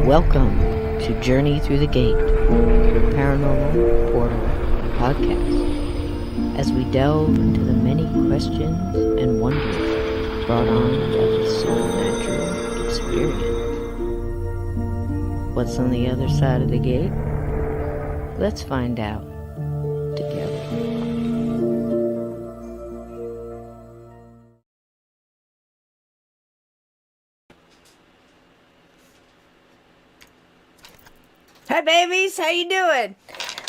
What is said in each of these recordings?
Welcome to Journey Through the Gate, your paranormal portal podcast, as we delve into the many questions and wonders brought on by the supernatural experience. What's on the other side of the gate? Let's find out together. Hi babies, how you doing?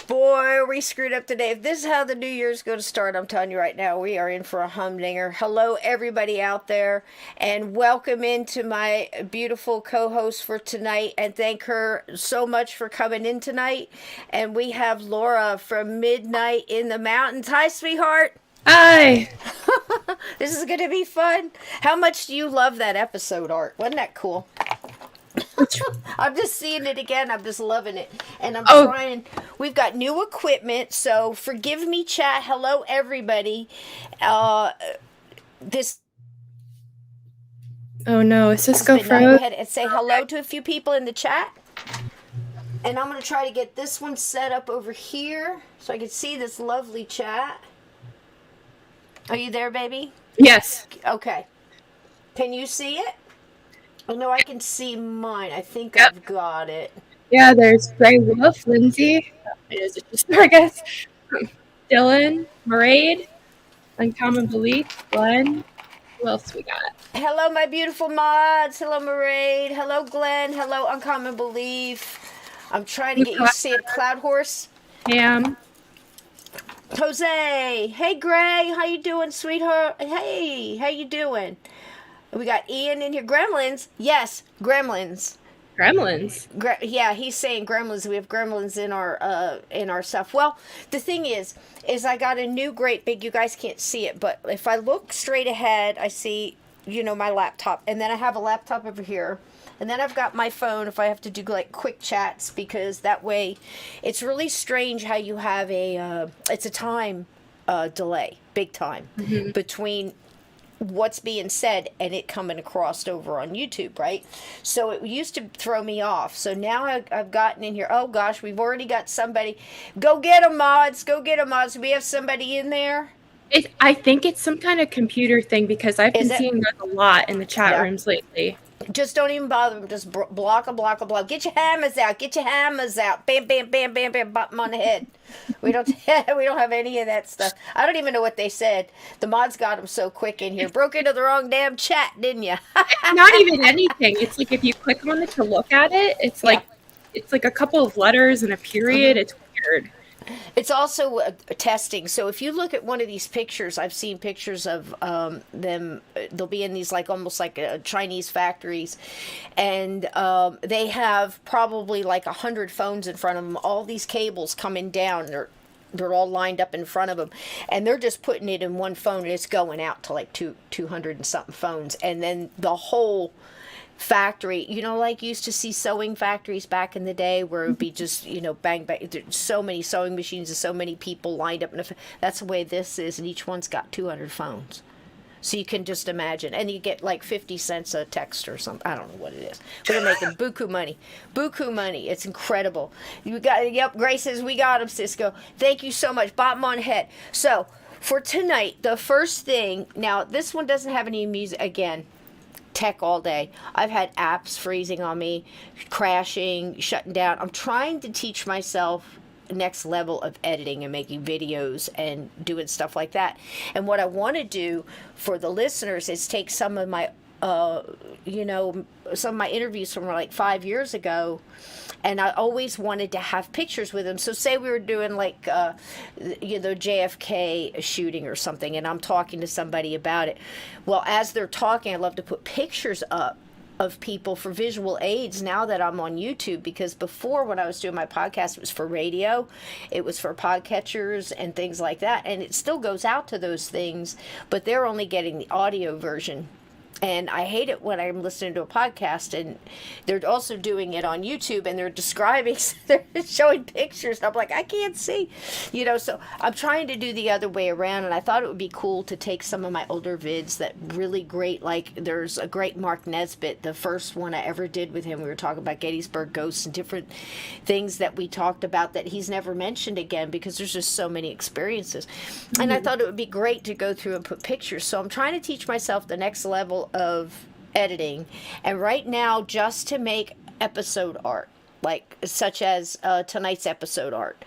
Boy, we screwed up today. If this is how the new year's going to start, I'm telling you right now, we are in for a humdinger. Hello everybody out there, and welcome into my beautiful co-host for tonight, and thank her so much for coming in tonight. And we have Laura from Midnight in the Mountains. Hi sweetheart. Hi. This is going to be fun. How much do you love that episode, Art? Wasn't that cool? I'm just seeing it again. I'm just loving it. And I'm trying. We've got new equipment, so forgive me, chat. Hello, everybody. This. Oh no, is Sysco Go froze? ahead and say hello to a few people in the chat. And I'm going to try to get this one set up over here so I can see this lovely chat. Are you there, baby? Yes. Okay. Can you see it? Oh, no, I can see mine. I think Yep. I've got it. Yeah, there's Grey Wolf, Lindsay. Is it just I guess? Dylan, Maraid, Uncommon Belief, Glenn. Who else we got? Hello, my beautiful mods. Hello, Maraid. Hello, Glenn. Hello, Uncommon Belief. I'm trying to get you to see it. Cloud Horse. Pam. Jose. Hey, Gray. How you doing, sweetheart? Hey, how you doing? We got Ian in here. Gremlins. Yes, Gremlins. Gremlins. Yeah, he's saying gremlins. We have gremlins in our stuff. Well, the thing is I got a new great big. You guys can't see it, but if I look straight ahead, I see my laptop, and then I have a laptop over here, and then I've got my phone if I have to do like quick chats, because that way, it's really strange how you have it's a time delay, big time, between what's being said and it coming across over on YouTube, right? So it used to throw me off. So now I've gotten in here. Oh gosh, we've already got somebody. Go get them, mods. Go get them, mods. We have somebody in there. I think it's some kind of computer thing, because I've been seeing that a lot in the chat rooms lately. Just don't even bother them. Just block. Get your hammers out. Bam, bam, bam, bam, bam. Bop them on the head. We don't have any of that stuff. I don't even know what they said. The mods got them so quick in here. Broke into the wrong damn chat, didn't you? It's not even anything. It's like if you click on it to look at it, it's like a couple of letters and a period. It's weird. It's also testing. So if you look at one of these pictures, I've seen pictures of them. They'll be in these almost like Chinese factories, and they have probably like 100 phones in front of them. All these cables coming down. They're all lined up in front of them, and they're just putting it in one phone, and it's going out to like 200 and something phones, and then the whole factory, like you used to see sewing factories back in the day where it would be just, bang, bang, there's so many sewing machines and so many people lined up. That's the way this is, and each one's got 200 phones. So you can just imagine. And you get like 50 cents a text or something. I don't know what it is. But they're making buku money. Buku money. It's incredible. Grace says, we got him, Sysco. Thank you so much. Bottom on head. So for tonight, the first thing, now this one doesn't have any music, again, tech all day. I've had apps freezing on me, crashing, shutting down. I'm trying to teach myself next level of editing and making videos and doing stuff like that. And what I want to do for the listeners is take some of my you know, some of my interviews from like 5 years ago, and I always wanted to have pictures with him. So say we were doing like, you know, JFK shooting or something, and I'm talking to somebody about it. Well, as they're talking, I love to put pictures up of people for visual aids now that I'm on YouTube, because before, when I was doing my podcast, it was for radio, it was for podcatchers and things like that, and it still goes out to those things, but they're only getting the audio version. And I hate it when I'm listening to a podcast and they're also doing it on YouTube and they're describing, they're showing pictures. And I'm like, I can't see, you know, so I'm trying to do the other way around. And I thought it would be cool to take some of my older vids that really great, like there's a great Mark Nesbitt, the first one I ever did with him. We were talking about Gettysburg ghosts and different things that we talked about that he's never mentioned again, because there's just so many experiences. And I thought it would be great to go through and put pictures. So I'm trying to teach myself the next level of editing, and right now, just to make episode art, like such as tonight's episode art,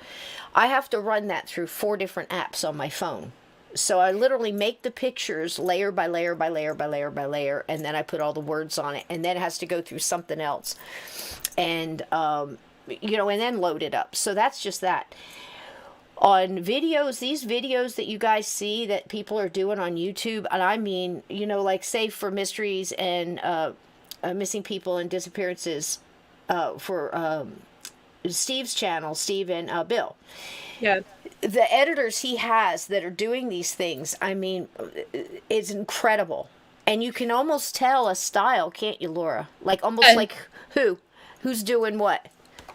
I have to run that through 4 different apps on my phone. So I literally make the pictures layer by layer by layer by layer by layer, and then I put all the words on it, and then it has to go through something else, and you know, and then load it up. So that's just that. On videos, these videos that you guys see that people are doing on YouTube, and I mean, you know, like say for mysteries and missing people and disappearances for Steve's channel, Steve and Bill. Yeah. The editors he has that are doing these things, I mean, it's incredible. And you can almost tell a style, can't you, Laura? Like almost like who's doing what?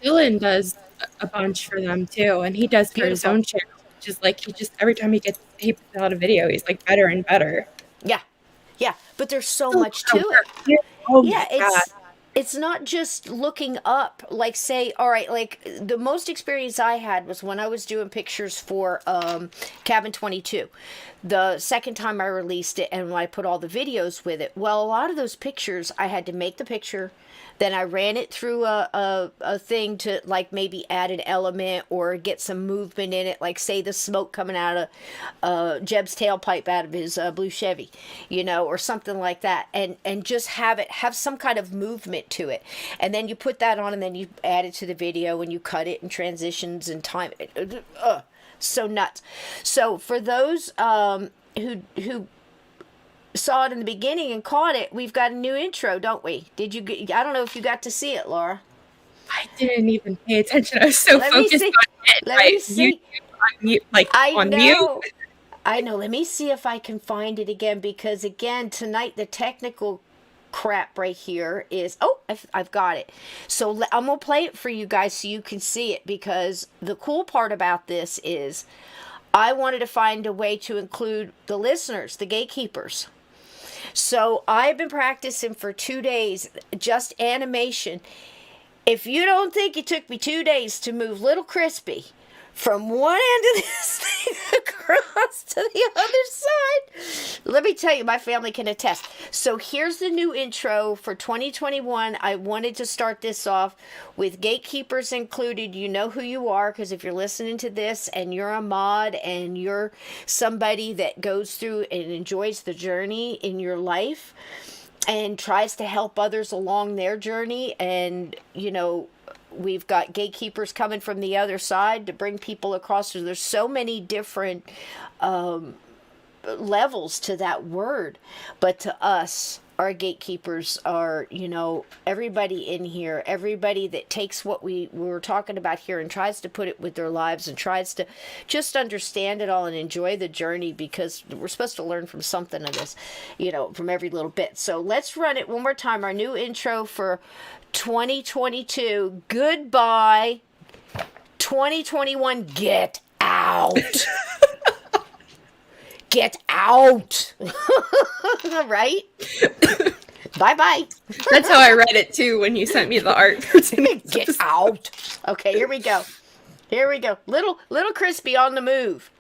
Dylan does a bunch for them too, and he does for his own channel, which is like he just every time he puts out a video, he's like better and better. Yeah, but there's so much to it. Oh yeah, my God. it's not just looking up, like say, all right, like the most experience I had was when I was doing pictures for Cabin 22. The second time I released it, and when I put all the videos with it, well, a lot of those pictures, I had to make the picture, then I ran it through a thing to like maybe add an element or get some movement in it, like say the smoke coming out of Jeb's tailpipe out of his blue Chevy, you know, or something like that, and just have some kind of movement to it, and then you put that on, and then you add it to the video, and you cut it and transitions and time. So nuts. So for those who saw it in the beginning and caught it, we've got a new intro, don't we? Did you get, I don't know if you got to see it, Laura. I didn't even pay attention. I was so focused on it. Let me see. On mute. I know. Let me see if I can find it again, because again, tonight the technical crap right here is, I've got it. So I'm going to play it for you guys so you can see it, because the cool part about this is I wanted to find a way to include the listeners, the gatekeepers. So I've been practicing for 2 days, just animation. If you don't think it took me 2 days to move Little Crispy from one end of this thing across to the other side, let me tell you, my family can attest. So here's the new intro for 2021. I wanted to start this off with gatekeepers included. You know who you are, because if you're listening to this and you're a mod and you're somebody that goes through and enjoys the journey in your life and tries to help others along their journey, and you know, we've got gatekeepers coming from the other side to bring people across. So there's so many different levels to that word. But to us, our gatekeepers are, you know, everybody in here, everybody that takes what we were talking about here and tries to put it with their lives and tries to just understand it all and enjoy the journey, because we're supposed to learn from something of this, you know, from every little bit. So let's run it one more time. Our new intro for 2022. Goodbye 2021. Get out. Get out. Right? Bye-bye. That's how I read it too when you sent me the art for today's Get out. Okay, here we go. Here we go. Little Crispy on the move.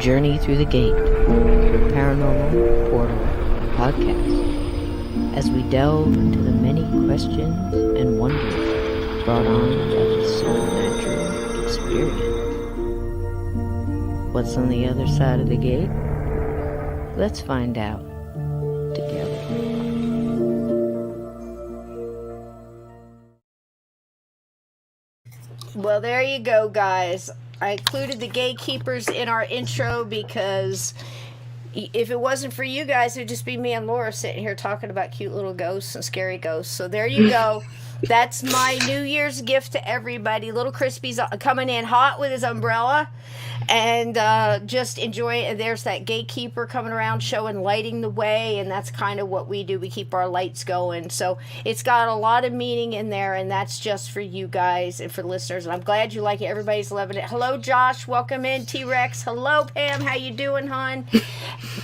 Journey Through the Gate, Paranormal Portal Podcast, as we delve into the many questions and wonders brought on by the supernatural experience. What's on the other side of the gate? Let's find out together. Well, there you go, guys. I included the gatekeepers in our intro because if it wasn't for you guys, it would just be me and Laura sitting here talking about cute little ghosts and scary ghosts. So there you go. That's my New Year's gift to everybody. Little Crispy's coming in hot with his umbrella. And just enjoy it. There's that gatekeeper coming around showing lighting the way, and that's kind of what we do. We keep our lights going. So it's got a lot of meaning in there, and that's just for you guys and for listeners. And I'm glad you like it. Everybody's loving it. Hello, Josh. Welcome in. T-Rex. Hello, Pam. How you doing, hon?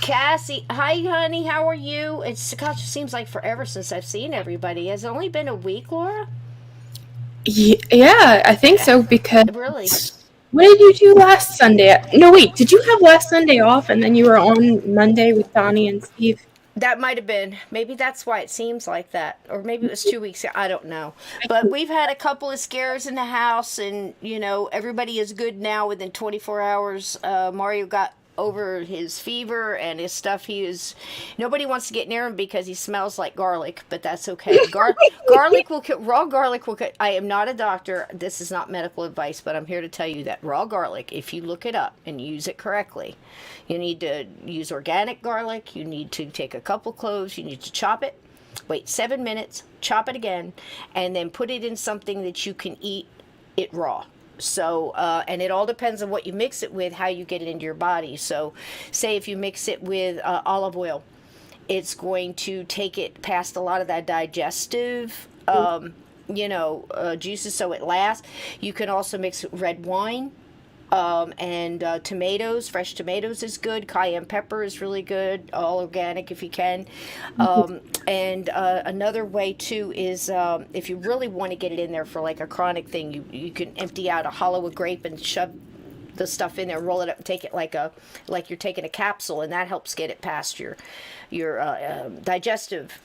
Cassie. Hi, honey. How are you? Gosh, it seems like forever since I've seen everybody. Has it only been a week, Laura? Yeah, I think so, because... Really? What did you do last Sunday? No, wait, did you have last Sunday off and then you were on Monday with Donnie and Steve? That might have been. Maybe that's why it seems like that. Or maybe it was 2 weeks ago. I don't know. But we've had a couple of scares in the house, and, everybody is good now within 24 hours. Mario got over his fever and his stuff. Nobody wants to get near him because he smells like garlic, but that's okay. Garlic will kill. Raw garlic will kill. I am not a doctor. This is not medical advice, but I'm here to tell you that raw garlic, if you look it up and use it correctly, you need to use organic garlic. You need to take a couple cloves. You need to chop it. Wait 7 minutes. Chop it again, and then put it in something that you can eat it raw. So, and it all depends on what you mix it with, how you get it into your body. So, say if you mix it with olive oil, it's going to take it past a lot of that digestive, juices, so it lasts. You can also mix red wine. And tomatoes, fresh tomatoes is good. Cayenne pepper is really good, all organic if you can. And another way too is if you really want to get it in there for like a chronic thing, you can empty out a hollow of grape and shove the stuff in there, roll it up, and take it like you're taking a capsule, and that helps get it past your digestive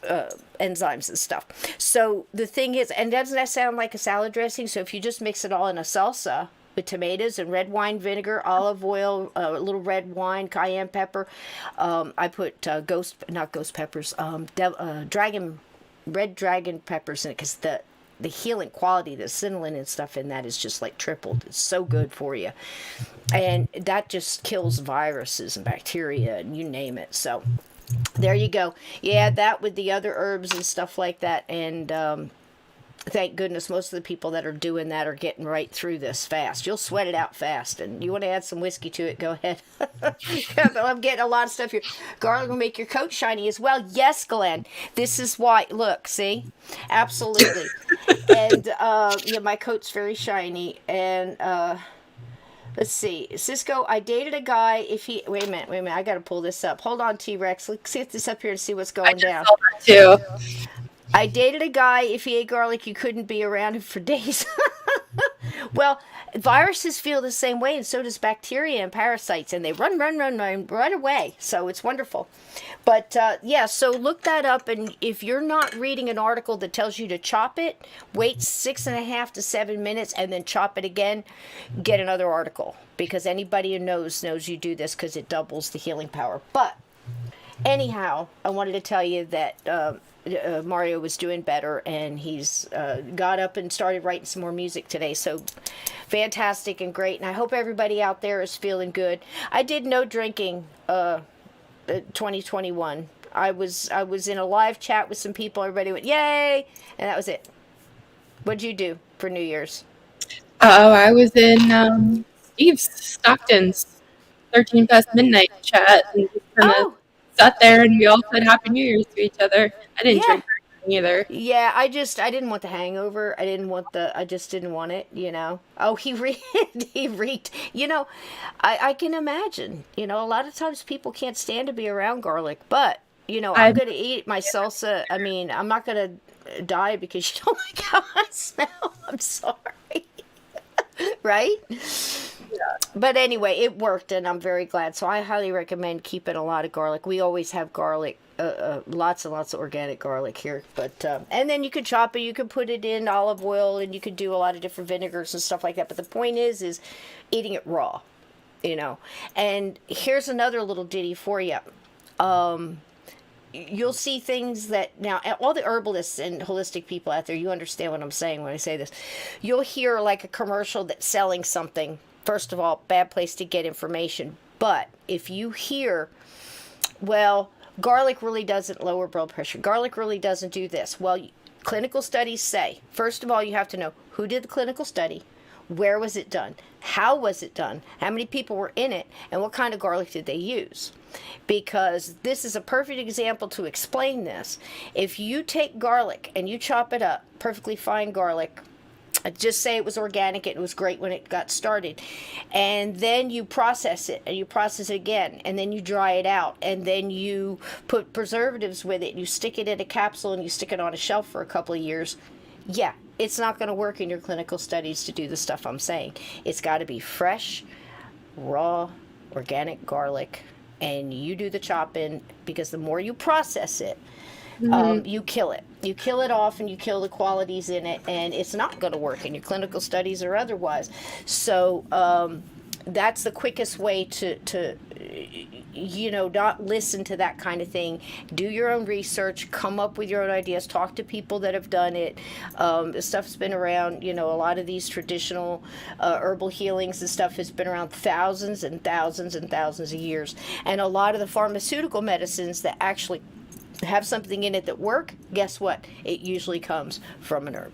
enzymes and stuff. So the thing is, and doesn't that sound like a salad dressing? So if you just mix it all in a salsa with tomatoes and red wine vinegar, olive oil, a little red wine, cayenne pepper. I put red dragon peppers in it because the healing quality, the cinnamon and stuff in that is just like tripled. It's so good for you. And that just kills viruses and bacteria and you name it. So there you go. Yeah, that with the other herbs and stuff like that. And thank goodness most of the people that are doing that are getting right through this fast. You'll sweat it out fast. And you want to add some whiskey to it, go ahead. I'm getting a lot of stuff here. Garlic will make your coat shiny as well. Yes, Glenn. This is why. Look, see? Absolutely. And, my coat's very shiny. And, let's see. Sysco, I dated a guy wait a minute. I got to pull this up. Hold on, T-Rex. Let's get this up here and see what's going down. Saw that too. I dated a guy, if he ate garlic, you couldn't be around him for days. Well, viruses feel the same way, and so does bacteria and parasites, and they run right away. So it's wonderful. But, so look that up, and if you're not reading an article that tells you to chop it, wait 6.5 to 7 minutes, and then chop it again, get another article. Because anybody who knows you do this because it doubles the healing power. But, anyhow, I wanted to tell you that... Mario was doing better, and he's got up and started writing some more music today. So fantastic and great, and I hope everybody out there is feeling good. I did no drinking 2021. I was in a live chat with some people. Everybody went yay, and that was it. What'd you do for New Year's? I was in Stockton's 13 past midnight chat and just kind of sat there, and we all said Happy New Year's to each other. I didn't drink either. Yeah, I didn't want the hangover. I just didn't want it, Oh, he reeked. I can imagine, a lot of times people can't stand to be around garlic, but, I'm going to eat my salsa. I mean, I'm not going to die because you don't like how I smell. I'm sorry. Right? But anyway, it worked, and I'm very glad. So I highly recommend keeping a lot of garlic. We always have garlic, lots and lots of organic garlic here. But and then you could chop it, you could put it in olive oil, and you could do a lot of different vinegars and stuff like that. But the point is eating it raw, you know. And here's another little ditty for you. You'll see things that now all the herbalists and holistic people out there, you understand what I'm saying when I say this. You'll hear like a commercial that's selling something. First of all, bad place to get information. But if you hear, well, garlic really doesn't lower blood pressure. Garlic really doesn't do this. Well, clinical studies say, first of all, you have to know who did the clinical study, where was it done, how was it done, how many people were in it, and what kind of garlic did they use. Because this is a perfect example to explain this. If you take garlic and you chop it up, perfectly fine garlic, just say it was organic, it was great when it got started, and then you process it, and you process it again, and then you dry it out, and then you put preservatives with it, and you stick it in a capsule, and you stick it on a shelf for a couple of years, yeah, it's not going to work in your clinical studies to do the stuff I'm saying. It's got to be fresh, raw, organic garlic, and you do the chopping, because the more you process it, you kill it. You kill it off, and you kill the qualities in it, and it's not going to work in your clinical studies or otherwise. So that's the quickest way to not listen to that kind of thing. Do your own research, come up with your own ideas, talk to people that have done it. This stuff's been around, a lot of these traditional herbal healings and stuff has been around thousands and thousands and thousands of years. And a lot of the pharmaceutical medicines that actually have something in it that work, guess what? It usually comes from an herb.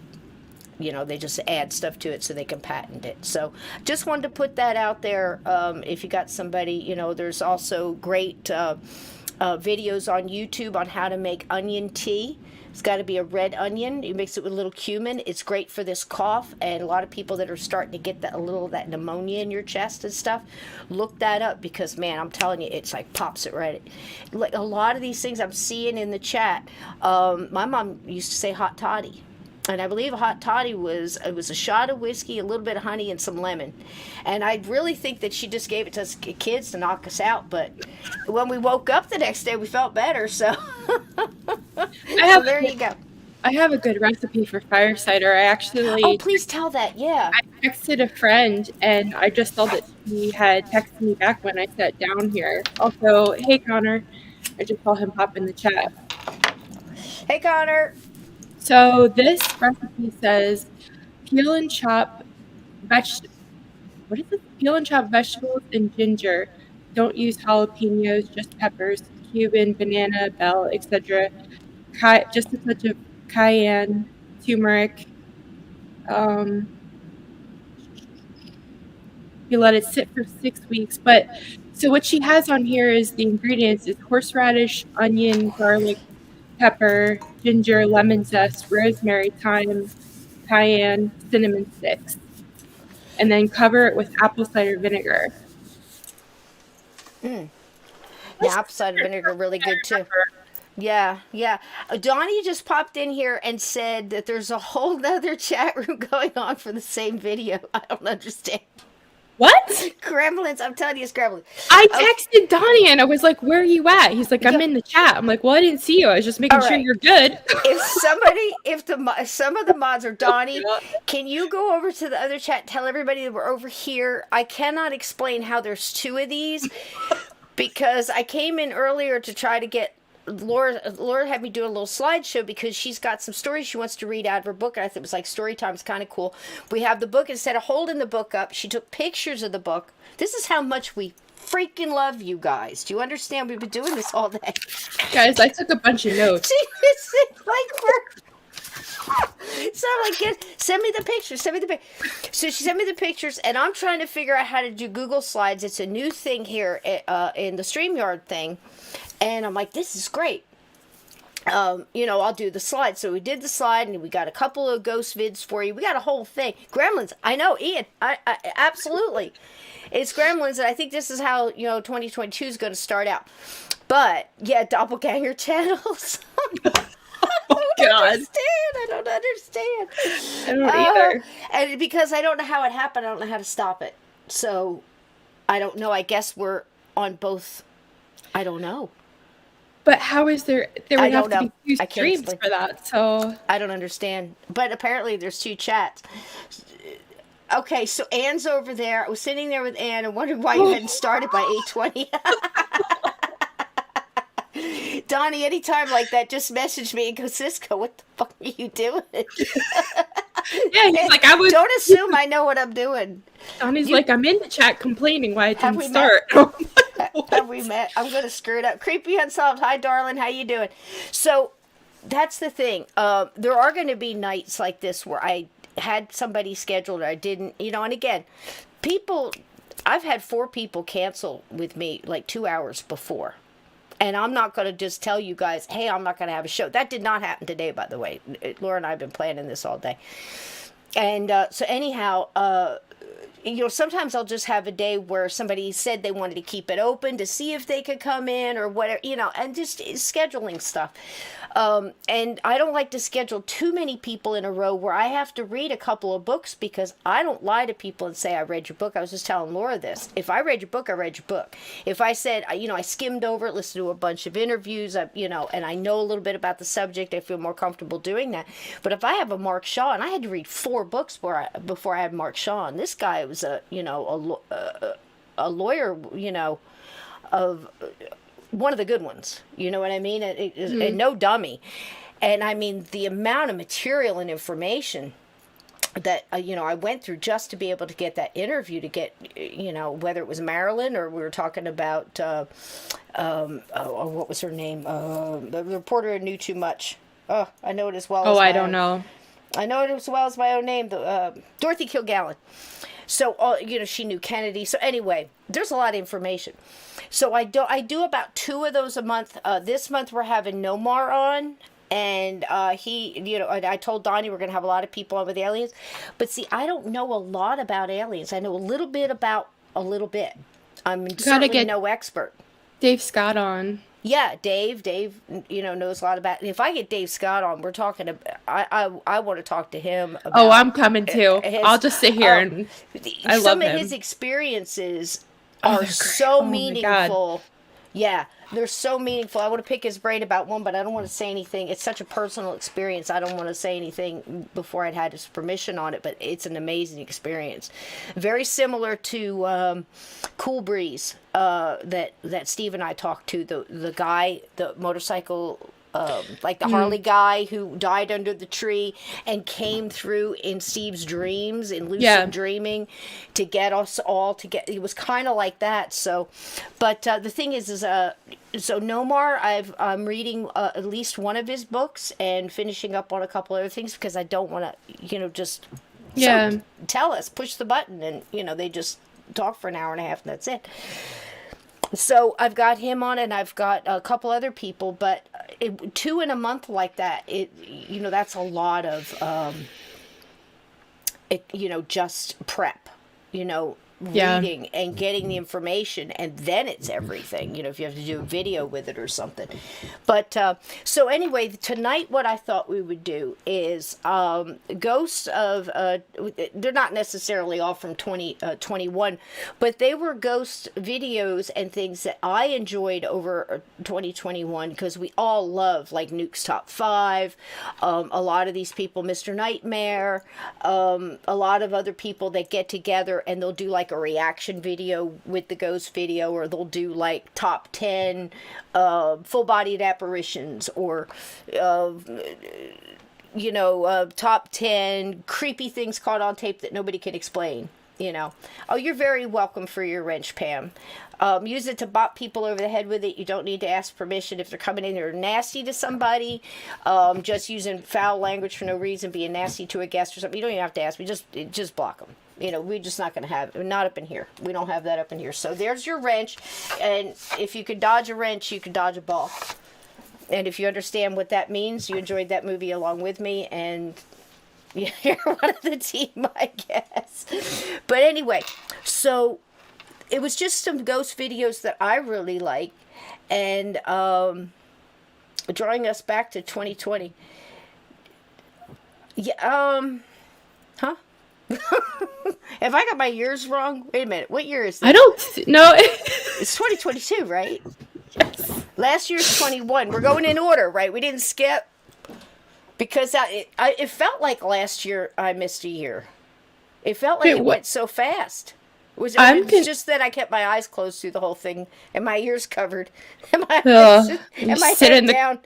They just add stuff to it so they can patent it. So just wanted to put that out there. If you got somebody, there's also great videos on YouTube on how to make onion tea. It's got to be a red onion. You mix it with a little cumin. It's great for this cough, and a lot of people that are starting to get a little of that pneumonia in your chest and stuff, look that up, because man, I'm telling you, it's like pops it right. Like a lot of these things I'm seeing in the chat. My mom used to say hot toddy. And I believe a hot toddy was a shot of whiskey, a little bit of honey, and some lemon. And I really think that she just gave it to us kids to knock us out. But when we woke up the next day, we felt better. So, there you go. I have a good recipe for fire cider. I actually... Oh, please tell that, yeah. I texted a friend, and I just saw that he had texted me back when I sat down here. Also, hey, Connor. I just saw him pop in the chat. Hey, Connor. So this recipe says peel and chop vegetables and ginger. Don't use jalapenos, just peppers, Cuban, banana, bell, etc. Just a touch of cayenne, turmeric. You let it sit for 6 weeks. But so what she has on here is the ingredients is horseradish, onion, garlic, pepper, ginger, lemon zest, rosemary, thyme, cayenne, cinnamon sticks. And then cover it with apple cider vinegar. Yeah, apple cider vinegar really good too. Yeah. Donnie just popped in here and said that there's a whole nother chat room going on for the same video. I don't understand. What? Gremlins, I'm telling you, it's gremlins. I texted Donnie and I was like, where are you at? He's like, I'm in the chat. I'm like, well, I didn't see you. I was just making sure you're good. If some of the mods are Donnie, can you go over to the other chat, tell everybody that we're over here? I cannot explain how there's two of these because I came in earlier to try to get Laura had me do a little slideshow because she's got some stories she wants to read out of her book. And I thought it was like story time. It's kind of cool. We have the book. Instead of holding the book up, she took pictures of the book. This is how much we freaking love you guys. Do you understand? We've been doing this all day. Guys, I took a bunch of notes. So send me the pictures. So she sent me the pictures, and I'm trying to figure out how to do Google Slides. It's a new thing here in the StreamYard thing. And I'm like, this is great. I'll do the slide. So we did the slide, and we got a couple of ghost vids for you. We got a whole thing. Gremlins. I know, Ian. I absolutely. It's Gremlins, and I think this is how, 2022 is going to start out. But, yeah, doppelganger channels. Oh, God. I don't understand. I don't either. And because I don't know how it happened, I don't know how to stop it. So I don't know. I guess we're on both. I don't know. But how is there I would have don't to know. be two I can't streams explain. for that, so I don't understand. But apparently there's 2 chats. Okay, so Anne's over there. I was sitting there with Anne and wondered why you hadn't started by 8:20. Donnie, anytime like that, just message me and go, Sysco, what the fuck are you doing? yeah, he's like, I was. Don't assume I know what I'm doing. Donnie's like, I'm in the chat complaining why I Have didn't we start. Have we met? I'm going to screw it up. Creepy Unsolved. Hi, darling. How you doing? So that's the thing. There are going to be nights like this where I had somebody scheduled or I didn't, and again, I've had 4 people cancel with me like 2 hours before. And I'm not going to just tell you guys, hey, I'm not going to have a show. That did not happen today, by the way. Laura and I have been planning this all day. And so anyhow, sometimes I'll just have a day where somebody said they wanted to keep it open to see if they could come in or whatever, and just scheduling stuff. And I don't like to schedule too many people in a row where I have to read a couple of books, because I don't lie to people and say I read your book. I was just telling Laura this. If I read your book, I read your book. If I said, I skimmed over it, listened to a bunch of interviews, and I know a little bit about the subject, I feel more comfortable doing that. But if I have a Mark Shaw, and I had to read 4 books before I had Mark Shaw, and this guy was a lawyer, of one of the good ones, you know what I mean? And no dummy. And I mean, the amount of material and information that, I went through just to be able to get that interview, to get, whether it was Marilyn or we were talking about, what was her name? The reporter who knew too much. Oh, I know it as well. I don't know. I know it as well as my own name, Dorothy Kilgallen. So, she knew Kennedy. So anyway, there's a lot of information. So I do about 2 of those a month. This month we're having Nomar on. And I told Donnie we're going to have a lot of people on with aliens. But see, I don't know a lot about aliens. I know a little bit about a little bit. I'm certainly no expert. Dave Scott on. Yeah, Dave, knows a lot about it. If I get Dave Scott on, we're talking about, I want to talk to him about. I'm coming too. I'll just sit here and I love him. Some of his experiences are so meaningful. Yeah, they're so meaningful. I want to pick his brain about one, but I don't want to say anything. It's such a personal experience. I don't want to say anything before I'd had his permission on it, but it's an amazing experience. Very similar to Cool Breeze that Steve and I talked to, the guy, the motorcycle, like the Harley guy who died under the tree and came through in Steve's dreams, in lucid dreaming, to get us all to get. It was kind of like that. So, but the thing is so Nomar, I'm reading at least one of his books and finishing up on a couple other things, because I don't want to, just tell us, push the button, and they just talk for an hour and a half and that's it. So I've got him on, and I've got a couple other people, but 2 in a month like that, that's a lot of, just prep, reading and getting the information, and then it's everything, if you have to do a video with it or something. But so anyway, tonight what I thought we would do is ghosts of they're not necessarily all from 2021, but they were ghost videos and things that I enjoyed over 2021, because we all love like Nuke's Top 5, a lot of these people, Mr. Nightmare, a lot of other people that get together and they'll do like a reaction video with the ghost video, or they'll do like top 10 full-bodied apparitions, or top 10 creepy things caught on tape that nobody can explain. Oh, you're very welcome for your wrench, Pam. Use it to bop people over the head with it. You don't need to ask permission if they're coming in there nasty to somebody, just using foul language for no reason, being nasty to a guest or something. You don't even have to ask. We just block them. We're just not going to have it. Not up in here. We don't have that up in here. So there's your wrench. And if you could dodge a wrench, you could dodge a ball. And if you understand what that means, you enjoyed that movie along with me, and you're one of the team, I guess. But anyway, so it was just some ghost videos that I really like, and drawing us back to 2020. Yeah. Huh? Have I got my years wrong? Wait a minute. What year is this? I don't know. It's 2022, right? Yes. Last year's 21. We're going in order, right? We didn't skip. Because it felt like last year I missed a year. It felt like it went so fast. It was just that I kept my eyes closed through the whole thing and my ears covered and my head down.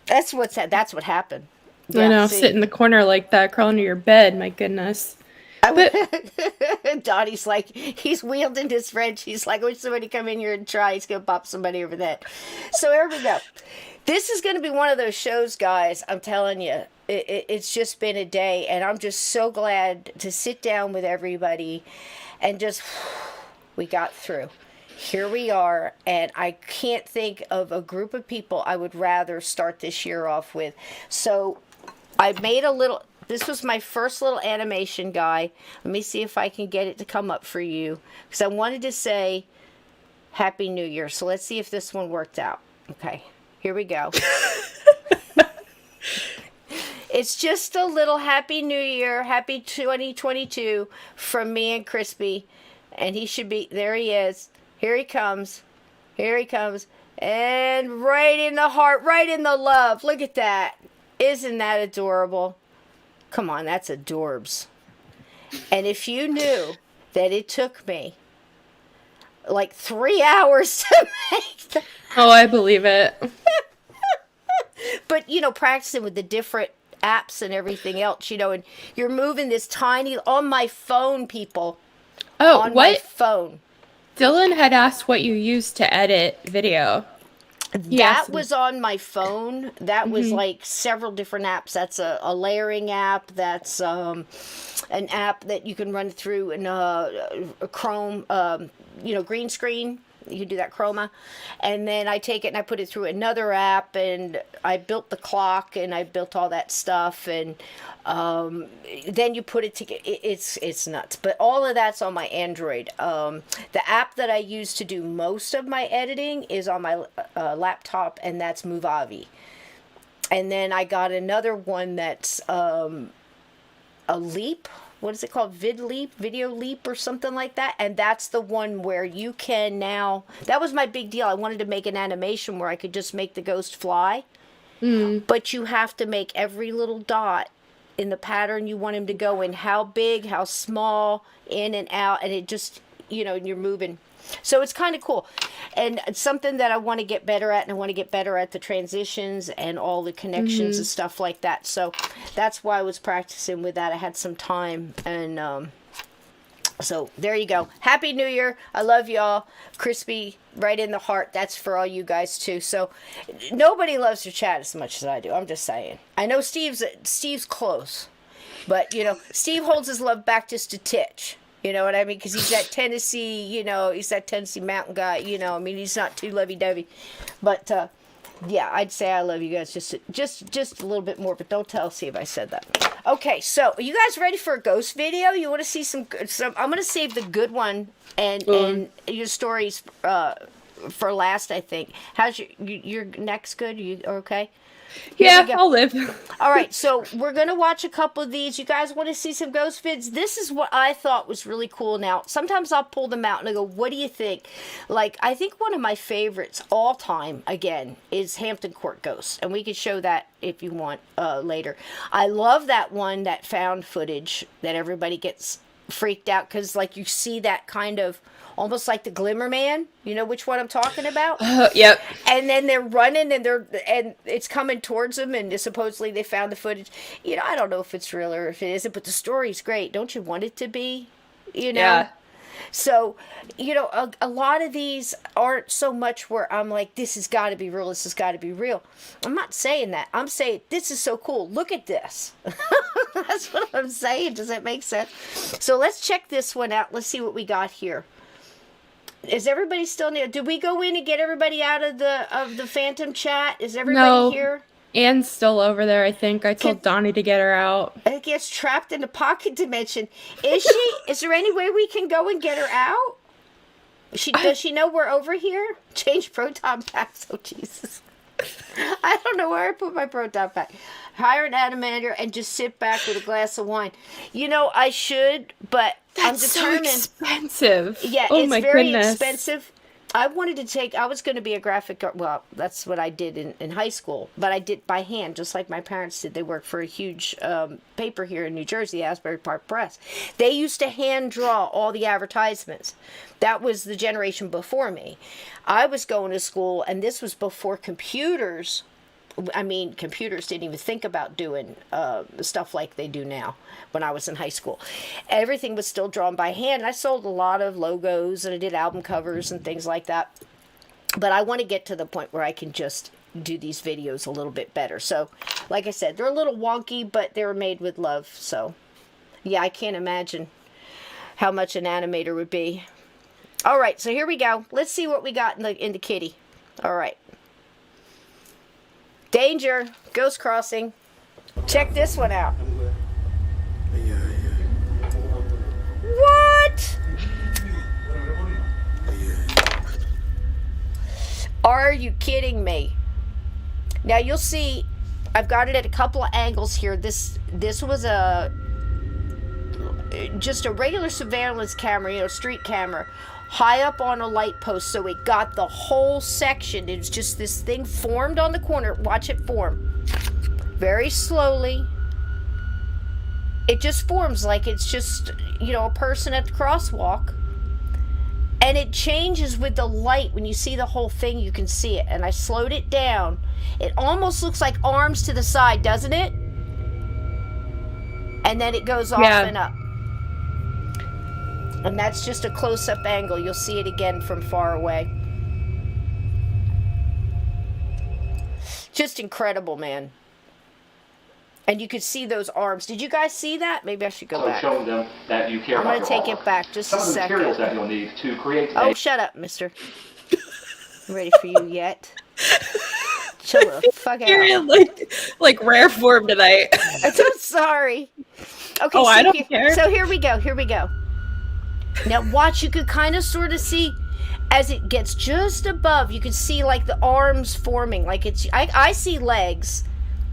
That's what happened. Yeah, I know, sit in the corner like that, crawl into your bed. My goodness. Dottie's like, he's wielding his wrench. He's like, I wish somebody come in here and try. He's going to pop somebody over the head. So here we go. This is going to be one of those shows, guys. I'm telling you, it's just been a day. And I'm just so glad to sit down with everybody and just, we got through. Here we are. And I can't think of a group of people I would rather start this year off with. So I made this was my first little animation, guy. Let me see if I can get it to come up for you. Because I wanted to say Happy New Year. So let's see if this one worked out. Okay, here we go. It's just a little Happy New Year, Happy 2022 from me and Crispy. And he should be, there he is. Here he comes. Here he comes. And right in the heart, right in the love. Look at that. Isn't that adorable? Come on, that's adorbs. And if you knew that it took me like 3 hours to make that. Oh, I believe it. But, practicing with the different apps and everything else, and you're moving this tiny, on my phone, people. Oh, on my phone. Dylan had asked what you used to edit video. That was on my phone. That was like several different apps. That's a layering app. That's an app that you can run through in a Chrome, green screen. You can do that chroma. And then I take it and I put it through another app, and I built the clock and I built all that stuff. And then you put it together. It's nuts. But all of that's on my Android. The app that I use to do most of my editing is on my laptop, and that's Movavi. And then I got another one that's a Leap. What is it called? Video Leap or something like that. And that's the one where you can now, that was my big deal. I wanted to make an animation where I could just make the ghost fly. But you have to make every little dot in the pattern you want him to go in. How big, how small, in and out. And it just, you're moving. So it's kind of cool. And it's something that I want to get better at, and I want to get better at the transitions and all the connections and stuff like that. So that's why I was practicing with that. I had some time, and so there you go. Happy New Year. I love y'all. Crispy, right in the heart. That's for all you guys too. So nobody loves to chat as much as I do. I'm just saying. I know Steve's close, but Steve holds his love back just a titch. You know what I mean? Because he's that Tennessee, he's that Tennessee mountain guy, he's not too lovey-dovey. But, yeah, I'd say I love you guys just a little bit more, but don't tell Steve I said that. Okay, so are you guys ready for a ghost video? You want to see some I'm going to save the good one and your stories for last, I think. How's your neck's good? You okay? Yeah, I'll live. All right, so we're going to watch a couple of these. You guys want to see some ghost vids? This is what I thought was really cool. Now, sometimes I'll pull them out and I go, what do you think? Like, I think one of my favorites all time, again, is Hampton Court Ghosts. And we can show that if you want later. I love that one, that found footage that everybody gets freaked out because, like, you see that kind of almost like the Glimmer Man. You know which one I'm talking about? Yep. And then they're running and it's coming towards them, and supposedly they found the footage. I don't know if it's real or if it isn't, but the story's great. Don't you want it to be? Yeah. So, a lot of these aren't so much where I'm like, this has got to be real. This has got to be real. I'm not saying that. I'm saying this is so cool. Look at this. That's what I'm saying. Does that make sense? So let's check this one out. Let's see what we got here. Is everybody still near? Did we go in and get everybody out of the Phantom chat? Is everybody here? Anne's still over there, I think. I told Donnie to get her out. It gets trapped in the pocket dimension. Is she? Is there any way we can go and get her out? Does she know we're over here? Change proton packs. Oh, Jesus. I don't know where I put my proton pack. Hire an animator and just sit back with a glass of wine. You know, I should, but That's I'm determined. so expensive. Yeah, oh it's my very goodness. expensive. I was going to be a graphic art. Well, that's what I did in high school, but I did by hand, just like my parents did. They worked for a huge paper here in New Jersey, Asbury Park Press. They used to hand draw all the advertisements. That was the generation before me. I was going to school, and this was before computers. I mean, computers didn't even think about doing stuff like they do now when I was in high school. Everything was still drawn by hand. I sold a lot of logos, and I did album covers and things like that. But I want to get to the point where I can just do these videos a little bit better. So, like I said, they're a little wonky, but they were made with love. So, yeah, I can't imagine how much an animator would be. All right, so here we go. Let's see what we got in the kitty. All right. Danger, ghost crossing. Check this one out. What? Are you kidding me? Now you'll see, I've got it at a couple of angles here. This was just a regular surveillance camera, street camera, high up on a light post, so it got the whole section. It's just this thing formed on the corner. Watch it form. Very slowly. It just forms like it's just, a person at the crosswalk. And it changes with the light. When you see the whole thing, you can see it. And I slowed it down. It almost looks like arms to the side, doesn't it? And then it goes off and up. And that's just a close-up angle. You'll see it again from far away. Just incredible, man. And you could see those arms. Did you guys see that? Maybe I should go back. Showing them that you care I'm going to take it back just a second. Some of the materials that you'll need to create shut up, mister. I'm ready for you yet. Chill the fuck out. You're in like rare form tonight. I'm so sorry. Okay, I don't care. So here we go. Now watch, you could kind of sort of see as it gets just above, you can see like the arms forming. Like I see legs,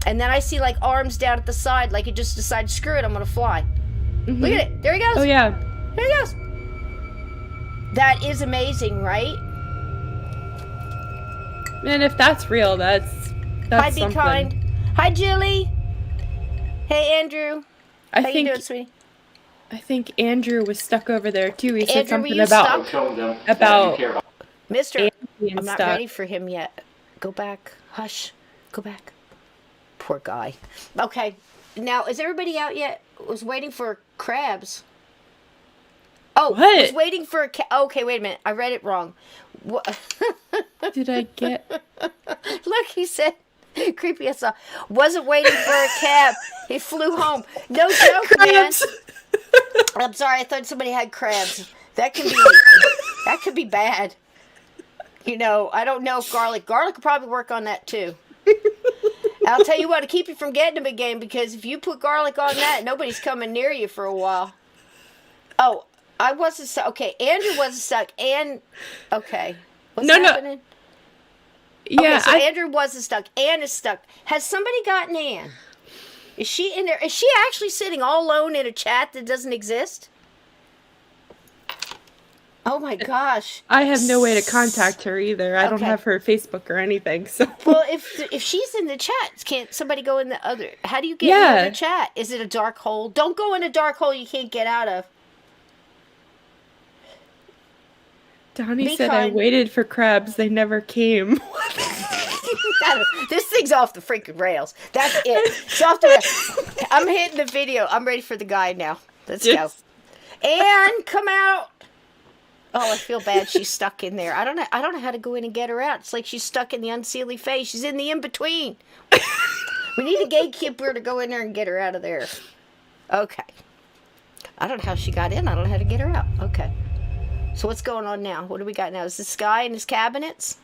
and then I see like arms down at the side, like it just decided, screw it, I'm gonna fly. Mm-hmm. Look at it. There he goes. Oh yeah. There he goes. That is amazing, right? Man, if that's real, that's Hi, something. Be Kind. Hi, Jilly. Hey, Andrew. How you doing, sweetie? I think Andrew was stuck over there too. He said Andrew, something about Mister. I'm not ready for him yet. Go back. Hush. Go back. Poor guy. Okay. Now, is everybody out yet? Was waiting for crabs. Oh, what? Was waiting for okay, wait a minute. I read it wrong. What? Did I get? Look, he said. Creepy as all. Wasn't waiting for a cab. He flew home. No joke, Crabs. man. I'm sorry. I thought somebody had crabs. That could be bad. I don't know if garlic could probably work on that too. I'll tell you what, to keep you from getting them again, because if you put garlic on that, nobody's coming near you for a while. Oh, I wasn't stuck. Okay, Andrew wasn't stuck. Okay. What's happening? Yeah, okay, so Andrew wasn't stuck. Ann is stuck. Has somebody gotten Ann? Is she in there? Is she actually sitting all alone in a chat that doesn't exist? Oh my gosh. I have no way to contact her either. I don't have her Facebook or anything. So. Well, if she's in the chat, can't somebody go in the other? How do you get in the other chat? Is it a dark hole? Don't go in a dark hole you can't get out of. Donnie said I waited for crabs. They never came. This thing's off the freaking rails. That's it. It's off the rails. I'm hitting the video. I'm ready for the guy now. Let's go. Ann, come out. Oh, I feel bad. She's stuck in there. I don't know how to go in and get her out. It's like she's stuck in the unseelie phase. She's in the in-between. We need a gatekeeper to go in there and get her out of there. Okay. I don't know how she got in. I don't know how to get her out. Okay. So what's going on now? What do we got now? Is this guy in his cabinets?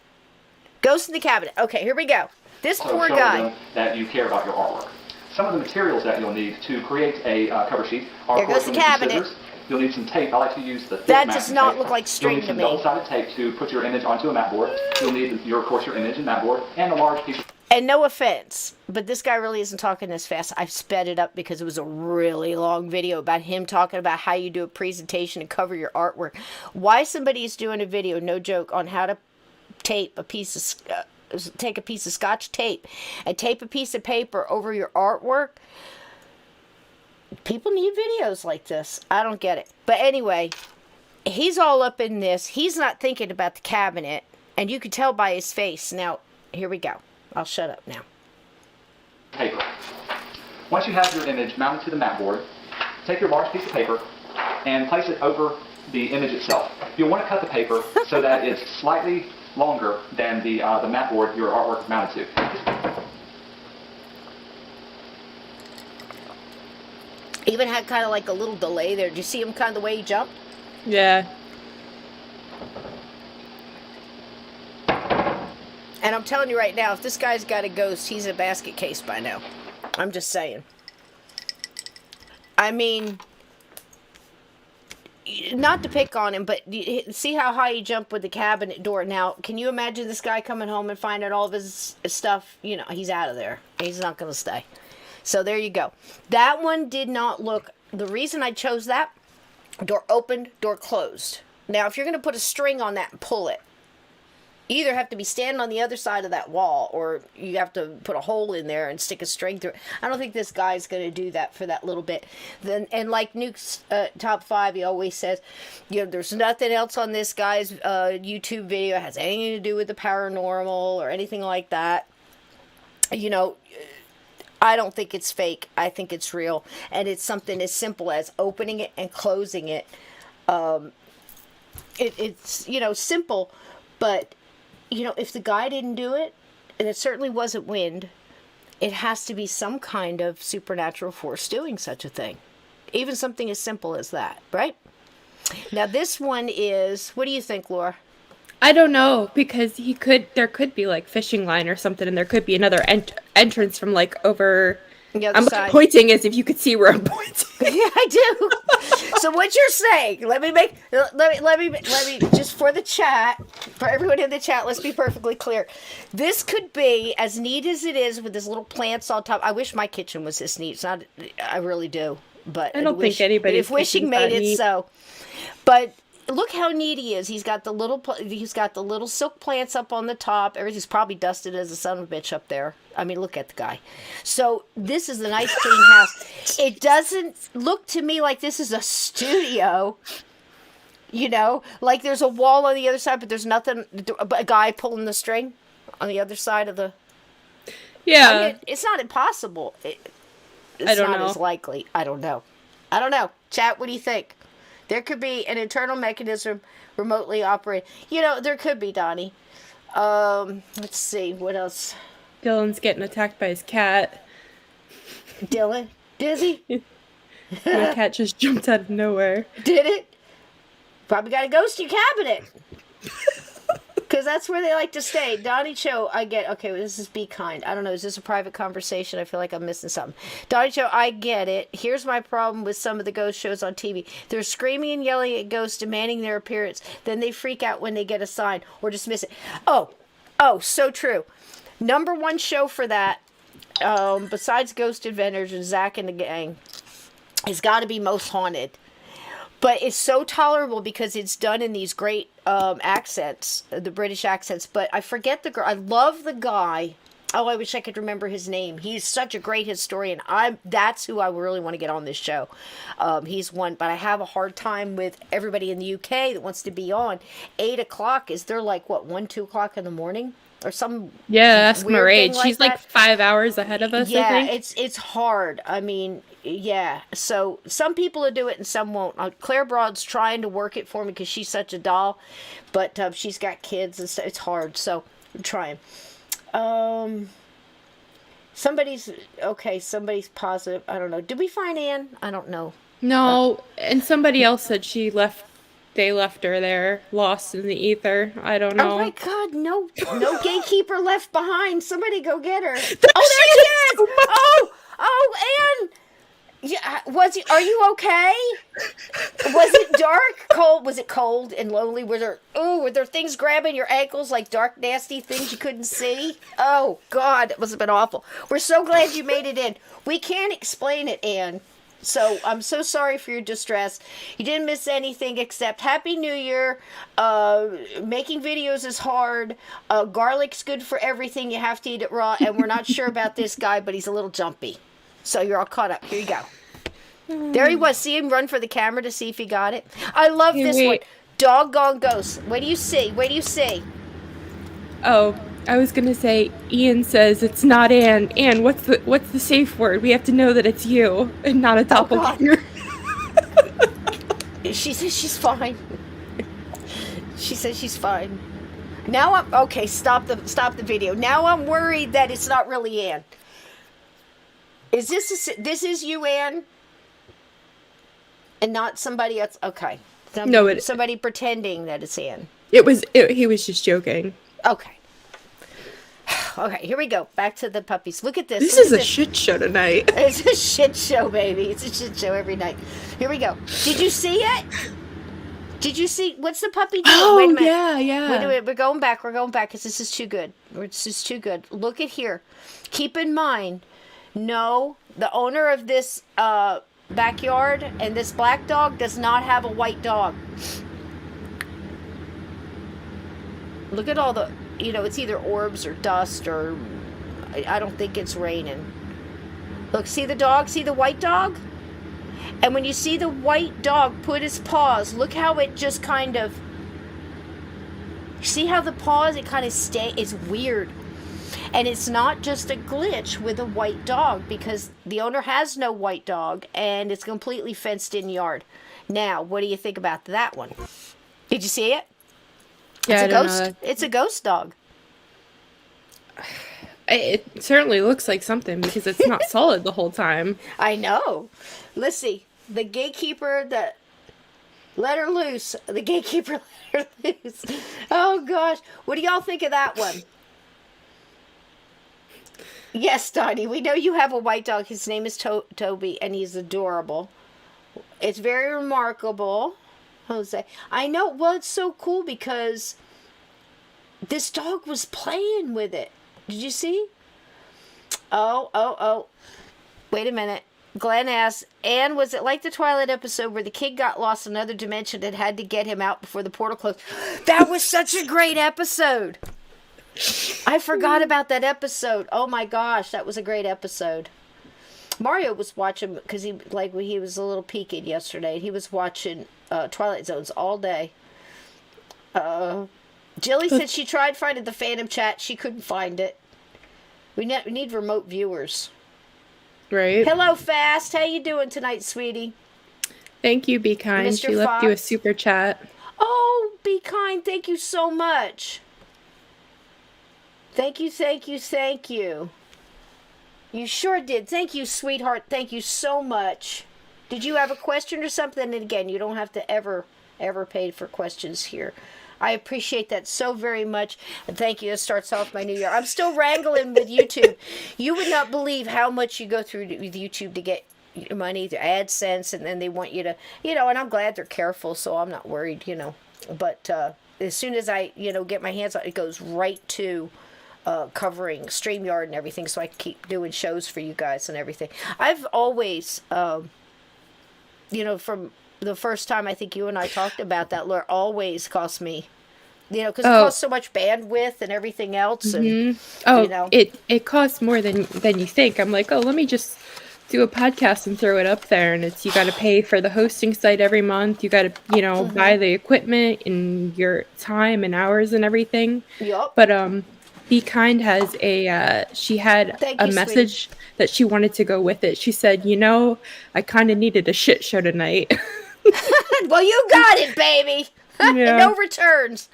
Ghost in the cabinet. Okay, here we go. This poor guy. That you care about your artwork. Some of the materials that you'll need to create a cover sheet are, there goes the cabinet. Scissors. You'll need some tape. I like to use the thick that does not tape. look like string to me. You'll need some double-sided tape to put your image onto a mat board. You'll need, of course, your image and mat board, and a large piece. And no offense, but this guy really isn't talking this fast. I've sped it up because it was a really long video about him talking about how you do a presentation and cover your artwork. Why somebody is doing a video, no joke, on how to tape a piece of take a piece of Scotch tape and tape a piece of paper over your artwork. People need videos like this. I don't get it. But anyway, he's all up in this. He's not thinking about the cabinet, and you could tell by his face. Now, here we go. I'll shut up now. Paper. Once you have your image mounted to the mat board, take your large piece of paper and place it over the image itself. You'll want to cut the paper so that it's slightly longer than the mat board your artwork is mounted to. Even had kind of like a little delay there. Did you see him kind of the way he jumped? Yeah. And I'm telling you right now, if this guy's got a ghost, he's a basket case by now. I'm just saying. I mean, not to pick on him, but see how high he jumped with the cabinet door. Now, can you imagine this guy coming home and finding all of his stuff? You know, he's out of there. He's not going to stay. So there you go. That one did not look... The reason I chose that, door opened, door closed. Now, if you're going to put a string on that and pull it, you either have to be standing on the other side of that wall, or you have to put a hole in there and stick a string through it. I don't think this guy's going to do that for that little bit. Then, and like Nuke's top 5, he always says, you know, there's nothing else on this guy's YouTube video that has anything to do with the paranormal or anything like that. You know, I don't think it's fake. I think it's real. And it's something as simple as opening it and closing it. It's, you know, simple, but... You know, if the guy didn't do it, and it certainly wasn't wind, it has to be some kind of supernatural force doing such a thing. Even something as simple as that, right? Now, this one is, what do you think, Laura? I don't know, because there could be like fishing line or something, and there could be another entrance from like over... I'm side. Pointing as if you could see where I'm pointing. Yeah, I do. So what you're saying, let me just for the chat, for everyone in the chat, let's be perfectly clear. This could be as neat as it is with this little plants on top. I wish my kitchen was this neat. It's not. I really do, but I don't think anybody's if wishing made it so. But look how neat he is. He's got the little silk plants up on the top. Everything's probably dusted as a son of a bitch up there. I mean, look at the guy. So this is a nice clean house. It doesn't look to me like this is a studio. You know, like there's a wall on the other side, but there's nothing. But a guy pulling the string on the other side of the. Yeah, I mean, it's not impossible. It's not as likely. I don't know. Chat, what do you think? There could be an internal mechanism remotely operated. You know, there could be, Donnie. Let's see, what else? Dylan's getting attacked by his cat. Dylan? Dizzy? My cat just jumped out of nowhere. Did it? Probably got a ghosty cabinet. Because that's where they like to stay. Donnie Cho, I get, okay, well, this is be kind. I don't know, is this a private conversation? I feel like I'm missing something. Donnie Cho, I get it. Here's my problem with some of the ghost shows on TV. They're screaming and yelling at ghosts, demanding their appearance. Then they freak out when they get a sign or dismiss it. Oh, so true. Number one show for that, besides Ghost Adventures and Zach and the Gang, has got to be Most Haunted. But it's so tolerable because it's done in these great accents, the British accents. But I forget the girl. I love the guy. Oh, I wish I could remember his name. He's such a great historian. That's who I really want to get on this show. He's one, but I have a hard time with everybody in the UK that wants to be on. 8 o'clock, is there like, 1, 2 o'clock in the morning? Or some ask Maraid. Like she's that. Like 5 hours ahead of us. Yeah, I think. it's hard. I mean, yeah. So some people will do it and some won't. Claire Broad's trying to work it for me because she's such a doll, but she's got kids and stuff. It's hard. So I'm trying. Somebody's positive. I don't know. Did we find Anne? I don't know. No, and somebody else said she left. They left her there, lost in the ether. I don't know. Oh my God, no gatekeeper left behind. Somebody go get her. There she is! Oh, Yeah, are you okay? Was it dark, cold? Was it cold and lonely? Were there things grabbing your ankles, like dark, nasty things you couldn't see? Oh God, it must have been awful. We're so glad you made it in. We can't explain it, Anne. So I'm so sorry for your distress. You didn't miss anything except Happy New Year. Making videos is hard. Garlic's good for everything. You have to eat it raw. And we're not sure about this guy, but he's a little jumpy. So you're all caught up. Here you go. There he was. See him run for the camera to see if he got it. I love this one. Doggone ghost. What do you see? What do you see? Oh, I was gonna say. Ian says it's not Anne. Anne, what's the safe word? We have to know that it's you and not a doppelganger. She says she's fine. She says she's fine. Now I'm okay. Stop the video. Now I'm worried that it's not really Anne. Is this is you, Anne? And not somebody else? Okay. Somebody pretending that it's Anne. He was just joking. Okay. Okay, here we go. Back to the puppies. Look at this. This is a shit show tonight. It's a shit show, baby. It's a shit show every night. Here we go. Did you see it? Did you see? What's the puppy doing? Oh, wait a minute. yeah. Wait a minute. We're going back because this is too good. This is too good. Look at here. Keep in mind, no, the owner of this backyard and this black dog does not have a white dog. Look at all the, it's either orbs or dust or I don't think it's raining. Look, see the dog? See the white dog? And when you see the white dog put his paws, look how it just kind of, see how the paws, it kind of it's weird. And it's not just a glitch with a white dog because the owner has no white dog and it's completely fenced in yard. Now, what do you think about that one? Did you see it? Yeah, it's a ghost. It's a ghost dog. It certainly looks like something because it's not solid the whole time. I know. Let's see. The gatekeeper that let her loose. The gatekeeper let her loose. Oh gosh. What do y'all think of that one? Yes, Donnie, we know you have a white dog. His name is Toby, and he's adorable. It's very remarkable, Jose. I know. Well, it's so cool because this dog was playing with it. Did you see? Oh. Wait a minute. Glenn asks, Anne, was it like the Twilight episode where the kid got lost in another dimension and had to get him out before the portal closed? That was such a great episode. I forgot about that episode. Oh my gosh, that was a great episode. Mario was watching because he was a little peaked yesterday. He was watching Twilight Zones all day. Jilly said she tried finding the Phantom Chat. She couldn't find it. We need remote viewers. Right. Hello, Fast. How you doing tonight, sweetie? Thank you, Be Kind. Mr. She left Fox. you a super chat. Oh, Be Kind. Thank you so much. Thank you. You sure did. Thank you, sweetheart. Thank you so much. Did you have a question or something? And again, you don't have to ever pay for questions here. I appreciate that so very much. And thank you. It starts off my new year. I'm still wrangling with YouTube. You would not believe how much you go through with YouTube to get your money, to AdSense, and then they want you to, and I'm glad they're careful, so I'm not worried, But as soon as I, get my hands on it, it goes right to covering StreamYard and everything, so I can keep doing shows for you guys and everything. I've always, from the first time I think you and I talked about that, Laura, always cost me, because it costs so much bandwidth and everything else. And, it costs more than you think. I'm like, let me just do a podcast and throw it up there, and you got to pay for the hosting site every month. You got to, buy the equipment and your time and hours and everything. Yep. But Be Kind has she had a message that she wanted to go with it. She said, I kind of needed a shit show tonight. Well, you got it, baby. Yeah. No returns.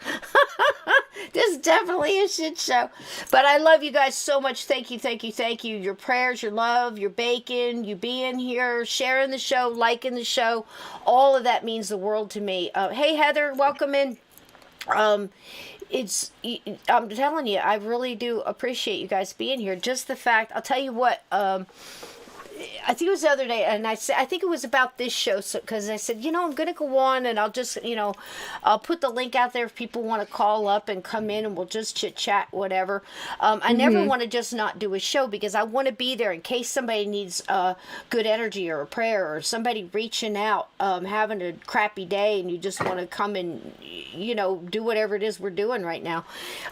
This is definitely a shit show. But I love you guys so much. Thank you. Your prayers, your love, your bacon, you being here, sharing the show, liking the show. All of that means the world to me. Hey, Heather, welcome in. I'm telling you, I really do appreciate you guys being here. Just the fact, I'll tell you what, I think it was the other day, and I think it was about this show, because I said, I'm going to go on, and I'll just, I'll put the link out there if people want to call up and come in, and we'll just chit chat, whatever. I never want to just not do a show, because I want to be there in case somebody needs good energy or a prayer, or somebody reaching out, having a crappy day, and you just want to come and, do whatever it is we're doing right now.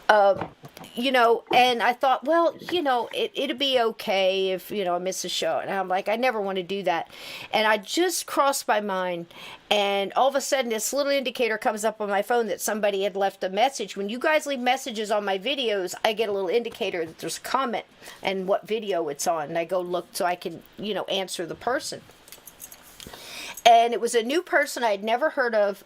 And I thought, well, it'd be okay if, I miss a show. And I'm like, I never want to do that. And I just crossed my mind. And all of a sudden, this little indicator comes up on my phone that somebody had left a message. When you guys leave messages on my videos, I get a little indicator that there's a comment and what video it's on. And I go look so I can, answer the person. And it was a new person I'd never heard of,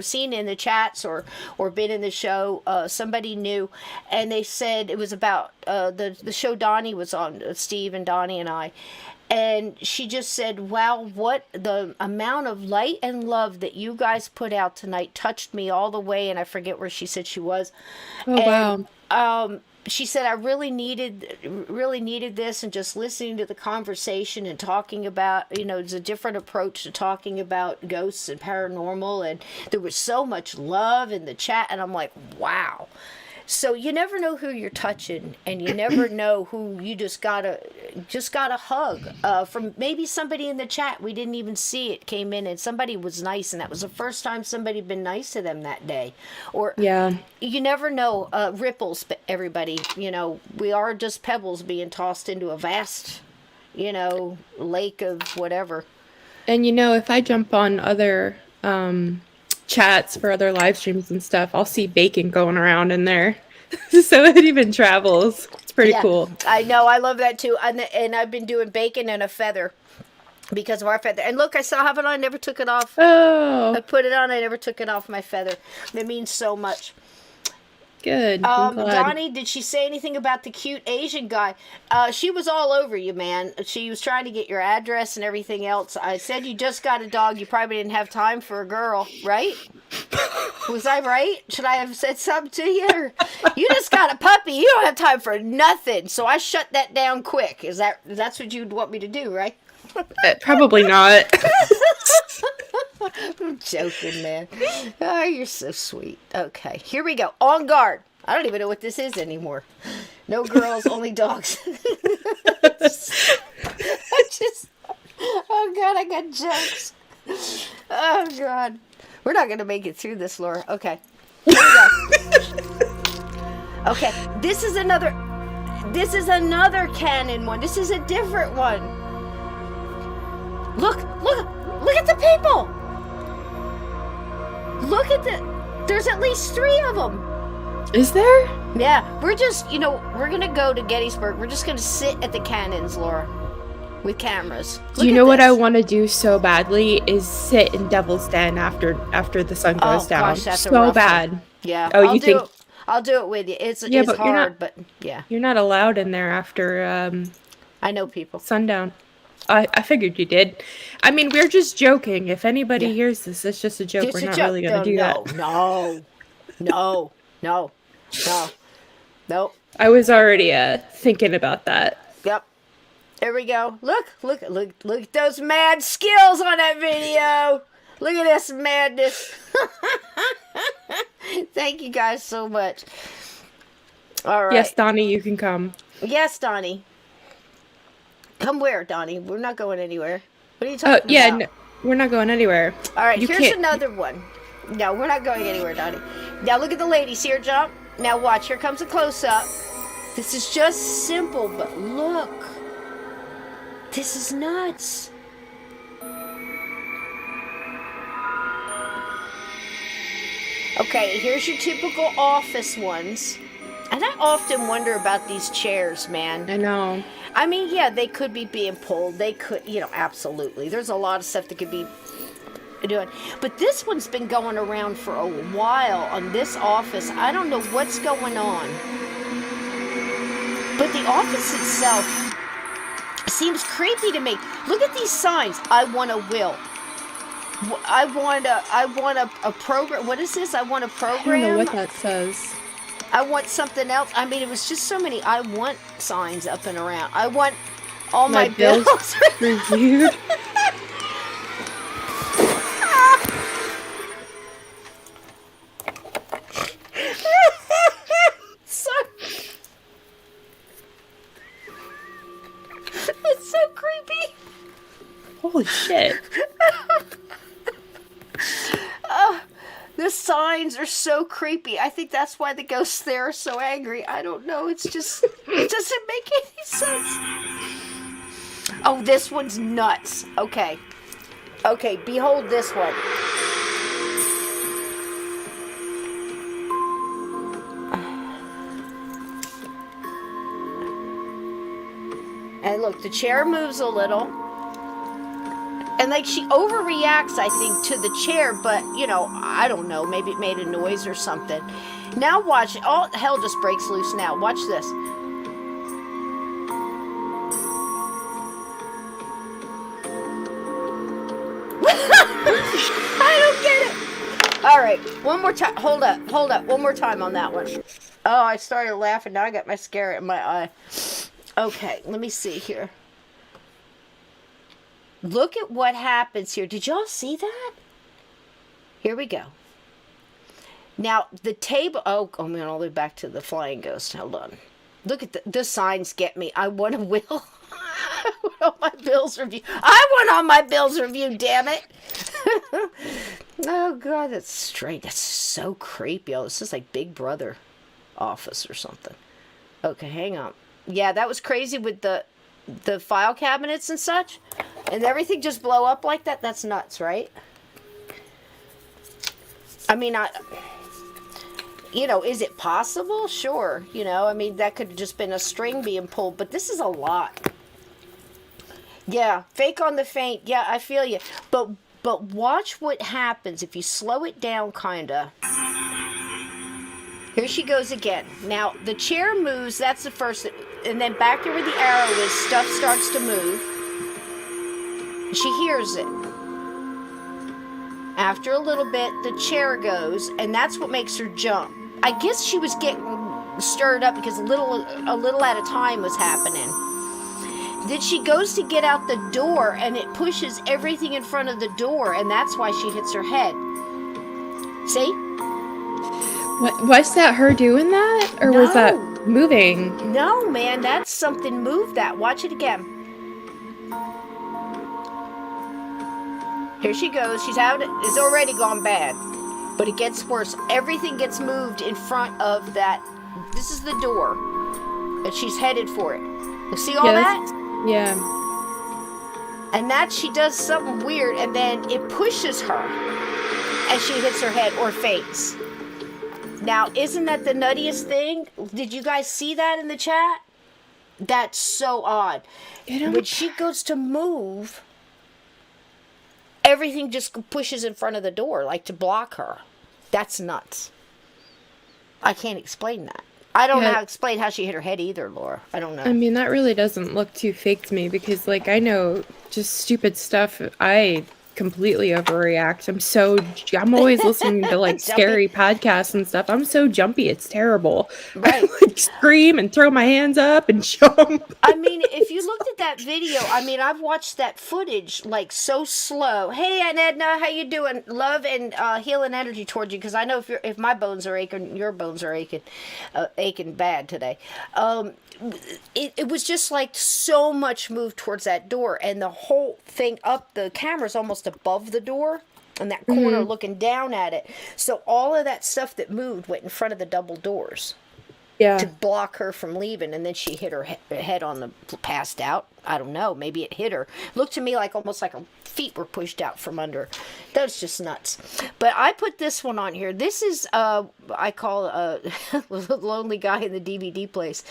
seen in the chats or been in the show, somebody new. And they said it was about the show Donnie was on, Steve and Donnie and I. And she just said, wow, what the amount of light and love that you guys put out tonight touched me all the way. And I forget where she said she was. Oh, wow. She said, I really needed this, and just listening to the conversation and talking about, there's a different approach to talking about ghosts and paranormal, and there was so much love in the chat, and I'm like, wow. So you never know who you're touching, and you never know who you just gotta hug from maybe somebody in the chat. We didn't even see it came in, and somebody was nice, and that was the first time somebody had been nice to them that day. Or you never know. Ripples, everybody. We are just pebbles being tossed into a vast, lake of whatever. And if I jump on other chats for other live streams and stuff, I'll see bacon going around in there. So it even travels. It's pretty cool. I know. I love that too. And I've been doing bacon and a feather because of our feather. And look, I still have it on. I never took it off. Oh. I put it on. I never took it off my feather. It means so much. Good. Donnie, did she say anything about the cute Asian guy? She was all over you, man. She was trying to get your address and everything else. I said you just got a dog. You probably didn't have time for a girl, right? Was I right? Should I have said something to you? Or, you just got a puppy. You don't have time for nothing. So I shut that down quick. That's what you'd want me to do, right? Probably not. I'm joking, man. Oh, you're so sweet. Okay, here we go. On guard. I don't even know what this is anymore. No girls, only dogs. Oh, God, I got jokes. Oh, God. We're not going to make it through this, Laura. Okay. Here we go. Okay, this is another canon one. This is a different one. Look at the people. Look at there's at least 3 of them. Is there? Yeah, we're just, we're going to go to Gettysburg. We're just going to sit at the cannons, Laura, with cameras. Do you know what I want to do so badly is sit in Devil's Den after the sun goes down. Gosh, that's so bad. One. Yeah. Oh, you think? I'll do it with you. It's but hard, but yeah. You're not allowed in there after I know people. Sundown. I figured you did. I mean, we're just joking. If anybody hears this, it's just a joke. We're not really going to do that. No. I was already thinking about that. Yep. There we go. Look at those mad skills on that video. Look at this madness. Thank you guys so much. All right. Yes, Donnie, you can come. Yes, Donnie. Come where, Donnie? We're not going anywhere. What are you talking about? No, we're not going anywhere. All right, here's another one. No, we're not going anywhere, Donnie. Now look at the lady. See her jump? Now watch. Here comes a close-up. This is just simple, but look. This is nuts. Okay, here's your typical office ones. And I often wonder about these chairs, man. I know. I mean, yeah, they could be being pulled. They could, absolutely. There's a lot of stuff that could be doing. But this one's been going around for a while on this office. I don't know what's going on. But the office itself seems creepy to me. Look at these signs. I want a will. I want a program. What is this? I want a program. I don't know what that says. I want something else. I mean, it was just so many I want signs up and around. I want all my bills reviewed. So, it's so creepy. Holy shit. The signs are so creepy. I think that's why the ghosts there are so angry. I don't know. It's just, it doesn't make any sense. Oh, this one's nuts. Okay. Okay, behold this one. And look, the chair moves a little. And like she overreacts, I think, to the chair, but you know, I don't know, maybe it made a noise or something. Now watch, all hell just breaks loose now. Watch this. I don't get it. All right, one more time. Hold up. One more time on that one. Oh, I started laughing. Now I got mascara in my eye. Okay, let me see here. Look at what happens here. Did y'all see that? Here we go. Now, the table... Oh, I'm going all the way back to the flying ghost. Hold on. Look at the signs get me. I want a will. I want on my bills review. I want on my bills review, damn it. Oh, God, that's strange. That's so creepy. Oh, this is like Big Brother office or something. Okay, hang on. Yeah, that was crazy with the file cabinets and such. And everything just blow up like that? That's nuts, right? I mean, you know, is it possible? Sure. You know, I mean, that could have just been a string being pulled. But this is a lot. Yeah, fake on the faint. Yeah, I feel you. But watch what happens if you slow it down, kind of. Here she goes again. Now, the chair moves. That's the first. And then back there where the arrow is, stuff starts to move. She hears it. After a little bit, the chair goes, and that's what makes her jump. I guess she was getting stirred up because a little at a time was happening. Then she goes to get out the door, and it pushes everything in front of the door, and that's why she hits her head. See? Was that her doing that? Or was that moving? No, man, that's something moved that. Watch it again. Here she goes. She's out. It's already gone bad. But it gets worse. Everything gets moved in front of that. This is the door. And she's headed for it. You see all that? Yeah. And that she does something weird. And then it pushes her. And she hits her head or faints. Now, isn't that the nuttiest thing? Did you guys see that in the chat? That's so odd. When she goes to move... everything just pushes in front of the door, like to block her. That's nuts. I can't explain that. I don't know how to explain how she hit her head either, Laura. I don't know. I mean, that really doesn't look too fake to me because, like, I know just stupid stuff. I completely overreact. I'm always listening to, like, scary podcasts and stuff. I'm so jumpy. It's terrible. Right. I, like, scream and throw my hands up and jump. I mean, if you looked at that video, I mean, I've watched that footage, like, so slow. Hey, Aunt Edna, how you doing? Love and healing energy towards you, because I know if my bones are aching, your bones are aching bad today. It was just like so much moved towards that door, and the whole thing up, the camera's almost above the door, and that corner looking down at it. So all of that stuff that moved went in front of the double doors. Yeah. To block her from leaving, and then she hit her head on the, passed out. I don't know, maybe it hit her. Looked to me like almost like her feet were pushed out from under. That was just nuts. But I put this one on here. This is, I call the lonely guy in the DVD place.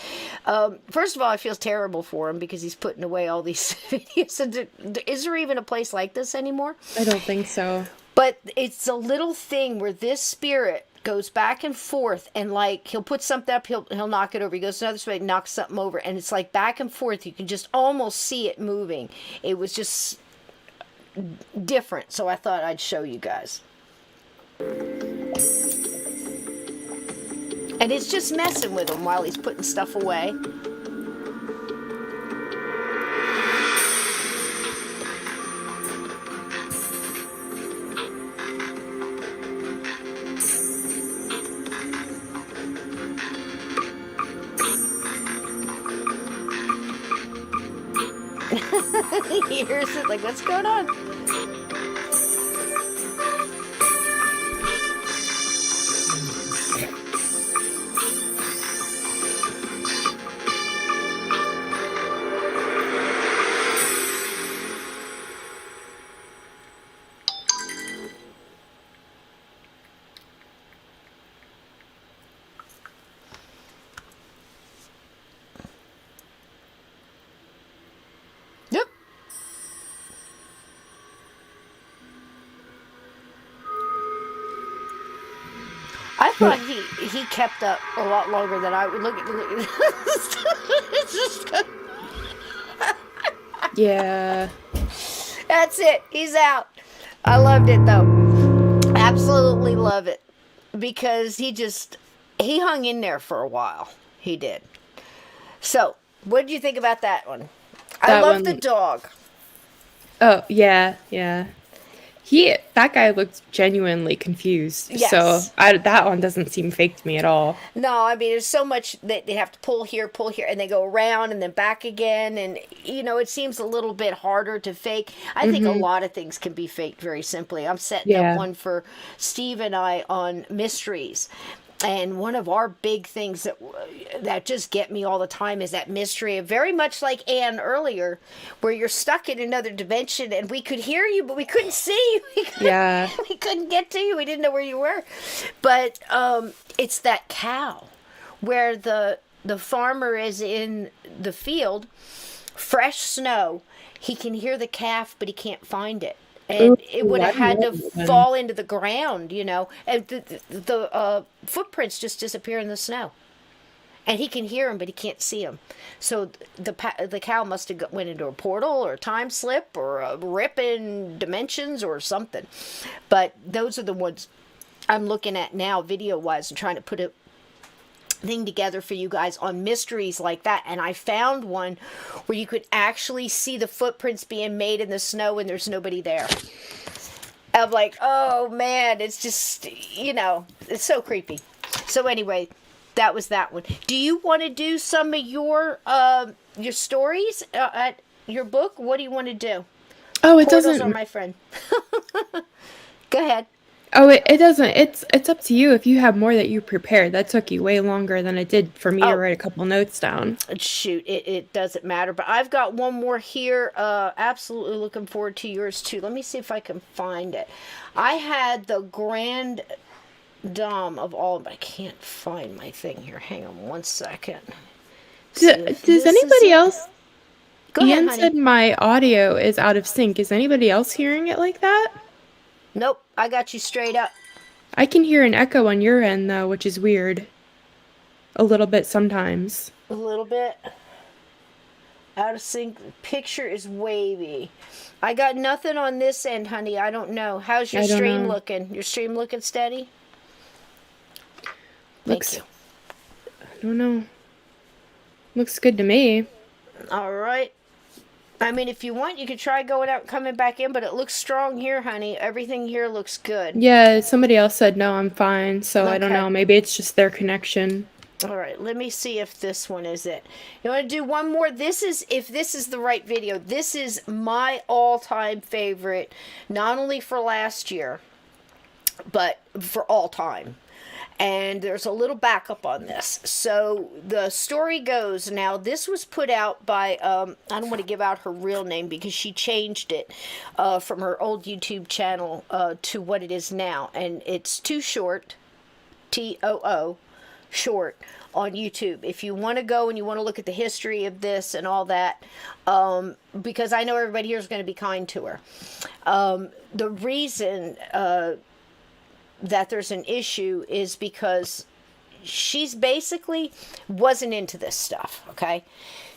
First of all, I feel terrible for him because he's putting away all these videos. Is there even a place like this anymore? I don't think so. But it's a little thing where this spirit goes back and forth, and like he'll put something up, he'll knock it over. He goes another way, knocks something over, and it's like back and forth. You can just almost see it moving. It was just different, so I thought I'd show you guys. And it's just messing with him while he's putting stuff away. He hears it like, what's going on? Yep. I thought he kept up a lot longer than I would. Look at it's just, Yeah. that's it. He's out. I loved it though. Absolutely love it. Because he hung in there for a while. He did. So, what did you think about that one? I That love the one- dog. Oh, yeah. That guy looked genuinely confused. Yes. So that one doesn't seem fake to me at all. No, I mean, there's so much that they have to pull here, and they go around and then back again. And, it seems a little bit harder to fake. I think a lot of things can be faked very simply. I'm setting up one for Steve and I on mysteries. And one of our big things that just get me all the time is that mystery of, very much like Anne earlier, where you're stuck in another dimension and we could hear you, but we couldn't see you. We couldn't get to you. We didn't know where you were. But it's that cow where the farmer is in the field, fresh snow. He can hear the calf, but he can't find it. And it would have had to fall into the ground, and the footprints just disappear in the snow. And he can hear them, but he can't see them. So the cow must have went into a portal or a time slip or a rip in dimensions or something. But those are the ones I'm looking at now, video-wise, and trying to put a thing together for you guys on mysteries like that. And I found one where you could actually see the footprints being made in the snow and there's nobody there. I'm like, oh man, it's just, it's so creepy. So anyway, that was that one. Do you want to do some of your stories at your book? What do you want to do? Oh, it Portals doesn't. are my friend. Go ahead. Oh, it doesn't. It's up to you if you have more that you prepared. That took you way longer than it did for me to write a couple notes down. Shoot, it doesn't matter. But I've got one more here. Absolutely looking forward to yours too. Let me see if I can find it. I had the Grand Dame of all, but I can't find my thing here. Hang on one second. Does anybody else? Go ahead, Ian honey. said my audio is out of sync. Is anybody else hearing it like that? Nope, I got you straight up. I can hear an echo on your end, though, which is weird. A little bit sometimes. A little bit. Out of sync. Picture is wavy. I got nothing on this end, honey. I don't know. How's your stream looking? Your stream looking steady? Thank you. I don't know. Looks good to me. All right. I mean, if you want, you could try going out and coming back in, but it looks strong here, honey. Everything here looks good. Yeah, somebody else said no, I'm fine. So I don't Okay. know. Maybe it's just their connection. All right, let me see if this one is it. You want to do one more? If this is the right video, this is my all-time favorite, not only for last year, but for all time. And there's a little backup on this. So the story goes, now this was put out by, I don't want to give out her real name because she changed it from her old YouTube channel to what it is now. And it's Too Short, T-O-O, Short, on YouTube. If you want to go and you want to look at the history of this and all that, because I know everybody here is going to be kind to her. The reason that there's an issue is because she's basically wasn't into this stuff, okay?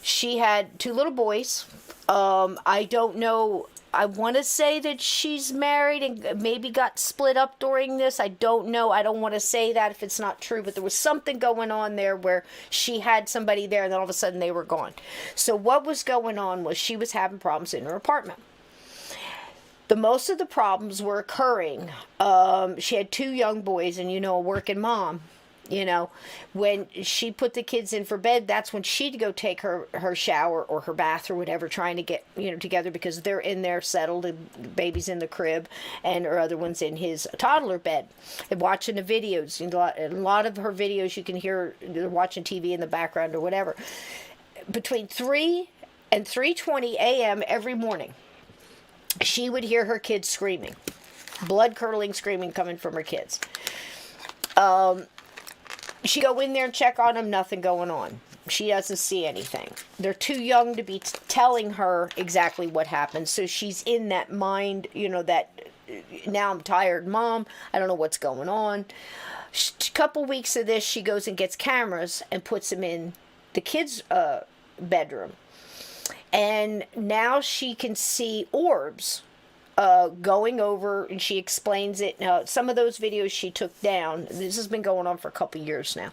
She had 2 little boys. I don't know. I want to say that she's married and maybe got split up during this. I don't know. I don't want to say that if it's not true, but there was something going on there where she had somebody there and then all of a sudden they were gone. So what was going on was she was having problems in her apartment. Most of the problems were occurring. She had 2 young boys and, a working mom. You know, when she put the kids in for bed, that's when she'd go take her shower or her bath or whatever, trying to get, together, because they're in there settled, and baby's in the crib, and her other one's in his toddler bed, and watching the videos. A lot of her videos, you can hear they're watching TV in the background or whatever. Between 3 and 3:20 a.m. every morning, she would hear her kids screaming, blood-curdling screaming coming from her kids. She'd go in there and check on them, nothing going on. She doesn't see anything. They're too young to be telling her exactly what happened. So she's in that mind, that now I'm tired, Mom. I don't know what's going on. A couple weeks of this, she goes and gets cameras and puts them in the kids' bedroom. And now she can see orbs going over, and she explains it. Now, some of those videos she took down. This has been going on for a couple years now.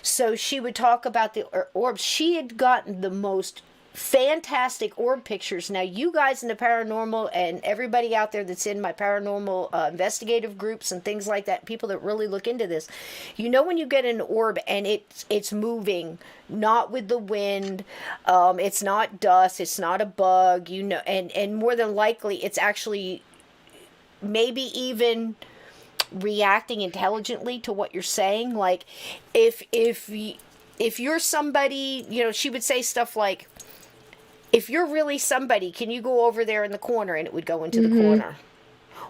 So she would talk about the orbs. She had gotten the most fantastic orb pictures. Now, you guys in the paranormal and everybody out there that's in my paranormal investigative groups and things like that, people that really look into this, when you get an orb and it's moving, not with the wind, it's not dust, it's not a bug, and more than likely it's actually maybe even reacting intelligently to what you're saying. Like if you're somebody, she would say stuff like, if you're really somebody, can you go over there in the corner? And it would go into the corner.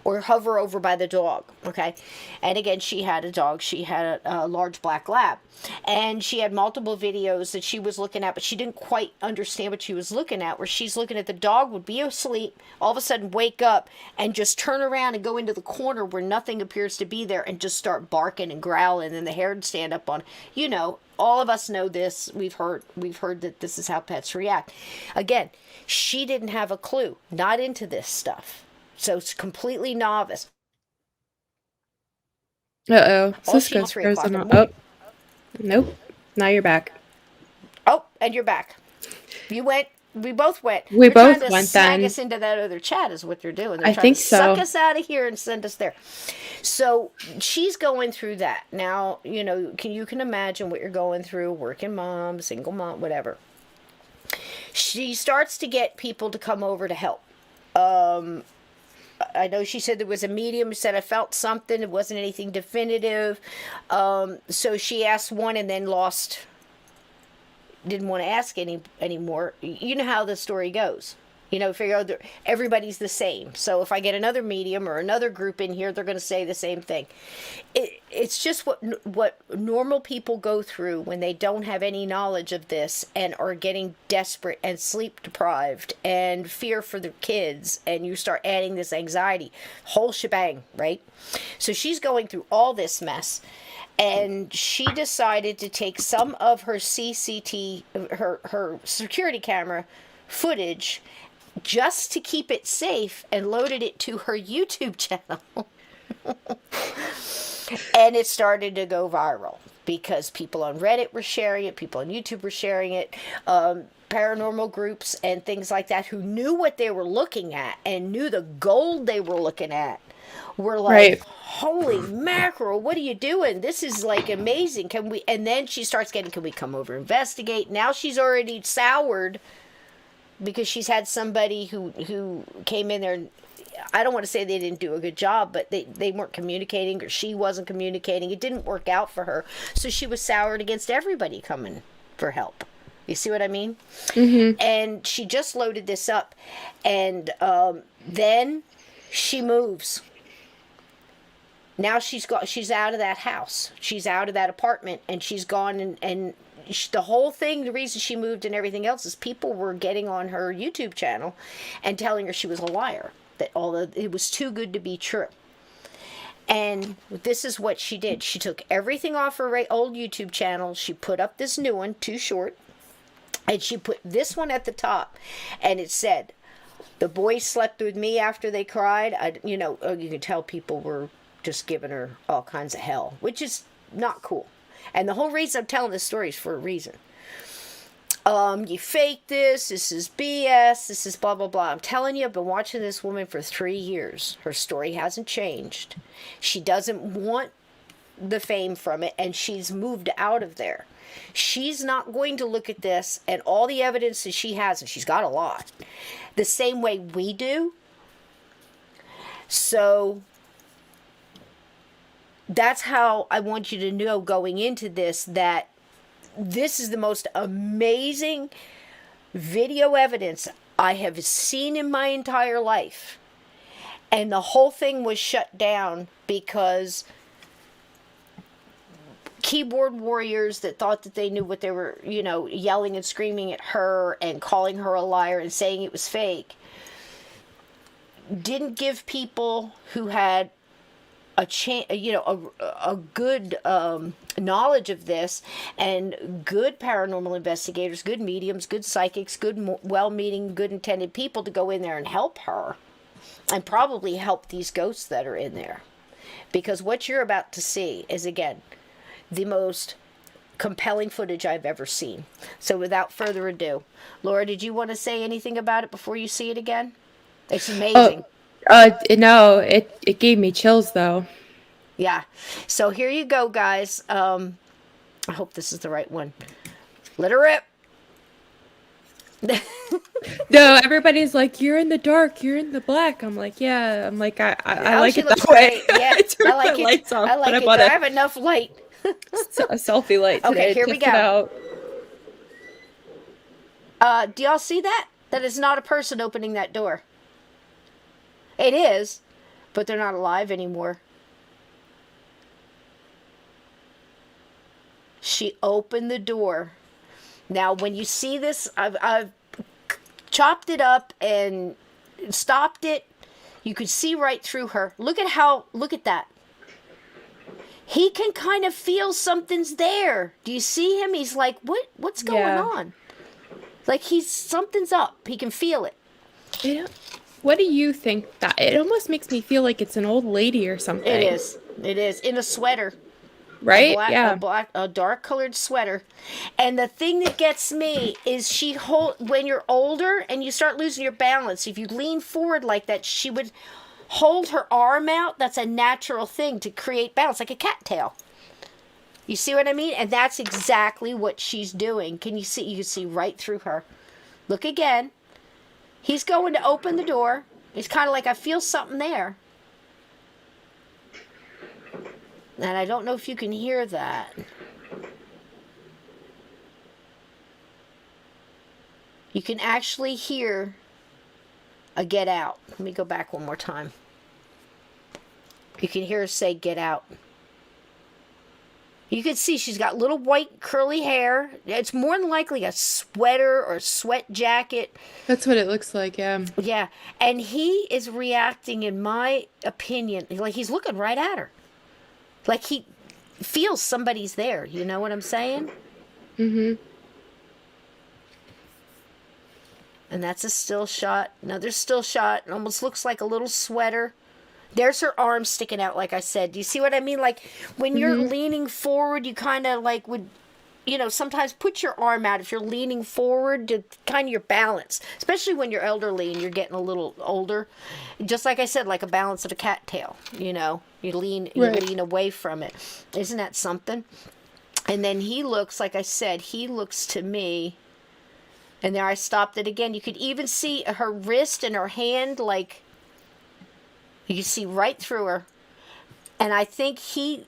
Or hover over by the dog, okay? And again, she had a dog. She had a large black lab. And she had multiple videos that she was looking at, but she didn't quite understand what she was looking at, where she's looking at the dog would be asleep, all of a sudden wake up, and just turn around and go into the corner where nothing appears to be there, and just start barking and growling, and the hair would stand up on, all of us know this. We've heard that this is how pets react. Again, she didn't have a clue, not into this stuff. So it's completely novice. Uh-oh. Sysco's frozen up. Oh. Nope. Now you're back. Oh, and you're back. You went. We both went. We They're both trying to went snag then. us into that other chat is what they're doing. They're I trying think to so. suck us out of here and send us there. So she's going through that. Now, you can imagine what you're going through, working mom, single mom, whatever. She starts to get people to come over to help. I know she said there was a medium who said, I felt something. It wasn't anything definitive. So she asked one and then didn't want to ask anymore. You know how the story goes. Figure out everybody's the same. So if I get another medium or another group in here, they're going to say the same thing. It's just what normal people go through when they don't have any knowledge of this and are getting desperate and sleep deprived and fear for their kids, and you start adding this anxiety, whole shebang, right? So she's going through all this mess, and she decided to take some of her her security camera footage, just to keep it safe, and loaded it to her YouTube channel. And it started to go viral because people on Reddit were sharing it, people on YouTube were sharing it, paranormal groups and things like that who knew what they were looking at and knew the gold they were looking at were like, right. Holy mackerel, what are you doing? This is like amazing. And then she starts getting, can we come over and investigate? Now she's already soured because she's had somebody who came in there, and I don't want to say they didn't do a good job, but they weren't communicating, or she wasn't communicating. It didn't work out for her. So she was soured against everybody coming for help. You see what I mean? Mm-hmm. And she just loaded this up, and then she moves. Now she's out of that house. She's out of that apartment, and she's gone, and the whole thing, the reason she moved and everything else is people were getting on her YouTube channel and telling her she was a liar, that it was too good to be true. And this is what she did. She took everything off her old YouTube channel. She put up this new one, too short, and she put this one at the top, and it said, "The boys slept with me after they cried." You can tell people were just giving her all kinds of hell, which is not cool. And the whole reason I'm telling this story is for a reason. You fake this is BS, this is blah, blah, blah. I'm telling you, I've been watching this woman for 3 years. Her story hasn't changed. She doesn't want the fame from it, and she's moved out of there. She's not going to look at this and all the evidence that she has, and she's got a lot, the same way we do. So that's how I want you to know going into this, that this is the most amazing video evidence I have seen in my entire life. And the whole thing was shut down because keyboard warriors that thought that they knew what they were, yelling and screaming at her and calling her a liar and saying it was fake, didn't give people who had a good knowledge of this, and good paranormal investigators, good mediums, good psychics, good well-meaning, good intended people to go in there and help her, and probably help these ghosts that are in there. Because what you're about to see is, again, the most compelling footage I've ever seen. So without further ado, Laura, did you want to say anything about it before you see it again? It's amazing. No, it gave me chills though. Yeah. So here you go, guys. I hope this is the right one. Let her rip. No, everybody's like, you're in the dark, you're in the black. I'm like, yeah. I'm like, I like it that way. way. Yeah, I like it. Lights off, I like it. I have enough light. A selfie light today. Okay, here we go. Do y'all see that? That is not a person opening that door. It is, but they're not alive anymore. She opened the door. Now, when you see this, I've chopped it up and stopped it. You could see right through her. Look at that. He can kind of feel something's there. Do you see him? He's like, what's going on? Like something's up. He can feel it. Yeah. What do you think that? It almost makes me feel like it's an old lady or something. It is. It is. In a sweater. Right? A dark colored sweater. And the thing that gets me is when you're older and you start losing your balance, if you lean forward like that, she would hold her arm out. That's a natural thing to create balance, like a cattail. You see what I mean? And that's exactly what she's doing. Can you see? You can see right through her. Look again. He's going to open the door. It's kind of like, I feel something there. And I don't know if you can hear that. You can actually hear a get out. Let me go back one more time. You can hear her say, get out. You can see she's got little white curly hair. It's more than likely a sweater or sweat jacket. That's what it looks like, yeah. Yeah. And he is reacting, in my opinion, like he's looking right at her. Like he feels somebody's there. You know what I'm saying? Mm-hmm. And that's a still shot. Another still shot. It almost looks like a little sweater. There's her arm sticking out, like I said. Do you see what I mean? Like, when you're leaning forward, you kind of, like, would, sometimes put your arm out if you're leaning forward to kind of your balance. Especially when you're elderly and you're getting a little older. Just like I said, like a balance of a cattail, You lean away from it. Isn't that something? And then he looks, like I said, he looks to me... And there I stopped it again. You could even see her wrist and her hand, like, you can see right through her. And I think he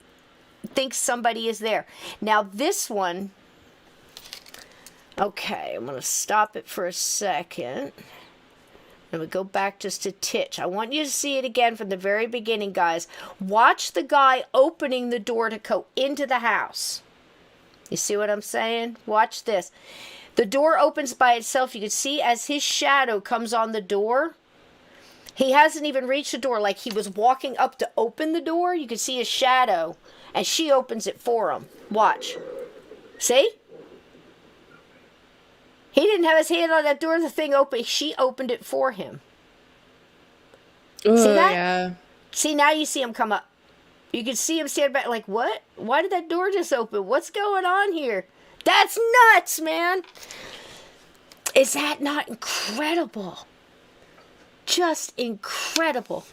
thinks somebody is there. Now this one, okay, I'm going to stop it for a second. And we go back just a titch. I want you to see it again from the very beginning, guys. Watch the guy opening the door to go into the house. You see what I'm saying? Watch this. The door opens by itself. You can see as his shadow comes on the door. He hasn't even reached the door. Like he was walking up to open the door. You can see his shadow. And she opens it for him. Watch. See? He didn't have his hand on that door. The thing opened. She opened it for him. Oh, see that? Yeah. See, now you see him come up. You can see him stand back like, what? Why did that door just open? What's going on here? That's nuts, man. Is that not incredible? Just incredible.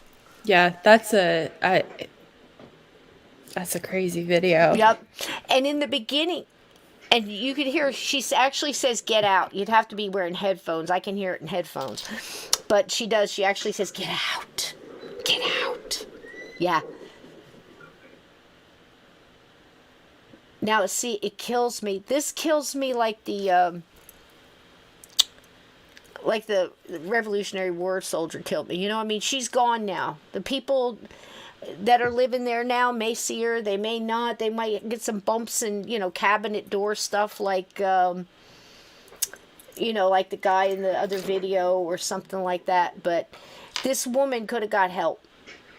Yeah, that's That's a crazy video. Yep. And in the beginning, and you could hear, she actually says, get out. You'd have to be wearing headphones. I can hear it in headphones. But she does. She actually says, get out. Get out. Yeah. Now, see, it kills me. This kills me like the Revolutionary War soldier killed me. You know what I mean? She's gone now. The people that are living there now may see her, they may not, they might get some bumps and, cabinet door stuff like, like the guy in the other video or something like that. But this woman could have got help.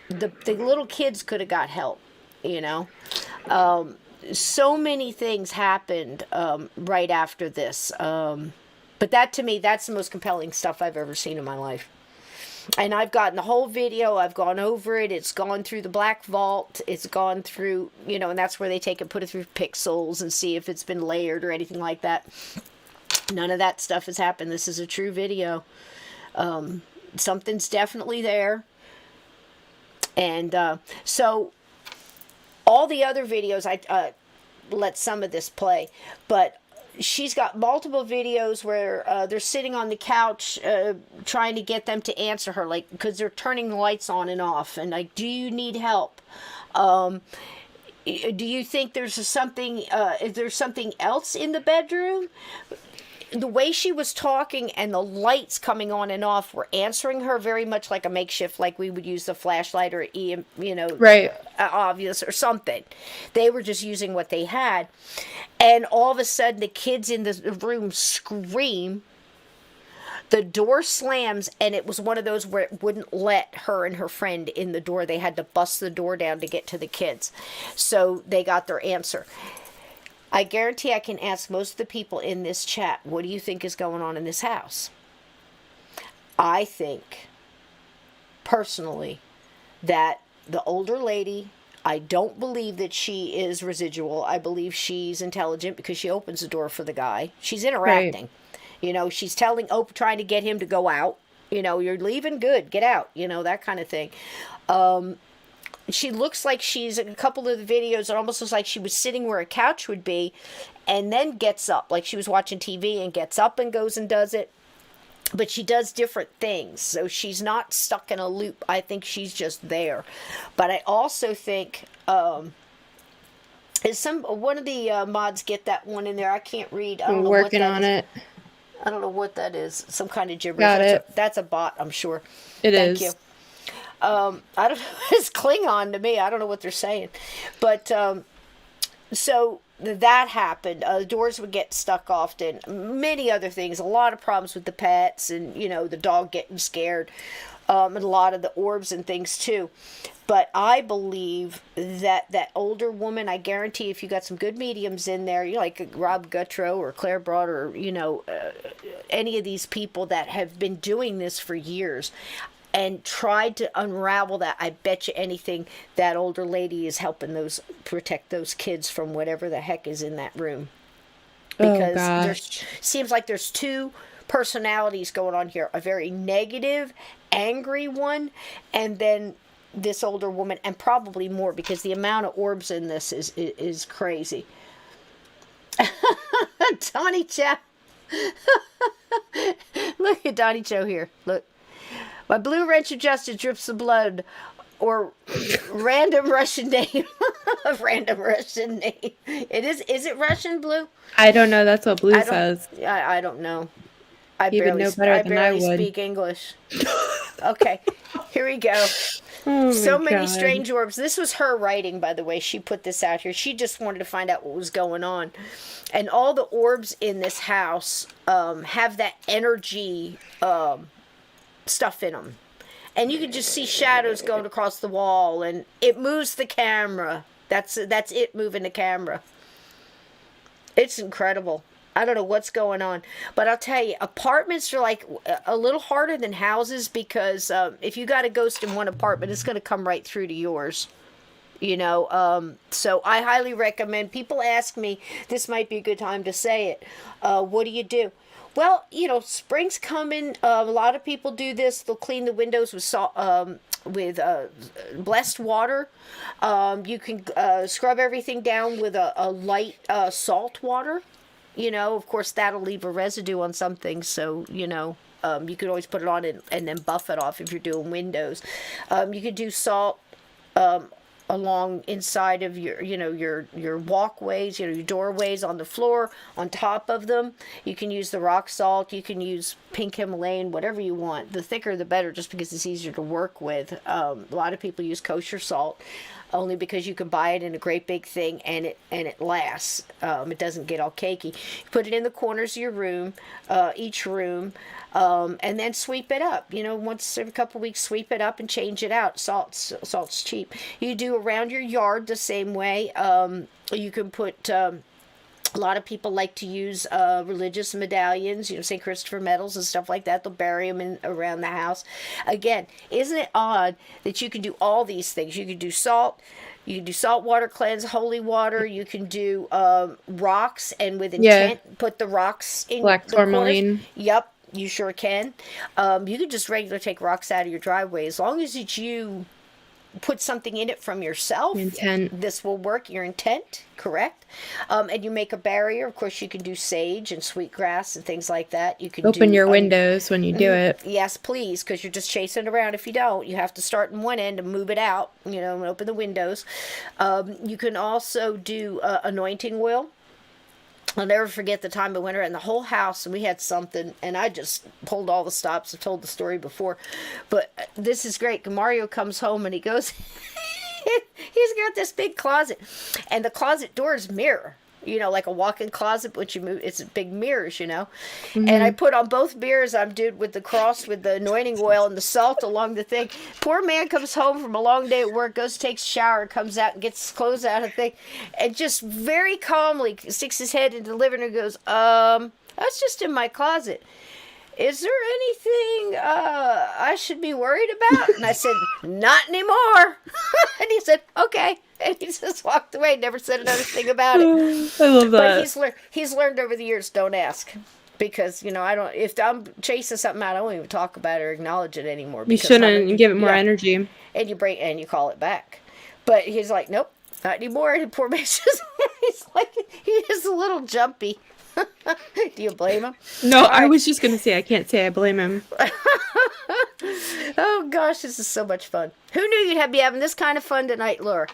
The little kids could have got help, so many things happened right after this. But that, to me, that's the most compelling stuff I've ever seen in my life. And I've gotten the whole video. I've gone over it. It's gone through the black vault. It's gone through, and that's where they take it, put it through pixels and see if it's been layered or anything like that. None of that stuff has happened. This is a true video. Something's definitely there. And so all the other videos, I let some of this play, but she's got multiple videos where they're sitting on the couch trying to get them to answer her, like, because they're turning the lights on and off, and like, do you need help? Do you think there's something, is there something else in the bedroom? The way she was talking and the lights coming on and off were answering her very much like a makeshift, like we would use the flashlight or right, obvious or something. They were just using what they had. And all of a sudden, the kids in the room scream. The door slams, and it was one of those where it wouldn't let her and her friend in the door. They had to bust the door down to get to the kids. So they got their answer. I guarantee I can ask most of the people in this chat, what do you think is going on in this house? I think, personally, that the older lady, I don't believe that she is residual. I believe she's intelligent because she opens the door for the guy. She's interacting. Right. She's trying to get him to go out. You're leaving, good, get out. That kind of thing. She looks like she's, in a couple of the videos, it almost looks like she was sitting where a couch would be and then gets up, like she was watching TV and gets up and goes and does it. But she does different things, so she's not stuck in a loop. I think she's just there. But I also think, is one of the mods get that one in there? I can't read. I don't know working what on it. I don't know what that is. Some kind of gibberish. Got it. That's a bot, I'm sure. Thank you. I don't know. It's Klingon to me. I don't know what they're saying. But, so that happened. The doors would get stuck often. Many other things. A lot of problems with the pets and, the dog getting scared. And a lot of the orbs and things too. But I believe that older woman, I guarantee if you got some good mediums in there, like Rob Guttrow or Claire Broad or, any of these people that have been doing this for years, and tried to unravel that, I bet you anything that older lady is helping protect those kids from whatever the heck is in that room. Because seems like there's two personalities going on here. A very negative, angry one, and then this older woman, and probably more because the amount of orbs in this is crazy. Donnie Cho. Look at Donnie Cho here. Look. My blue wrench of justice drips of blood, or random Russian name. Random Russian name. Is it Russian, Blue? I don't know. That's what Blue says. I don't know. I barely speak English. Okay, here we go. So many strange orbs. This was her writing, by the way. She put this out here. She just wanted to find out what was going on. And all the orbs in this house have that energy stuff in them, and you can just see shadows going across the wall, and it moves the camera. That's it moving the camera. It's incredible. I don't know what's going on, but I'll tell you, apartments are like a little harder than houses because if you got a ghost in one apartment, it's going to come right through to yours. So I highly recommend. People ask me, this might be a good time to say it. What do you do? Well, spring's coming. A lot of people do this. They'll clean the windows with salt, with blessed water. You can scrub everything down with a light salt water. Of course, that'll leave a residue on something. So, you could always put it on and then buff it off if you're doing windows. You could do salt along inside of your walkways, your doorways, on the floor, on top of them. You can use the rock salt. You can use pink Himalayan, whatever you want. The thicker the better, just because it's easier to work with. A lot of people use kosher salt, only because you can buy it in a great big thing and it lasts. It doesn't get all cakey. You put it in the corners of your room, each room. And then sweep it up. Once every couple of weeks, sweep it up and change it out. Salt's cheap. You do around your yard the same way. You can put. A lot of people like to use religious medallions, St. Christopher medals and stuff like that. They'll bury them around the house. Again, isn't it odd that you can do all these things? You can do salt. You can do salt water cleanse, holy water. You can do rocks, and with intent, put the rocks in black the tourmaline. corners. Yep. You sure can. You can just regularly take rocks out of your driveway. As long as you put something in it from yourself, intent. This will work. Your intent, correct? And you make a barrier. Of course, you can do sage and sweetgrass and things like that. You can open your windows when you do it. Yes, please, because you're just chasing around. If you don't, you have to start in one end and move it out, and open the windows. You can also do anointing oil. I'll never forget the time I went around the whole house and we had something, and I just pulled all the stops. I've told the story before, but this is great. Mario comes home and he goes, he's got this big closet, and the closet door is mirror. Like a walk-in closet, but you move, it's big mirrors, Mm-hmm. And I put on both mirrors, I'm doing with the cross, with the anointing oil and the salt along the thing. Poor man comes home from a long day at work, goes, takes a shower, comes out and gets his clothes out of the thing, and just very calmly sticks his head into the living room and goes, that's just in my closet. Is there anything I should be worried about? And I said, not anymore. And he said, okay. And he just walked away, never said another thing about it. I love that. But he's learned over the years, don't ask. Because, if I'm chasing something out, I won't even talk about it or acknowledge it anymore. You shouldn't give it more energy. And you call it back. But he's like, nope, not anymore. And poor man's just, he is a little jumpy. Do you blame him? No, I was just going to say, I can't say I blame him. Oh gosh, this is so much fun. Who knew you'd be having this kind of fun tonight, Laura?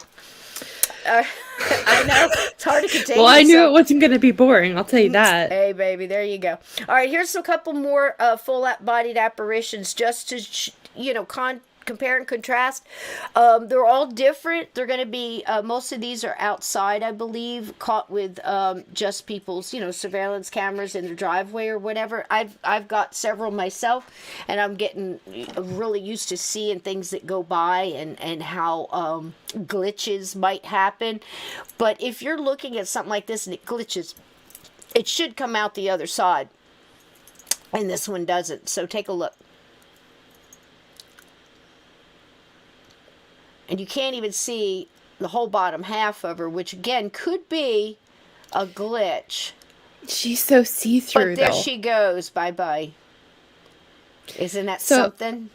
I know, it's hard to contain. Well, I knew it wasn't going to be boring, I'll tell you that. Hey baby, there you go. All right, here's a couple more full bodied apparitions, just to compare and contrast. They're all different. They're going to be, most of these are outside, I believe, caught with just people's, surveillance cameras in their driveway or whatever. I've got several myself, and I'm getting really used to seeing things that go by and how glitches might happen. But if you're looking at something like this and it glitches, it should come out the other side. And this one doesn't. So take a look. And you can't even see the whole bottom half of her, which again could be a glitch. She's so see-through, but there she goes. Bye-bye. Isn't that something?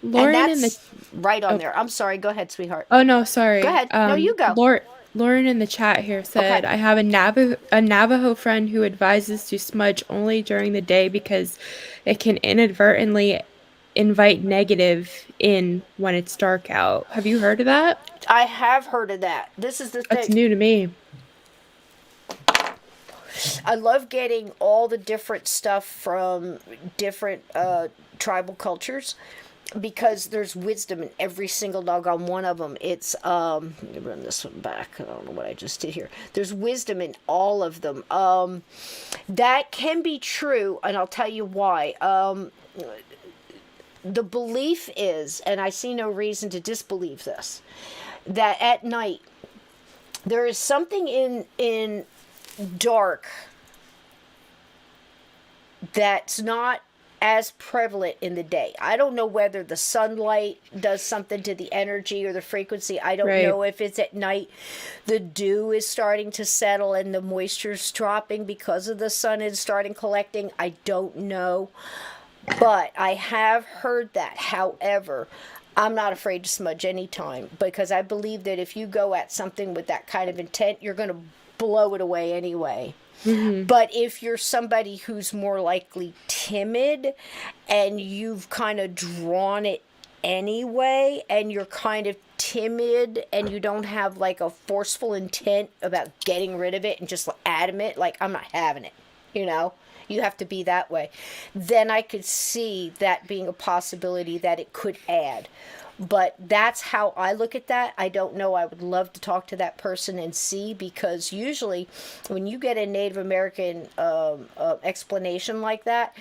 Lauren and that's right on there. I'm sorry. Go ahead, sweetheart. Oh, no, sorry. Go ahead. No, you go. Lauren in the chat here said, I have a Navajo friend who advises to smudge only during the day because it can inadvertently invite negative in when it's dark out. Have you heard of that? I have heard of that. This is the thing. That's new to me. I love getting all the different stuff from different tribal cultures, because there's wisdom in every single doggone one of them. It's let me run this one back. I don't know what I just did here. There's wisdom in all of them. That can be true, and I'll tell you why. The belief is, and I see no reason to disbelieve this, that at night there is something in dark that's not as prevalent in the day. I don't know whether the sunlight does something to the energy or the frequency. I don't know if it's at night the dew is starting to settle and the moisture's dropping because of the sun is starting collecting. I don't know. But I have heard that. However, I'm not afraid to smudge anytime, because I believe that if you go at something with that kind of intent, you're going to blow it away anyway. Mm-hmm. But if you're somebody who's more likely timid and you've kind of drawn it anyway, and you're kind of timid and you don't have like a forceful intent about getting rid of it and just adamant, like, I'm not having it, you know? You have to be that way. Then I could see that being a possibility that it could add. But that's how I look at that. I don't know. I would love to talk to that person and see, because usually when you get a Native American explanation like that,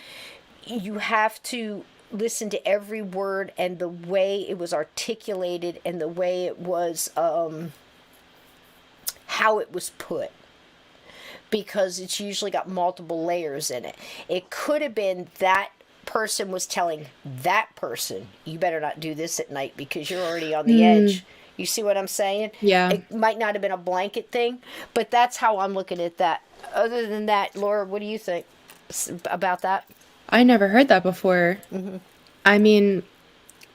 you have to listen to every word and the way it was articulated and the way it was, how it was put. Because it's usually got multiple layers in it. It could have been that person was telling that person, you better not do this at night because you're already on the edge. You see what I'm saying? Yeah. It might not have been a blanket thing, but that's how I'm looking at that. Other than that, Laura, what do you think about that? I never heard that before. Mm-hmm. I mean,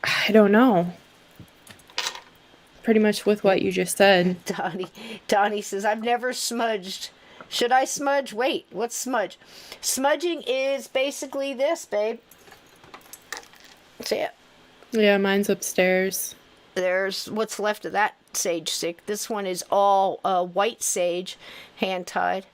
I don't know. Pretty much with what you just said. Donnie says, I've never smudged. Should I smudge? Wait, what's smudge? Smudging is basically this, babe. See it? Yeah, mine's upstairs. There's what's left of that sage stick. This one is all white sage, hand-tied.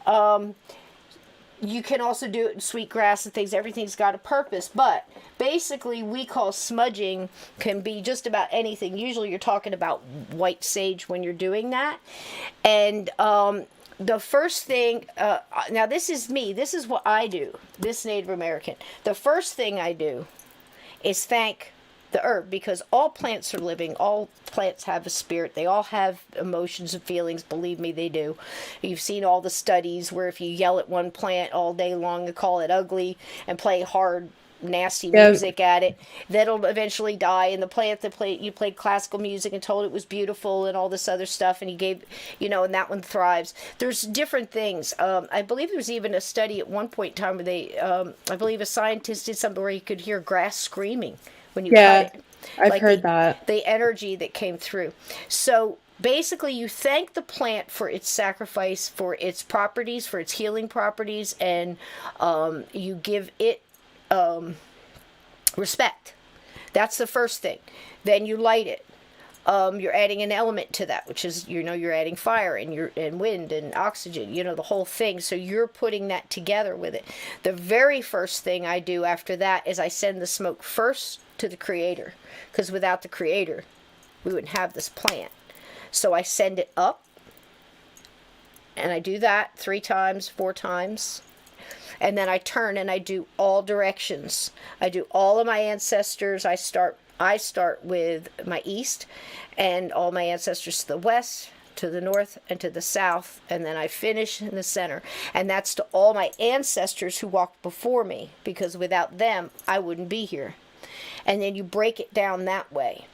You can also do it in sweetgrass and things. Everything's got a purpose. But basically, we call smudging can be just about anything. Usually, you're talking about white sage when you're doing that. And the first thing, now this is me, this is what I do, this Native American. The first thing I do is thank the herb, because all plants are living, all plants have a spirit, they all have emotions and feelings, believe me, they do. You've seen all the studies where if you yell at one plant all day long and call it ugly and play hard, nasty music at it, that'll eventually die. And the plant that you played classical music and told it was beautiful and all this other stuff, and you gave, and that one thrives. There's different things. I believe there was even a study at one point in time where they, I believe a scientist did something where you could hear grass screaming when you cut it. I've heard that. The energy that came through. So basically, you thank the plant for its sacrifice, for its properties, for its healing properties, and you give it respect. That's the first thing. Then you light it. You're adding an element to that, which is, you're adding fire and wind and oxygen, the whole thing. So you're putting that together with it. The very first thing I do after that is I send the smoke first to the Creator, because without the Creator, we wouldn't have this plant. So I send it up, and I do that 3 times, 4 times. And then I turn and I do all directions. I do all of my ancestors. I start with my east and all my ancestors to the west, to the north, and to the south. And then I finish in the center. And that's to all my ancestors who walked before me, because without them, I wouldn't be here. And then you break it down that way.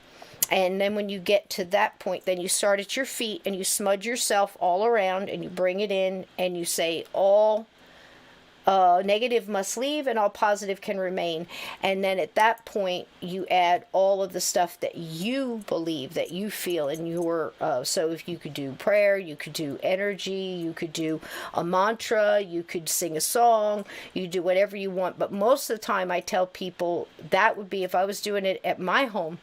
And then when you get to that point, then you start at your feet and you smudge yourself all around and you bring it in and you say all negative must leave and all positive can remain. And then at that point, you add all of the stuff that you believe, that you feel in your, so if you could do prayer, you could do energy, you could do a mantra, you could sing a song, you do whatever you want. But most of the time I tell people that would be, if I was doing it at my home,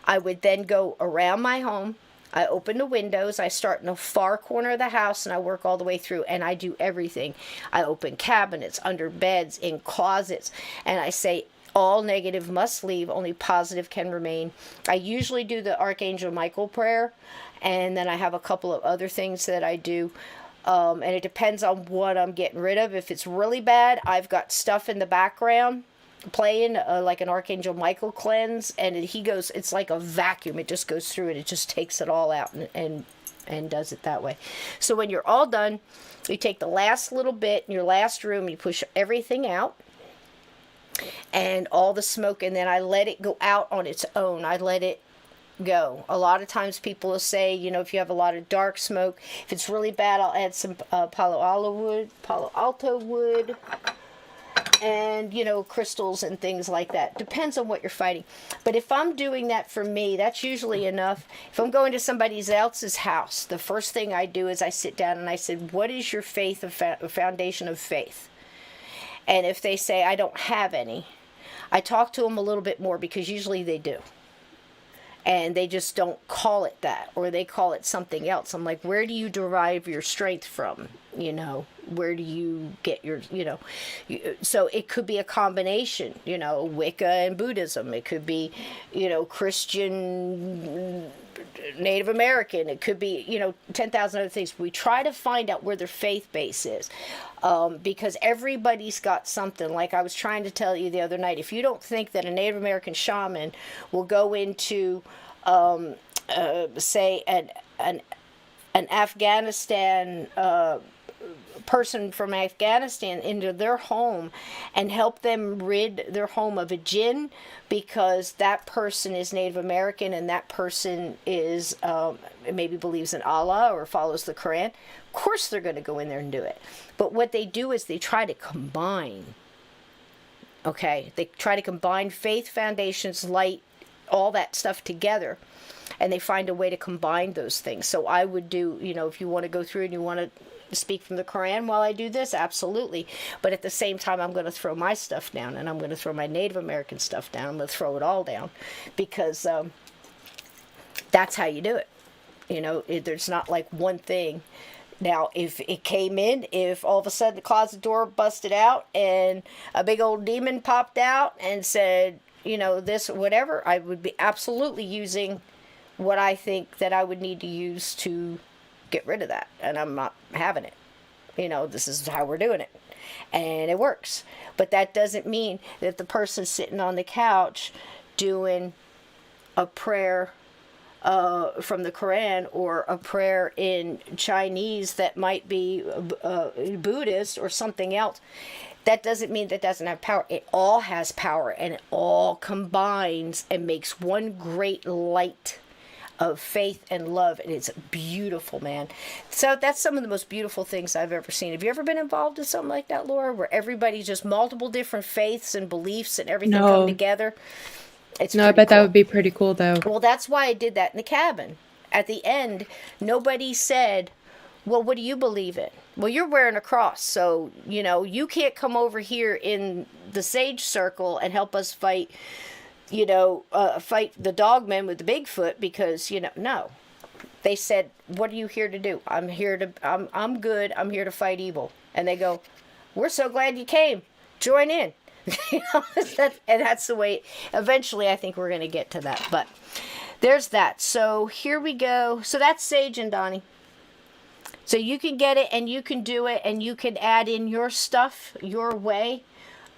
I would then go around my home. I open the windows, I start in the far corner of the house, and I work all the way through, and I do everything. I open cabinets, under beds, in closets, and I say, all negative must leave, only positive can remain. I usually do the Archangel Michael prayer, and then I have a couple of other things that I do, and it depends on what I'm getting rid of. If it's really bad, I've got stuff in the background playing like an Archangel Michael cleanse, and he goes, it's like a vacuum, it just goes through it, it just takes it all out and does it that way. So when you're all done, you take the last little bit in your last room, you push everything out, and all the smoke, and then I let it go out on its own. I let it go. A lot of times people will say, if you have a lot of dark smoke, if it's really bad, I'll add some Palo Alto wood, and crystals and things like that. Depends on what you're fighting. But if I'm doing that for me, that's usually enough. If I'm going to somebody else's house, the first thing I do is I sit down and I said, what is your faith, foundation of faith? And if they say, I don't have any, I talk to them a little bit more, because usually they do. And they just don't call it that, or they call it something else. I'm like, where do you derive your strength from? Where do you get your, so it could be a combination, Wicca and Buddhism. It could be, Christian, Native American. It could be, 10,000 other things. We try to find out where their faith base is, because everybody's got something. Like I was trying to tell you the other night, if you don't think that a Native American shaman will go into, say, an Afghanistan person from Afghanistan into their home and help them rid their home of a jinn, because that person is Native American and that person is maybe believes in Allah or follows the Quran, of course they're going to go in there and do it. But what they do is they try to combine. Okay, they try to combine faith, foundations, light, all that stuff together, and they find a way to combine those things. So I would do, if you want to go through and you want to speak from the Quran while I do this, absolutely. But at the same time, I'm going to throw my stuff down, and I'm going to throw my Native American stuff down. I'm going to throw it all down, because that's how you do it. There's not like one thing. Now, if it came in, if all of a sudden the closet door busted out and a big old demon popped out and said, this, whatever, I would be absolutely using what I think that I would need to use to get rid of that. And I'm not having it. This is how we're doing it. And it works. But that doesn't mean that the person's sitting on the couch doing a prayer from the Quran, or a prayer in Chinese that might be Buddhist or something else. That doesn't mean that doesn't have power. It all has power, and it all combines and makes one great light of faith and love, and it's beautiful, man. So that's some of the most beautiful things I've ever seen. Have you ever been involved in something like that, Laura, where everybody's just multiple different faiths and beliefs and everything come together? I bet that would be pretty cool, though. Well, that's why I did that in the cabin. At the end, nobody said, well, what do you believe in? Well, you're wearing a cross, so, you can't come over here in the sage circle and help us fight, fight the dogmen with the Bigfoot, because, no. They said, what are you here to do? I'm good. I'm here to fight evil. And they go, we're so glad you came. Join in. And that's the way, eventually I think we're going to get to that. But there's that. So here we go. So that's sage and Donnie. So you can get it and you can do it and you can add in your stuff your way.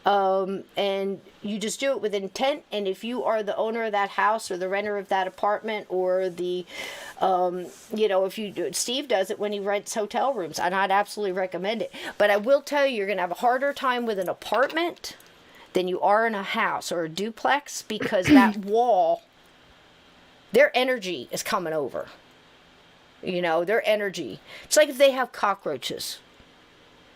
And you just do it with intent. And if you are the owner of that house or the renter of that apartment, or the, if you do, Steve does it when he rents hotel rooms, and I'd absolutely recommend it. But I will tell you, you're going to have a harder time with an apartment than you are in a house or a duplex, because that wall, their energy is coming over. Their energy. It's like if they have cockroaches.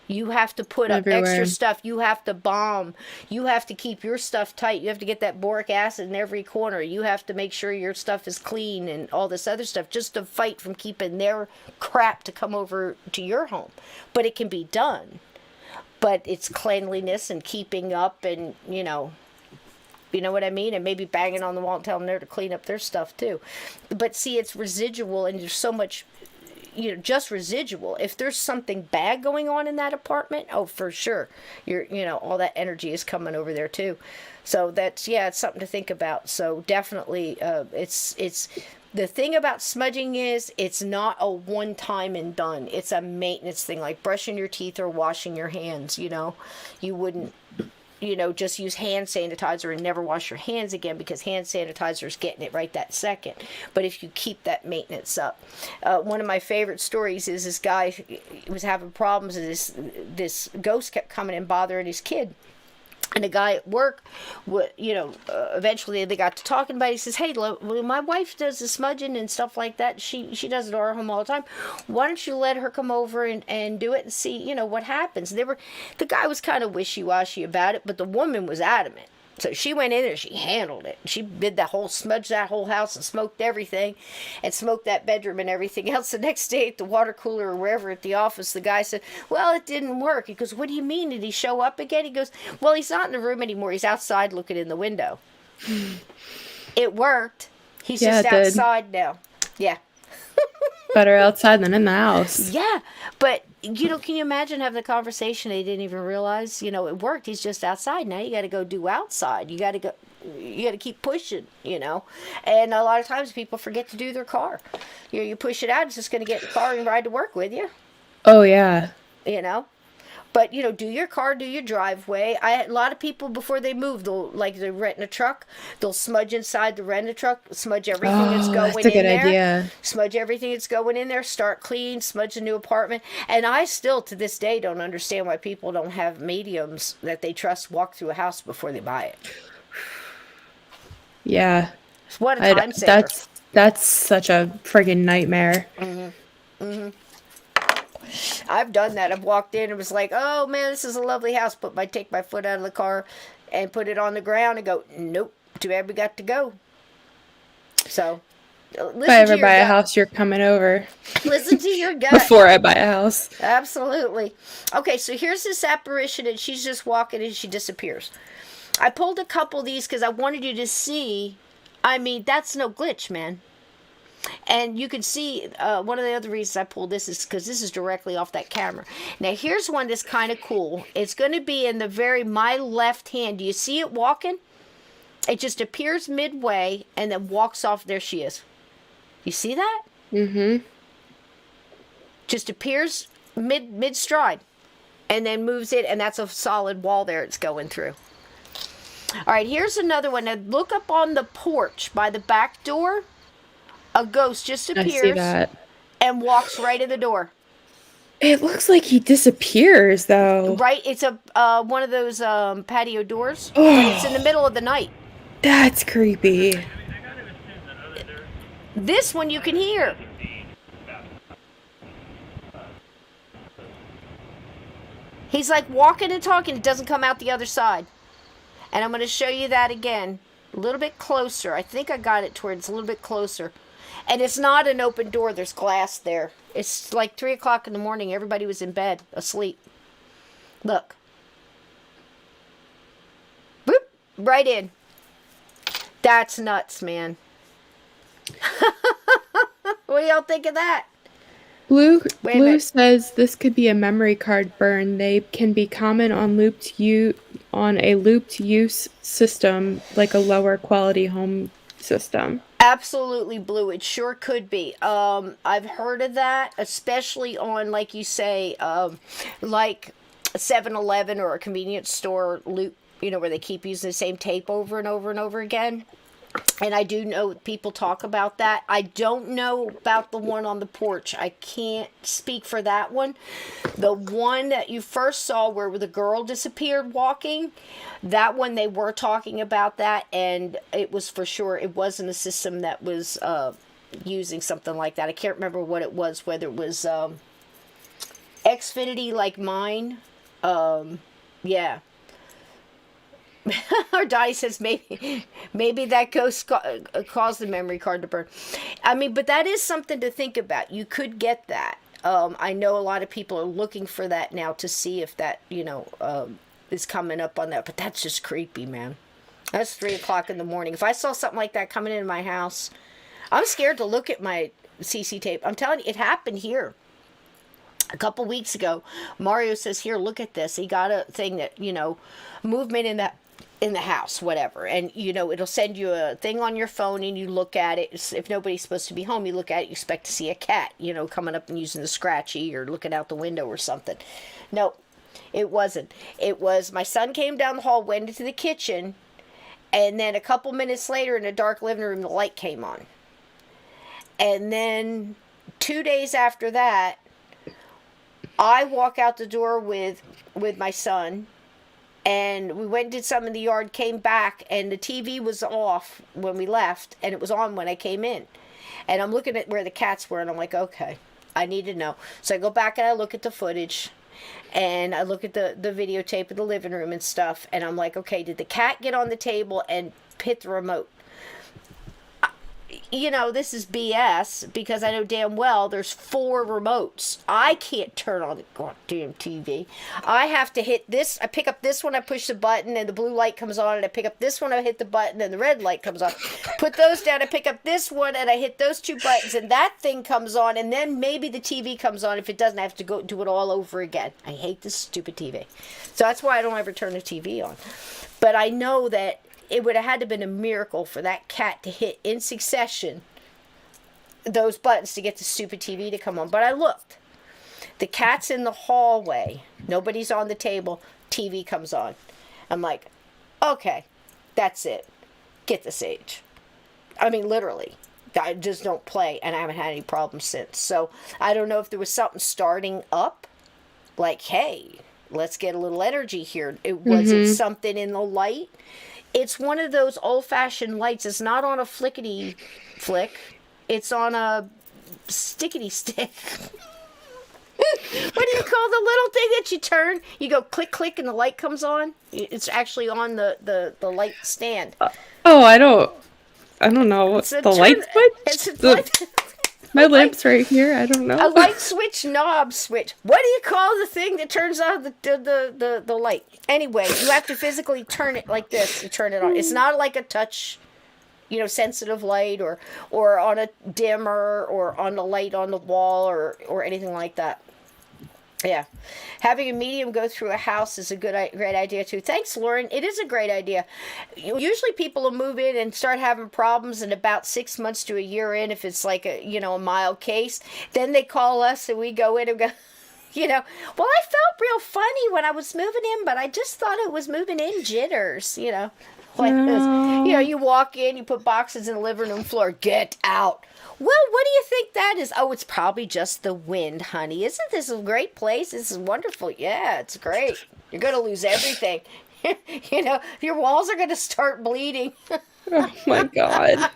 You have to put up everywhere. Extra stuff. You have to bomb. You have to keep your stuff tight. You have to get that boric acid in every corner. You have to make sure your stuff is clean and all this other stuff, just to fight from keeping their crap to come over to your home. But it can be done. But it's cleanliness and keeping up, and, you know what I mean? And maybe banging on the wall and telling them to clean up their stuff too. But see, it's residual, and there's so much, just residual. If there's something bad going on in that apartment, oh, for sure, all that energy is coming over there too. So that's, it's something to think about. So definitely, it's the thing about smudging is it's not a one time and done. It's a maintenance thing, like brushing your teeth or washing your hands. You wouldn't, just use hand sanitizer and never wash your hands again, because hand sanitizer is getting it right that second. But if you keep that maintenance up. One of my favorite stories is this guy was having problems, and this ghost kept coming and bothering his kid. And a guy at work, eventually they got to talking about it. He says, hey, my wife does the smudging and stuff like that. She does it at our home all the time. Why don't you let her come over and do it and see, what happens? The guy was kind of wishy-washy about it, but the woman was adamant. So she went in there, she handled it. She did smudged that whole house and smoked everything and smoked that bedroom and everything else. The next day at the water cooler or wherever at the office, the guy said, well, it didn't work. He goes, what do you mean? Did he show up again? He goes, well, he's not in the room anymore. He's outside looking in the window. It worked. He's just outside now. Yeah. Better outside than in the house. Yeah, but can you imagine having the conversation? They didn't even realize, it worked. He's just outside now. You got to go do outside. You got to keep pushing, And a lot of times people forget to do their car. You push it out, it's just going to get in the car and ride to work with you. Oh yeah. But, do your car, do your driveway. A lot of people, before they move, they're renting a truck, they'll smudge inside the rented truck, smudge everything that's going that's a good in there. idea. Smudge everything that's going in there, start clean, smudge the new apartment. And I still, to this day, don't understand why people don't have mediums that they trust walk through a house before they buy it. Yeah. What a time saver. That's such a friggin' nightmare. Mm-hmm. Mm-hmm. I've done that. I've walked in and was like, oh man, this is a lovely house. Take my foot out of the car and put it on the ground and go, nope, too bad we got to go. So, if I ever buy a house, you're coming over. Listen to your gut. Before I buy a house. Absolutely. Okay, so here's this apparition and she's just walking and she disappears. I pulled a couple of these because I wanted you to see. I mean, that's no glitch, man. And you can see, one of the other reasons I pulled this is because this is directly off that camera. Now, here's one that's kind of cool. It's going to be in my left hand. Do you see it walking? It just appears midway and then walks off. There she is. You see that? Mm-hmm. Just appears mid-stride and then moves it, and that's a solid wall there it's going through. All right, here's another one. Now, look up on the porch by the back door. A ghost just appears and walks right in the door. It looks like he disappears, though. Right? It's one of those patio doors. But it's in the middle of the night. That's creepy. This one you can hear. He's like walking and talking. It doesn't come out the other side. And I'm going to show you that again. A little bit closer. I think I got it towards a little bit closer. And it's not an open door. There's glass there. It's like 3 o'clock in the morning. Everybody was in bed, asleep. Look. Boop. Right in. That's nuts, man. What do y'all think of that? Blue says this could be a memory card burn. They can be common on a looped use system, like a lower quality home system. Absolutely, Blue. It sure could be. I've heard of that, especially on, like you say, like a 7-Eleven or a convenience store loop, where they keep using the same tape over and over and over again. And I do know people talk about that. I don't know about the one on the porch. I can't speak for that one. The one that you first saw where the girl disappeared walking, that one they were talking about that, and it was for sure, it wasn't a system that was using something like that. I can't remember what it was, whether it was Xfinity like mine. Yeah. Or Dottie says maybe that ghost caused the memory card to burn. I mean, but that is something to think about. You could get that. I know a lot of people are looking for that now to see if that, is coming up on that. But that's just creepy, man. That's 3 o'clock in the morning. If I saw something like that coming into my house, I'm scared to look at my CC tape. I'm telling you, it happened here. A couple weeks ago, Mario says, here, look at this. He got a thing that, movement in the house, whatever, and it'll send you a thing on your phone and you look at it. If nobody's supposed to be home, you look at it, you expect to see a cat coming up and using the scratchy or looking out the window or something. No, it wasn't. It was my son came down the hall, went into the kitchen, and then a couple minutes later in a dark living room the light came on. And then 2 days after that, I walk out the door with my son, And we went and did some in the yard, came back, and the TV was off when we left, and it was on when I came in. And I'm looking at where the cats were, and I'm like, okay, I need to know. So I go back and I look at the footage, and I look at the videotape of the living room and stuff, and I'm like, okay, did the cat get on the table and hit the remote? You know, this is BS, because I know damn well there's 4 remotes. I can't turn on the goddamn TV. I have to hit this. I pick up this one, I push the button, and the blue light comes on, and I pick up this one, I hit the button, and the red light comes on. Put those down, I pick up this one, and I hit those 2 buttons, and that thing comes on, and then maybe the TV comes on. If it doesn't, I have to go do it all over again. I hate this stupid TV. So that's why I don't ever turn the TV on. But I know that it would have had to have been a miracle for that cat to hit in succession those buttons to get the stupid TV to come on. But I looked. The cat's in the hallway. Nobody's on the table. TV comes on. I'm like, okay, that's it. Get the sage. I mean, literally. I just don't play, and I haven't had any problems since. So I don't know if there was something starting up. Like, hey, let's get a little energy here. Was it something in the light? It's one of those old-fashioned lights. It's not on a flickety flick. It's on a stickety stick. What do you call the little thing that you turn? You go click, click, and the light comes on. It's actually on the light stand. I don't know. What's the light switch? My lamp's right here. I don't know. A light switch, knob switch. What do you call the thing that turns on the light? Anyway, you have to physically turn it like this to turn it on. It's not like a touch, sensitive light or on a dimmer or on the light on the wall or anything like that. Yeah. Having a medium go through a house is a great idea, too. Thanks, Lauren. It is a great idea. Usually people will move in and start having problems in about 6 months to a year in, if it's like a mild case. Then they call us and we go in and go, well, I felt real funny when I was moving in, but I just thought it was moving in jitters, like this. You walk in, you put boxes in the living room floor, get out. Well, what do you think that is? Oh, it's probably just the wind, honey. Isn't this a great place? This is wonderful. Yeah, it's great. You're going to lose everything. Your walls are going to start bleeding. Oh, my God.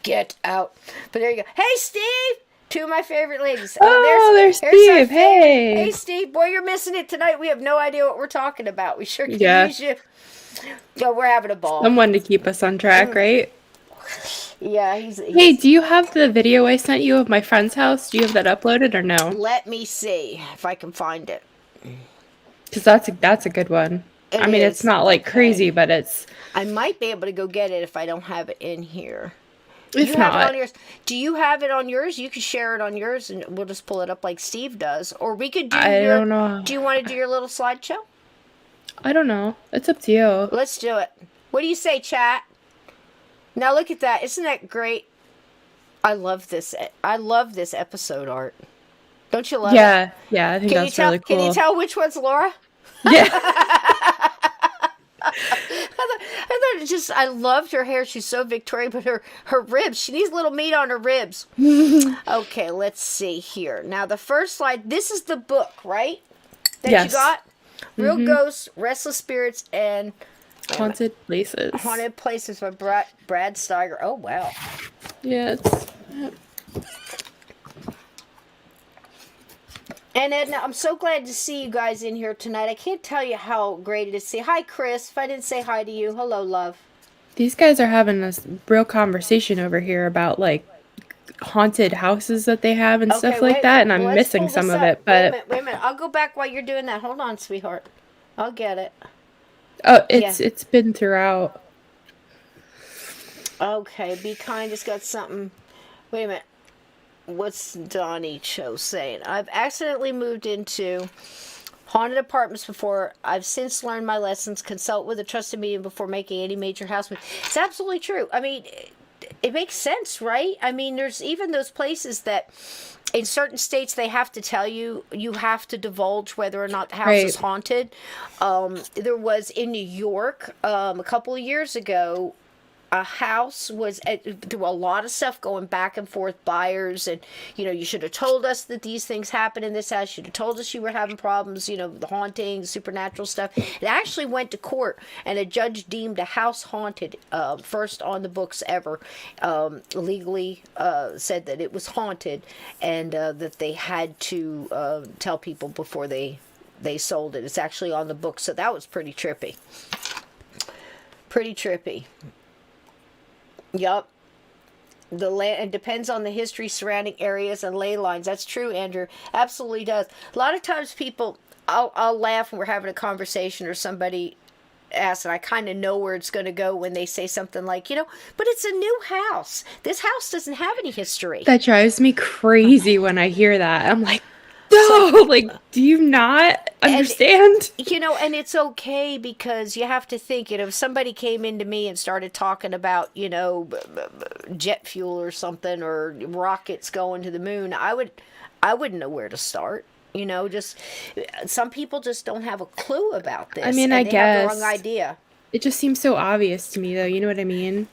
Get out. But there you go. Hey, Steve. 2 of my favorite ladies. There's Steve. Hey. Hey, Steve. Boy, you're missing it tonight. We have no idea what we're talking about. We sure can use you. No, we're having a ball. Someone to keep us on track, right? Yeah, he's... Hey, do you have the video I sent you of my friend's house? Do you have that uploaded or no? Let me see if I can find it. Because that's a good one. I mean, it's not like crazy, but it's... I might be able to go get it if I don't have it in here. If not... Do you have it on yours? You could share it on yours and we'll just pull it up like Steve does. Or we could do I don't know. Do you want to do your little slideshow? I don't know. It's up to you. Let's do it. What do you say, chat? Now look at that. Isn't that great? I love this. I love this episode art. Don't you love it? Yeah, I think that's really cool. Can you tell which one's Laura? Yeah. I thought I loved her hair. She's so Victorian, but her ribs, she needs a little meat on her ribs. Okay, let's see here. Now the first slide, this is the book, right? That you got? Real Ghosts, Restless Spirits, and... Haunted Places. Haunted Places by Brad Steiger. Oh, wow. Yeah, And Edna, I'm so glad to see you guys in here tonight. I can't tell you how great it is to see. Hi, Chris. If I didn't say hi to you, hello, love. These guys are having this real conversation over here about, like, haunted houses that they have and stuff like that, and I'm missing some of it. But wait a minute. I'll go back while you're doing that. Hold on, sweetheart. I'll get it. Oh, it's been throughout. Okay, Be Kind has got something. Wait a minute. What's Donnie Cho saying? I've accidentally moved into haunted apartments before. I've since learned my lessons. Consult with a trusted medium before making any major house move. It's absolutely true. I mean, it makes sense, right? I mean, there's even those places that in certain states they have to tell you have to divulge whether or not the house is haunted. There was in New York a couple of years ago, a house was through a lot of stuff going back and forth, buyers, and you should have told us that these things happen in this house. You should have told us you were having problems, the hauntings, supernatural stuff. It actually went to court, and a judge deemed a house haunted, first on the books ever, legally said that it was haunted, and that they had to tell people before they sold it. It's actually on the books, so that was pretty trippy. Pretty trippy. Yup. The land, it depends on the history surrounding areas and ley lines. That's true, Andrew. Absolutely does. A lot of times people, I'll laugh when we're having a conversation or somebody asks, and I kind of know where it's going to go when they say something like, but it's a new house. This house doesn't have any history. That drives me crazy when I hear that. I'm like, no, do you not understand? And it's okay, because you have to think, if somebody came into me and started talking about, jet fuel or something, or rockets going to the moon, I wouldn't know where to start. Just some people just don't have a clue about this. I mean, I guess have the wrong idea. It just seems so obvious to me, though. You know what I mean?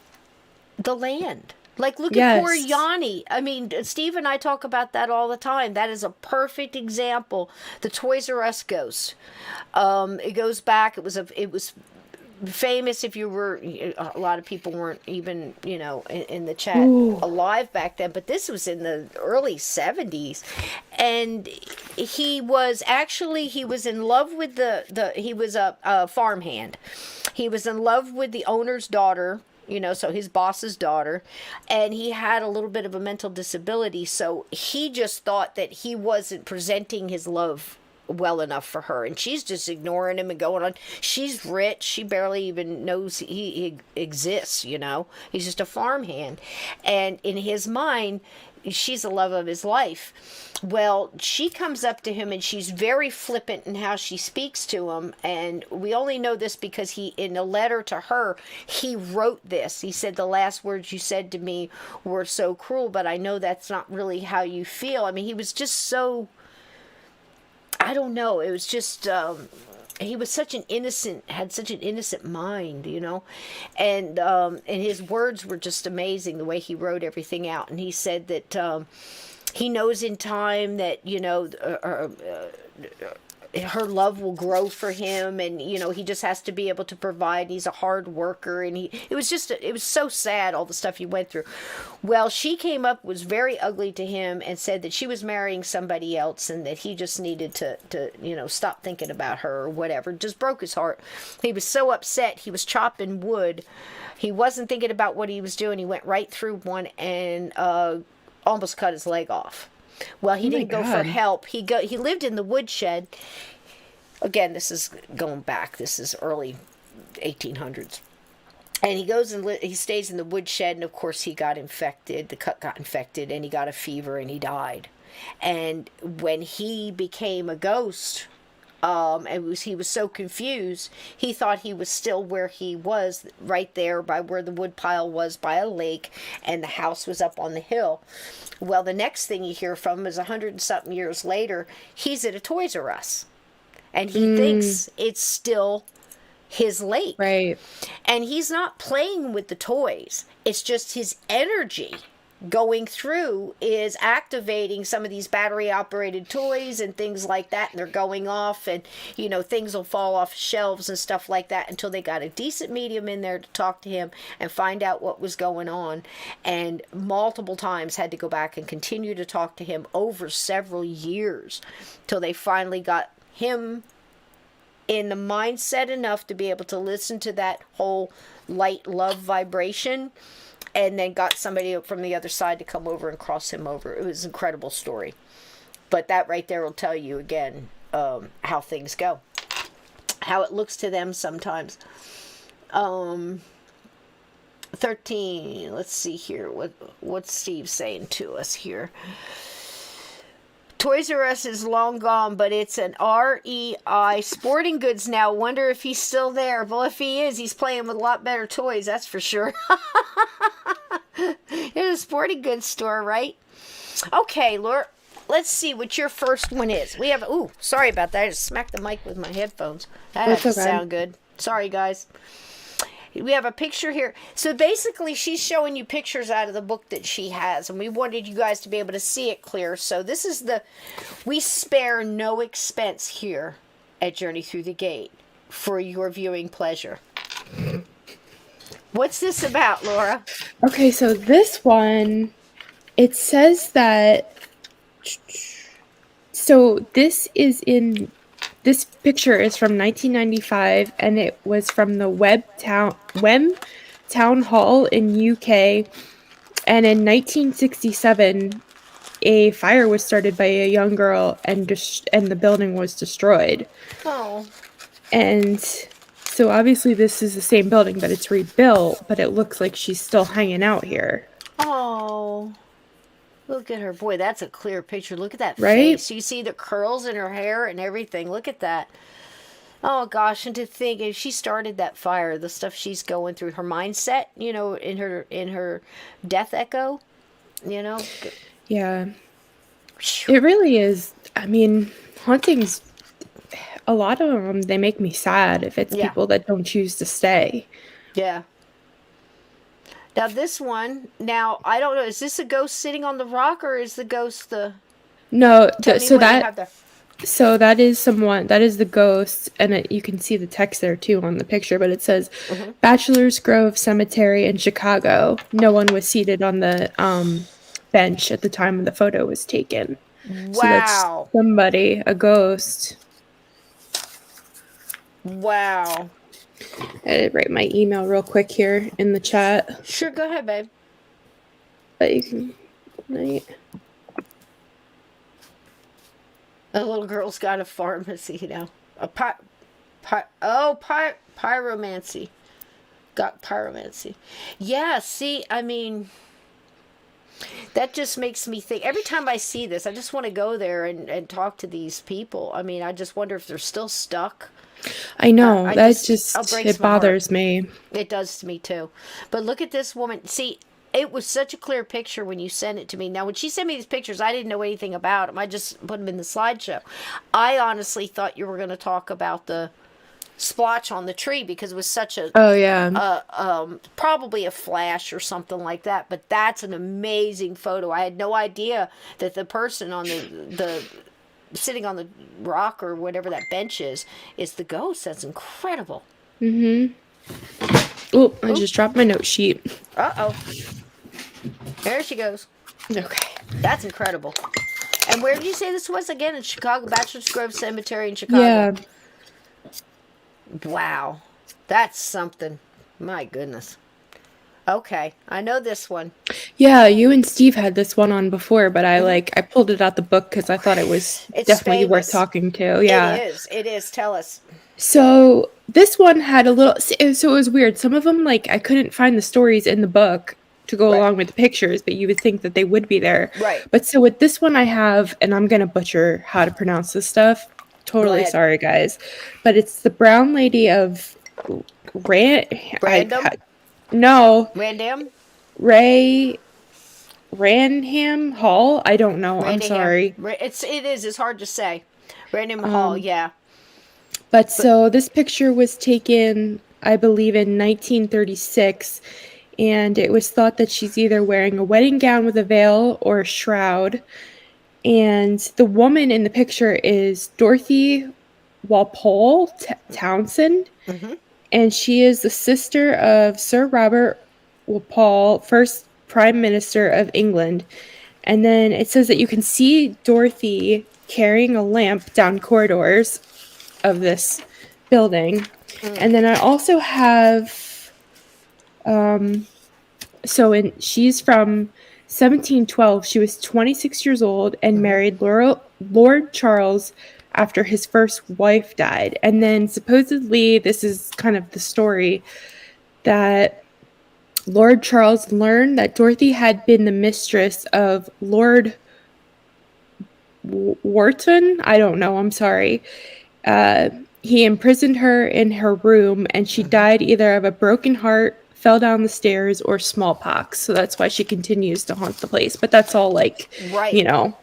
The land. Look at poor Yanni. I mean, Steve and I talk about that all the time. That is a perfect example. The Toys R Us ghost. It goes back. It was famous. If you were, a lot of people weren't even, in the chat alive back then. But this was in the early 70s, and he was in love with he was a farmhand. He was in love with the owner's daughter. So his boss's daughter, and he had a little bit of a mental disability, so he just thought that he wasn't presenting his love well enough for her, and she's just ignoring him and going on. She's rich. She barely even knows he exists, He's just a farmhand, and in his mind, she's the love of his life. Well, she comes up to him and she's very flippant in how she speaks to him, and we only know this because in a letter to her, he wrote this. He said, "The last words you said to me were so cruel, but I know that's not really how you feel." I mean, he was just so, I don't know, it was just he was had such an innocent mind, and his words were just amazing, the way he wrote everything out. And he said that he knows in time that, her love will grow for him, and he just has to be able to provide. He's a hard worker, and it was so sad, all the stuff he went through. Well, she came up, was very ugly to him, and said that she was marrying somebody else, and that he just needed to stop thinking about her or whatever. Just broke his heart. He was so upset. He was chopping wood. He wasn't thinking about what he was doing. He went right through one and almost cut his leg off. Well, he didn't go for help. He lived in the woodshed. Again, this is going back. This is early 1800s. And he goes and he stays in the woodshed, and of course he got infected. The cut got infected, and he got a fever, and he died. And when he became a ghost, he was so confused, he thought he was still where he was, right there by where the wood pile was by a lake, and the house was up on the hill. Well, the next thing you hear from him is 100 and something years later, he's at a Toys R Us, and he thinks it's still his lake. Right. And he's not playing with the toys. It's just his energy going through is activating some of these battery operated toys and things like that, and they're going off, and things will fall off shelves and stuff like that, until they got a decent medium in there to talk to him and find out what was going on, and multiple times had to go back and continue to talk to him over several years till they finally got him in the mindset enough to be able to listen to that whole light love vibration, and then got somebody from the other side to come over and cross him over. It was an incredible story. But that right there will tell you, again, how things go. How it looks to them sometimes. 13. Let's see here. What's Steve saying to us here? Toys R Us is long gone, but it's an REI Sporting Goods now. Wonder if he's still there. Well, if he is, he's playing with a lot better toys, that's for sure. It's a sporting goods store, right? Okay, Laura, let's see what your first one is. We have, sorry about that. I just smacked the mic with my headphones. That doesn't sound good. Sorry, guys. We have a picture here. So basically, she's showing you pictures out of the book that she has, and we wanted you guys to be able to see it clear. So this is we spare no expense here at Journey Through the Gate for your viewing pleasure. What's this about, Laura? Okay, so this one, it says that. So this picture is from 1995, and it was from the Wem Town Hall in UK. And in 1967, a fire was started by a young girl, and the building was destroyed. Oh. And so obviously this is the same building, but it's rebuilt, but it looks like she's still hanging out here. Oh. Look at her. Boy, that's a clear picture. Look at that Right? face. You see the curls in her hair and everything. Look at that. Oh, gosh. And to think, if she started that fire, the stuff she's going through, her mindset, in her death echo, Yeah. It really is. I mean, hauntings, a lot of them, they make me sad if it's people that don't choose to stay. Yeah. Now this one, I don't know, is this a ghost sitting on the rock, or is the ghost the... No, so that is the ghost, and you can see the text there too on the picture, but it says, Bachelor's Grove Cemetery in Chicago. No one was seated on the bench at the time the photo was taken. Wow. So that's somebody, a ghost. Wow. I write my email real quick here in the chat. Sure, go ahead, babe. But you can... Right. A little girl's got a pharmacy now. Pyromancy. Got pyromancy. Yeah, see, I mean, that just makes me think. Every time I see this, I just want to go there and talk to these people. I mean, I just wonder if they're still stuck. I know. It bothers me. It does to me, too. But look at this woman. See, it was such a clear picture when you sent it to me. Now, when she sent me these pictures, I didn't know anything about them. I just put them in the slideshow. I honestly thought you were going to talk about the splotch on the tree because it was such a... Oh, yeah. Probably a flash or something like that. But that's an amazing photo. I had no idea that the person on the sitting on the rock or whatever that bench is the ghost. That's incredible. Mm-hmm. Oh, I just dropped my note sheet. Uh-oh. There she goes. Okay. That's incredible. And where did you say this was again? In Chicago, Bachelor's Grove Cemetery in Chicago. Yeah. Wow. That's something. My goodness. Okay, I know this one. Yeah, you and Steve had this one on before, but I pulled it out the book because I thought it was definitely famous. Worth talking to. Yeah. It is. Tell us. So this one had a little, so it was weird. Some of them, I couldn't find the stories in the book to go along with the pictures, but you would think that they would be there. Right. But so with this one I have, and I'm going to butcher how to pronounce this stuff. Totally sorry, guys. But it's the Brown Lady of Random? No. Random? Ranham Hall? I don't know. I'm sorry. It's hard to say. Random Hall, yeah. But so this picture was taken, I believe, in 1936, and it was thought that she's either wearing a wedding gown with a veil or a shroud. And the woman in the picture is Dorothy Walpole Townsend, and she is the sister of Sir Robert Walpole, first Prime Minister of England. And then it says that you can see Dorothy carrying a lamp down corridors of this building. And then I also have she's from 1712. She was 26 years old and married Lord Charles after his first wife died. And then supposedly, this is kind of the story, that Lord Charles learned that Dorothy had been the mistress of Lord Wharton. I don't know, I'm sorry. He imprisoned her in her room, and she died either of a broken heart, fell down the stairs, or smallpox. So that's why she continues to haunt the place. But that's all now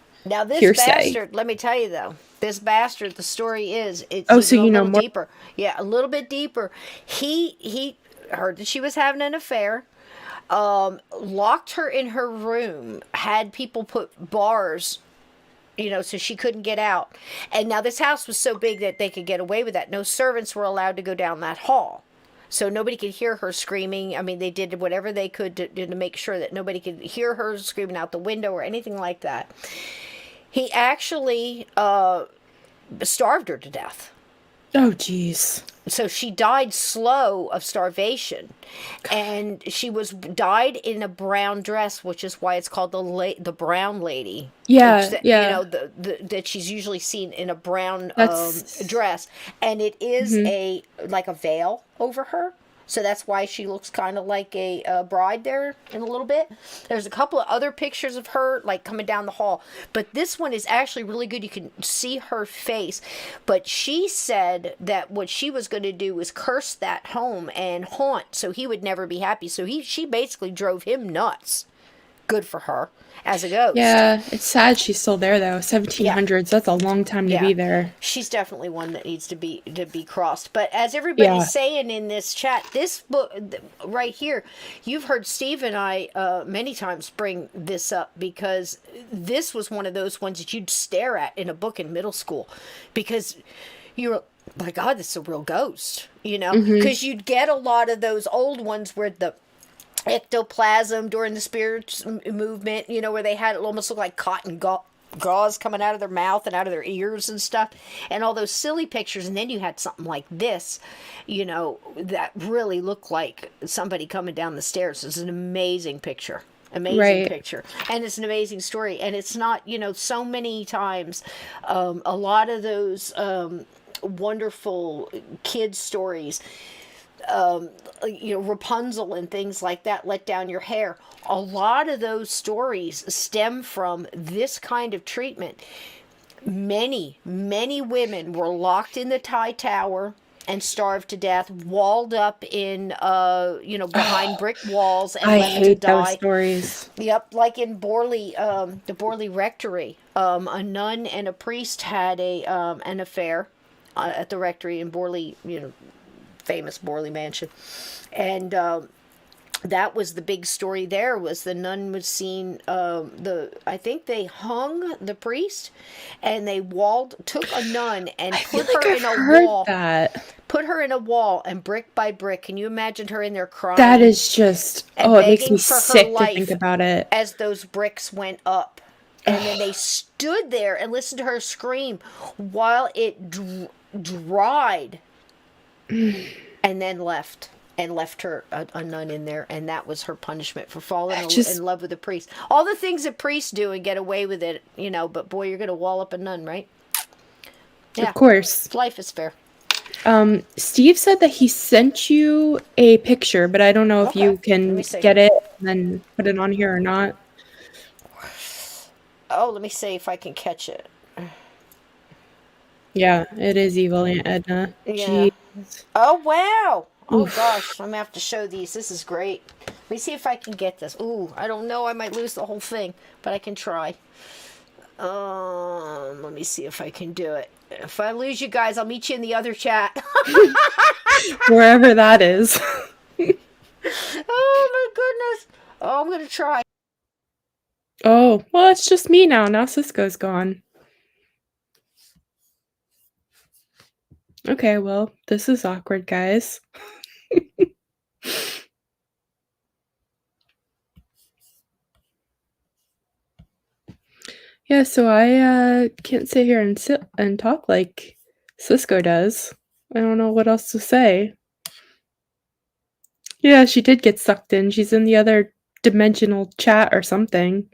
this hearsay. Bastard, let me tell you though, this bastard, the story is, it's so you know more? Deeper. Yeah, a little bit deeper. He heard that she was having an affair, locked her in her room, had people put bars, so she couldn't get out. And now this house was so big that they could get away with that. No servants were allowed to go down that hall. So nobody could hear her screaming. I mean, they did whatever they could to make sure that nobody could hear her screaming out the window or anything like that. He actually starved her to death. Oh, jeez. So she died slow of starvation, and she died in a brown dress, which is why it's called the brown lady. Yeah, That she's usually seen in a brown dress, and it is like a veil over her. So that's why she looks kind of like a bride there in a little bit. There's a couple of other pictures of her like coming down the hall. But this one is actually really good. You can see her face. But she said that what she was going to do was curse that home and haunt so he would never be happy. So she basically drove him nuts. Good for her as a ghost. Yeah, it's sad she's still there though. 1700s, that's a long time to be there. She's definitely one that needs to be crossed. But as everybody's saying in this chat, this book right here, you've heard Steve and I many times bring this up because this was one of those ones that you'd stare at in a book in middle school because you're, my God, this is a real ghost, because you'd get a lot of those old ones where the ectoplasm during the spirit movement, where they had it almost look like cotton gauze coming out of their mouth and out of their ears and stuff, and all those silly pictures. And then you had something like this, that really looked like somebody coming down the stairs. It's an amazing picture. Picture, and it's an amazing story. And it's not, so many times a lot of those wonderful kids stories, Rapunzel and things like that, let down your hair. A lot of those stories stem from this kind of treatment. Many, many women were locked in the Thai Tower and starved to death, walled up in, behind brick walls and left to die. I hate those stories. Yep, like in Borley, the Borley Rectory, a nun and a priest had an affair at the rectory in Borley, famous Borley Mansion, and that was the big story. There was the nun was seen. I think they hung the priest, and they took a nun and put her in a wall. Put her in a wall, and brick by brick. Can you imagine her in there crying? That is just it makes me sick to think about it. As those bricks went up, and then they stood there and listened to her scream while it dried. And then left her a nun in there, and that was her punishment for falling in love with a priest. All the things that priests do and get away with it, but boy, you're going to wall up a nun, right? Yeah, of course. Life is fair. Steve said that he sent you a picture, but I don't know if you can get it and then put it on here or not. Oh, let me see if I can catch it. Yeah, it is evil, Aunt Edna. Yeah. Jeez. Oh, wow. Oh, gosh. I'm going to have to show these. This is great. Let me see if I can get this. Ooh, I don't know. I might lose the whole thing, but I can try. Let me see if I can do it. If I lose you guys, I'll meet you in the other chat. Wherever that is. Oh, my goodness. Oh, I'm going to try. Oh, well, it's just me now. Now Sysco's gone. Okay, well, this is awkward, guys. Yeah, so I can't sit here and talk like Sysco does. I don't know what else to say. Yeah, she did get sucked in. She's in the other dimensional chat or something.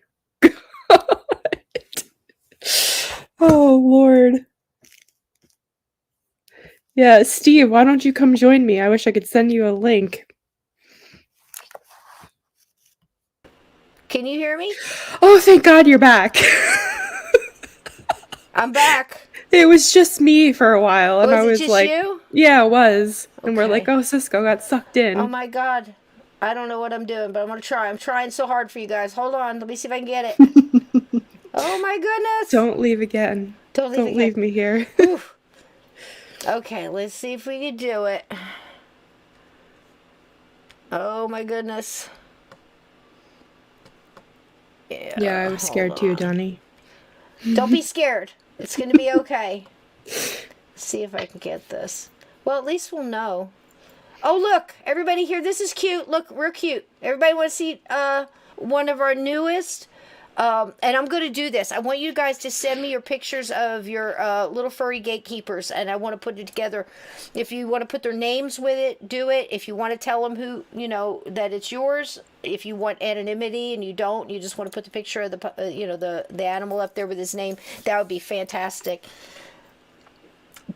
Oh, Lord. Yeah, Steve, why don't you come join me? I wish I could send you a link. Can you hear me? Oh, thank God you're back. I'm back. It was just me for a while, and I was just like, you? Yeah, it was. And we're like, oh, Sysco got sucked in. Oh my God. I don't know what I'm doing, but I'm going to try. I'm trying so hard for you guys. Hold on. Let me see if I can get it. Oh my goodness. Don't leave again. Don't leave me here. Okay, let's see if we can do it. Oh my goodness. Yeah, I was scared too, Donnie. Don't be scared. It's going to be okay. Let's see if I can get this. Well, at least we'll know. Oh, look. Everybody here, this is cute. Look, we're cute. Everybody want to see one of our newest? And I'm going to do this. I want you guys to send me your pictures of your little furry gatekeepers, and I want to put it together. If you want to put their names with it, do it. If you want to tell them who, that it's yours. If you want anonymity and you don't, you just want to put the picture of the animal up there with his name, that would be fantastic.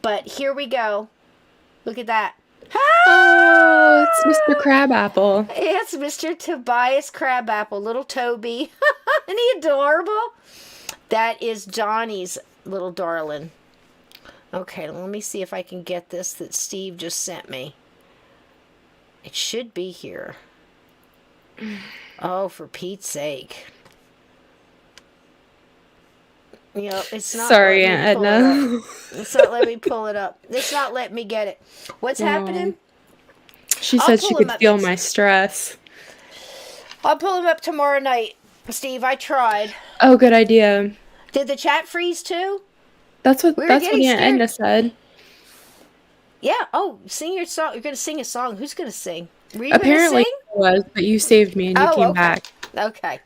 But here we go. Look at that. Oh, it's Mr. Crabapple. It's Mr. Tobias Crabapple, little Toby. Isn't he adorable? That is Johnny's little darling. Okay, let me see if I can get this that Steve just sent me. It should be here. Oh, for Pete's sake. It's not. Sorry, Aunt Edna. It's not letting me pull it up. It's not letting me get it. What's happening? She said she could feel my stress. I'll pull him up tomorrow night, Steve. I tried. Oh, good idea. Did the chat freeze too? That's what Aunt Edna said. Yeah. Oh, sing your song. You're gonna sing a song. Who's gonna sing? Were you Apparently gonna sing? I was, but you saved me and you came back. Okay.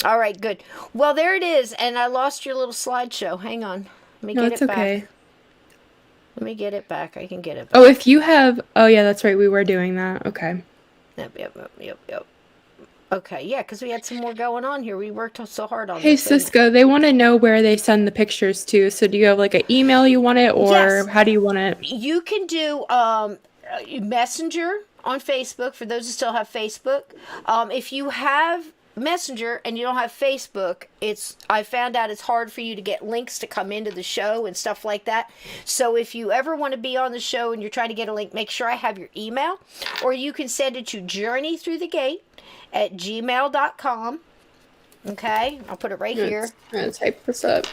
All right, good. Well, there it is, and I lost your little slideshow. Hang on. Let me get it back. Okay. Let me get it back. I can get it back. Oh, if you have... Oh, yeah, that's right. We were doing that. Okay. Yep. Okay, yeah, because we had some more going on here. We worked so hard on Hey, this thing. Sysco, they want to know where they send the pictures to. So do you have like an email you want it, or Yes. how do you want it? You can do Messenger on Facebook, for those who still have Facebook. If you have Messenger and you don't have Facebook, I found out it's hard for you to get links to come into the show and stuff like that. So if you ever want to be on the show and you're trying to get a link, make sure I have your email, or you can send it to journeythroughthegate@gmail.com. Okay, I'll put it right here. I'm gonna type this up.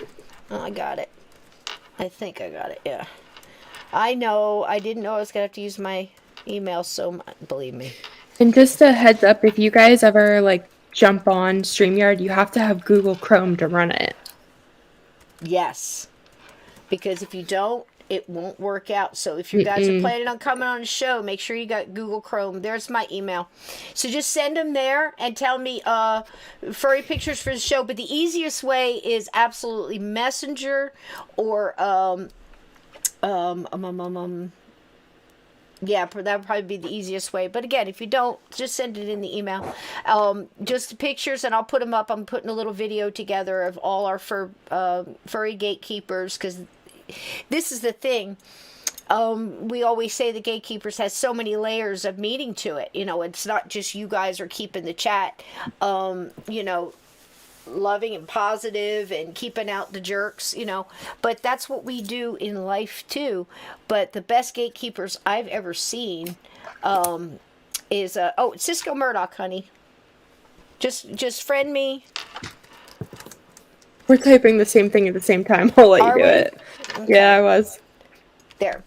Oh, I got it. I think I got it. Yeah, I know. I didn't know I was gonna have to use my email, so believe me. And just a heads up, if you guys ever like jump on StreamYard, you have to have Google Chrome to run it. Yes, because if you don't, it won't work out. So if you guys are planning on coming on the show, make sure you got Google Chrome. There's my email. So just send them there and tell me furry pictures for the show. But the easiest way is absolutely Messenger or yeah, that would probably be the easiest way. But again, if you don't, just send it in the email. Just the pictures, and I'll put them up. I'm putting a little video together of all our furry gatekeepers, because this is the thing. We always say the gatekeepers has so many layers of meaning to it. It's not just you guys are keeping the chat, loving and positive and keeping out the jerks, but that's what we do in life too. But the best gatekeepers I've ever seen is Sysco Murdoch, honey. Just friend me. We're typing the same thing at the same time. I'll let you do it. Okay. Yeah, I was. There.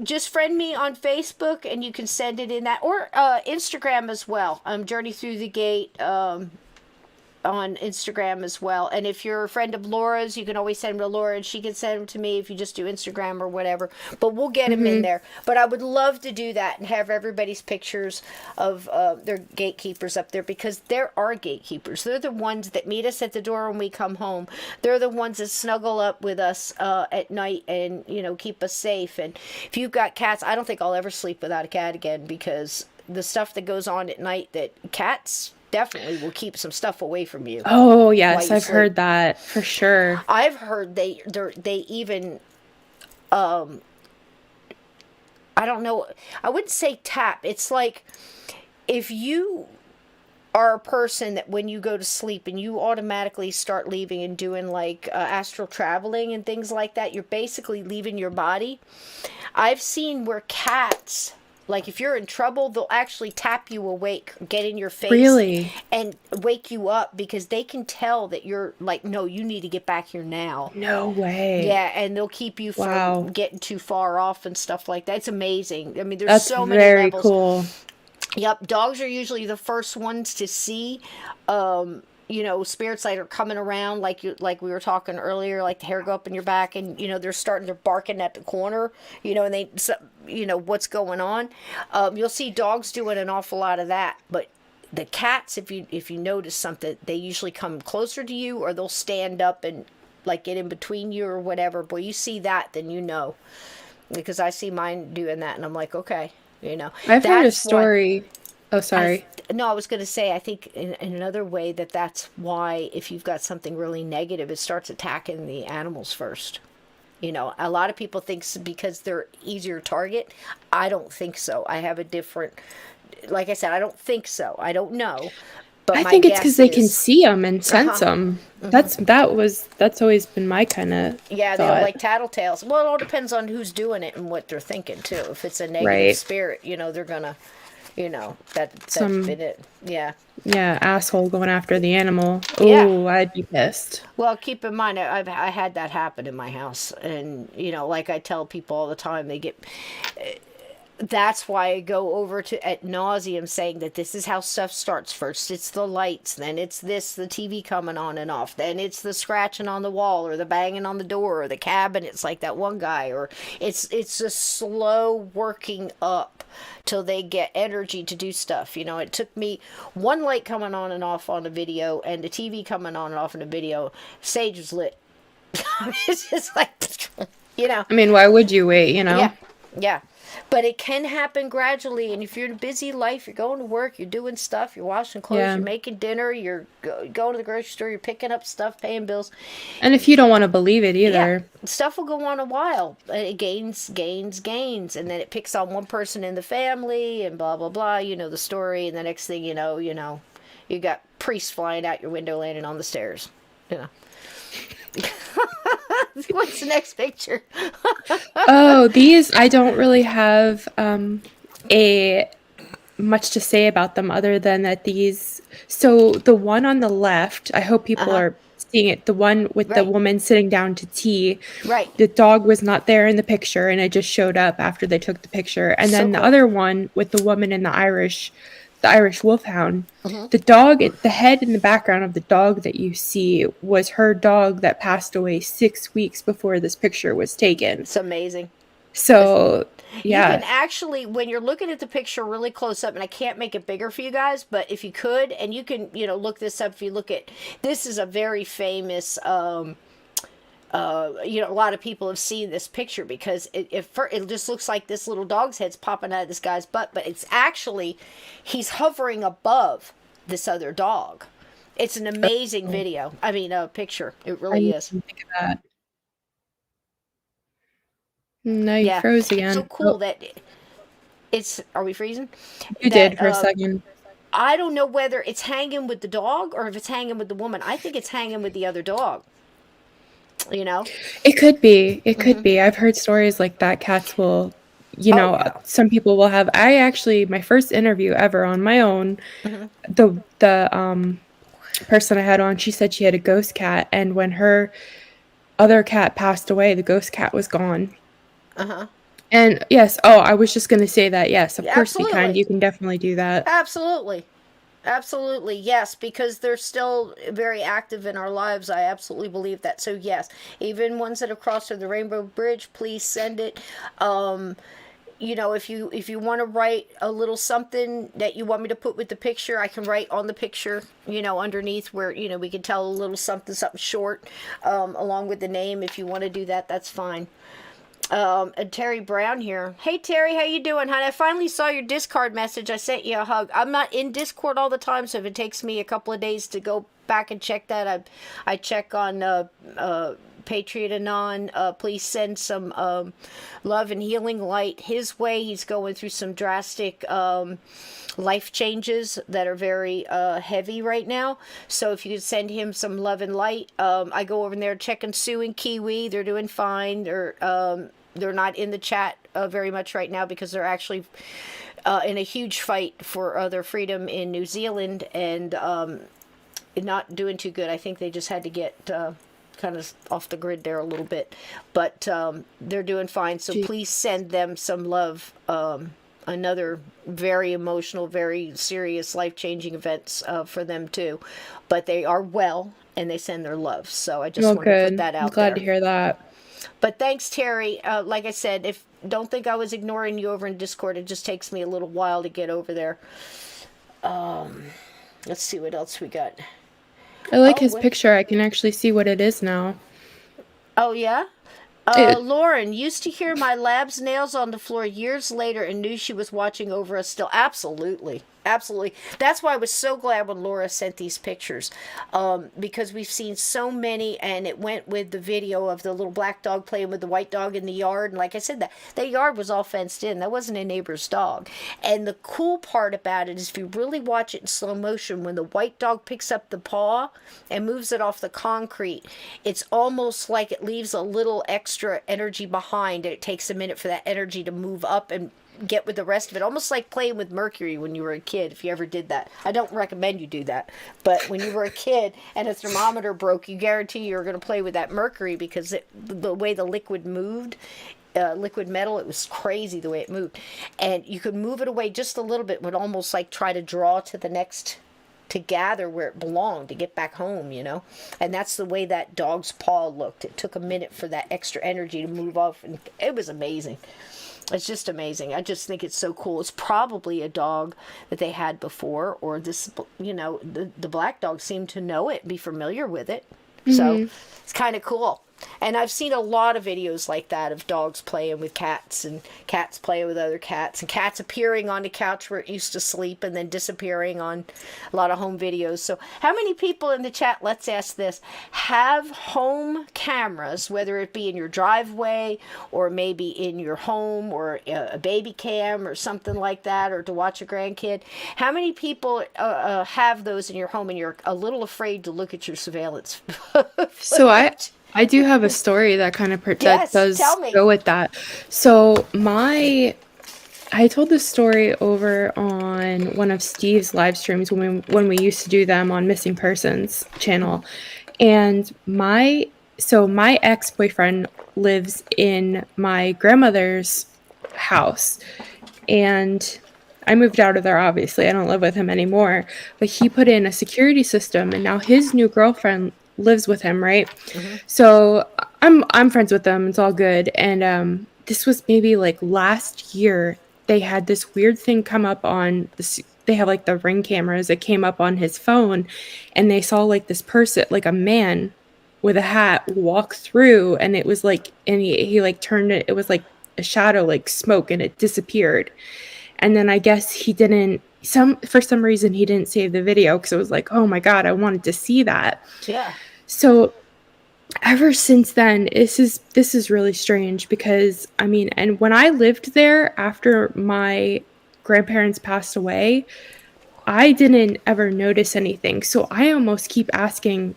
Just friend me on Facebook, and you can send it in that, or Instagram as well. Journey Through the Gate on Instagram as well. And if you're a friend of Laura's, you can always send them to Laura, and she can send them to me if you just do Instagram or whatever. But we'll get them in there. But I would love to do that and have everybody's pictures of their gatekeepers up there, because there are gatekeepers. They're the ones that meet us at the door when we come home. They're the ones that snuggle up with us at night and keep us safe. And if you've got cats, I don't think I'll ever sleep without a cat again, because the stuff that goes on at night, that cats definitely will keep some stuff away from you. Oh yes, I've heard that for sure. I've heard they even I don't know, I wouldn't say tap. It's like if you are a person that when you go to sleep and you automatically start leaving and doing like astral traveling and things like that, you're basically leaving your body. I've seen where cats Like if you're in trouble, they'll actually tap you awake, get in your face, Really? and wake you up because they can tell that you're like, no, you need to get back here now. No way. Yeah, and they'll keep you from Wow. getting too far off and stuff like that. It's amazing. I mean, there's That's so many very levels. cool. Yep, dogs are usually the first ones to see. Spirits that are coming around, like we were talking earlier, like the hair go up in your back, and they're barking at the corner, and what's going on. You'll see dogs doing an awful lot of that, but the cats, if you notice something, they usually come closer to you, or they'll stand up and like get in between you or whatever. Boy, you see that, then because I see mine doing that, and I'm like, okay, I've heard a story. Oh, sorry. I was going to say, I think in another way that's why if you've got something really negative, it starts attacking the animals first. A lot of people think because they're easier target. I don't think so. I have a different, like I said, I don't think so. I don't know. But I my think it's guess because they can is- see them and sense them. That's always been my kind of Yeah, thought. they're like tattletales. Well, it all depends on who's doing it and what they're thinking too. If it's a negative Right. spirit, they're gonna, that's Some- been it. Yeah. Yeah, asshole going after the animal. Oh, Yeah. I'd be pissed. Well, keep in mind, I had that happen in my house, and like I tell people all the time, that's why I go over to ad nauseum saying that this is how stuff starts. First it's the lights, then it's the TV coming on and off, then it's the scratching on the wall or the banging on the door or the cabinets like that one guy, or it's a slow working up till they get energy to do stuff. It took me one light coming on and off on the video and the TV coming on and off in the video. Sage was lit. It's just like, I mean, why would you wait, Yeah. But it can happen gradually, and if you're in a busy life, you're going to work, you're doing stuff, you're washing clothes, Yeah. you're making dinner, you're going to the grocery store, you're picking up stuff, paying bills. And if you don't want to believe it either. Yeah, stuff will go on a while. It gains, and then it picks on one person in the family, and blah, blah, blah. The story, and the next thing you know, you got priests flying out your window, landing on the stairs. What's the next picture? Oh, these, I don't really have a much to say about them other than that so the one on the left, I hope people are seeing it, the one with the Right. woman sitting down to tea. Right. The dog was not there in the picture, and it just showed up after they took the picture. And So then cool. the other one with the woman and the Irish wolfhound. The dog, the head in the background of the dog that you see was her dog that passed away 6 weeks before this picture was taken. It's amazing. So, You yeah. can actually, when you're looking at the picture really close up, and I can't make it bigger for you guys, but if you could, and you can, look this up. If you look at, this is a very famous, a lot of people have seen this picture because it just looks like this little dog's head's popping out of this guy's butt, but it's actually, he's hovering above this other dog. It's an amazing video. I mean, picture. It I really didn't is. even think of that. No, you Yeah. froze again. It's so cool Oh, that it's, are we freezing? you That, did for a second. I don't know whether it's hanging with the dog or if it's hanging with the woman. I think it's hanging with the other dog. It could be. It could be. I've heard stories like that. Cats will, yeah. some people will have. I actually, my first interview ever on my own, the person I had on, she said she had a ghost cat, and when her other cat passed away, the ghost cat was gone. And yes, I was just going to say that. Yes, of course, be kind. Absolutely. You can definitely do that. Absolutely, yes, because they're still very active in our lives. I absolutely believe that. So yes, even ones that have crossed through the Rainbow Bridge, please send it. If you want to write a little something that you want me to put with the picture, I can write on the picture, underneath where, we can tell a little something short, along with the name. If you want to do that, that's fine. And Terry Brown here. Hey Terry, how you doing, honey? I finally saw your Discord message. I sent you a hug. I'm not in Discord all the time, so if it takes me a couple of days to go back and check that, I check on Patriot Anon. Please send some love and healing light his way. He's going through some drastic life changes that are very heavy right now. So if you could send him some love and light. I go over there checking Sue and Kiwi. They're doing fine. They're they're not in the chat very much right now because they're actually in a huge fight for their freedom in New Zealand and not doing too good. I think they just had to get kind of off the grid there a little bit, but they're doing fine. So please send them some love. Another very emotional, very serious, life-changing events for them too, but they are well and they send their love. So I just want to put that out. I'm glad to hear that. But thanks, Terry. Like I said, don't think I was ignoring you over in Discord. It just takes me a little while to get over there. Let's see what else we got. I like his picture. I can actually see what it is now. Oh, yeah? Lauren, used to hear my lab's nails on the floor years later and knew she was watching over us still. Absolutely. Absolutely. That's why I was so glad when Laura sent these pictures, because we've seen so many, and it went with the video of the little black dog playing with the white dog in the yard. And like I said, that yard was all fenced in. That wasn't a neighbor's dog. And the cool part about it is if you really watch it in slow motion, when the white dog picks up the paw and moves it off the concrete, it's almost like it leaves a little extra energy behind. And it takes a minute for that energy to move up and get with the rest of it, almost like playing with mercury when you were a kid, if you ever did that. I don't recommend you do that, but when you were a kid and a thermometer broke, you guarantee you're going to play with that mercury because the way the liquid moved, liquid metal, it was crazy the way it moved, and you could move it away just a little bit, would almost like try to draw to the next, to gather where it belonged, to get back home, and that's the way that dog's paw looked. It took a minute for that extra energy to move off, and it was amazing. It's just amazing. I just think it's so cool. It's probably a dog that they had before, or this, the black dog seemed to know it, be familiar with it. Mm-hmm. So it's kind of cool. And I've seen a lot of videos like that of dogs playing with cats and cats playing with other cats and cats appearing on the couch where it used to sleep and then disappearing on a lot of home videos. So how many people in the chat, let's ask this, have home cameras, whether it be in your driveway or maybe in your home or a baby cam or something like that, or to watch a grandkid? How many people have those in your home and you're a little afraid to look at your surveillance? So I do have a story that kind of that does go with that. So I told this story over on one of Steve's live streams when we used to do them on Missing Persons channel. And my ex-boyfriend lives in my grandmother's house. And I moved out of there, obviously. I don't live with him anymore. But he put in a security system, and now his new girlfriend lives with him, right? Mm-hmm. So I'm friends with them. It's all good. And this was maybe like last year. They had this weird thing come up on this. They have like the Ring cameras. It came up on his phone, and they saw like this person, like a man with a hat, walk through, and it was like, and he like turned it. It was like a shadow, like smoke, and it disappeared. And then I guess he didn't. For some reason he didn't save the video because it was like, oh my God, I wanted to see that. Yeah. So ever since then, this is really strange because and when I lived there after my grandparents passed away, I didn't ever notice anything. So I almost keep asking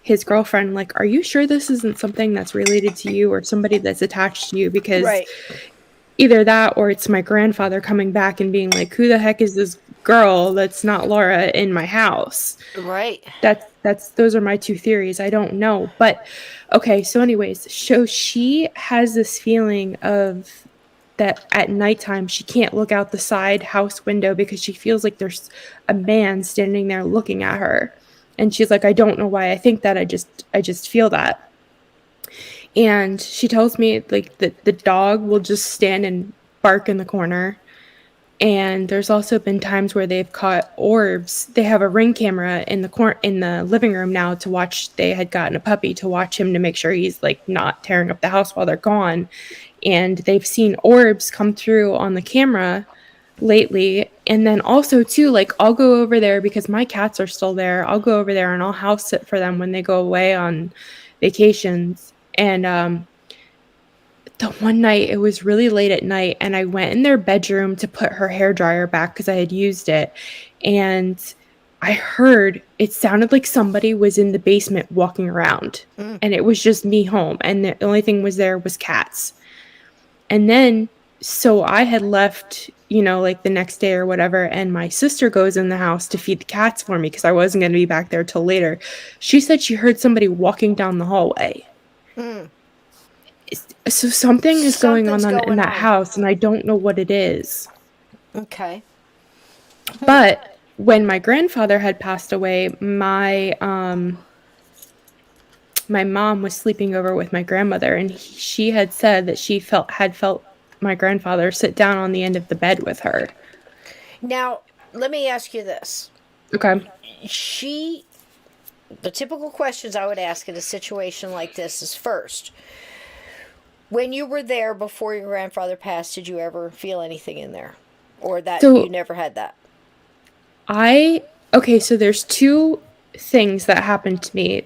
his girlfriend, like, are you sure this isn't something that's related to you or somebody that's attached to you? Because either that or it's my grandfather coming back and being like, who the heck is this girl that's not Laura in my house? Right. Those are my two theories. I don't know. But okay, so anyways, so she has this feeling of that at nighttime she can't look out the side house window because she feels like there's a man standing there looking at her. And she's like, I don't know why I think that. I just feel that. And she tells me like that the dog will just stand and bark in the corner. And there's also been times where they've caught orbs. They have a Ring camera in the living room now to watch. They had gotten a puppy to watch him to make sure he's like not tearing up the house while they're gone. And they've seen orbs come through on the camera lately. And then also too, like I'll go over there because my cats are still there. I'll go over there and I'll house sit for them when they go away on vacations. And the one night, it was really late at night, and I went in their bedroom to put her hairdryer back because I had used it. And I heard it sounded like somebody was in the basement walking around. And it was just me home. And the only thing was there was cats. And then, so I had left, like the next day or whatever, and my sister goes in the house to feed the cats for me because I wasn't going to be back there till later. She said she heard somebody walking down the hallway. So something is going on in that house, and I don't know what it is. Okay. But when my grandfather had passed away, my mom was sleeping over with my grandmother, and she had said that she had felt my grandfather sit down on the end of the bed with her. Now, let me ask you this. Okay. The typical questions I would ask in a situation like this is, first, when you were there before your grandfather passed, did you ever feel anything in there? Or that you never had that? Okay, so there's two things that happened to me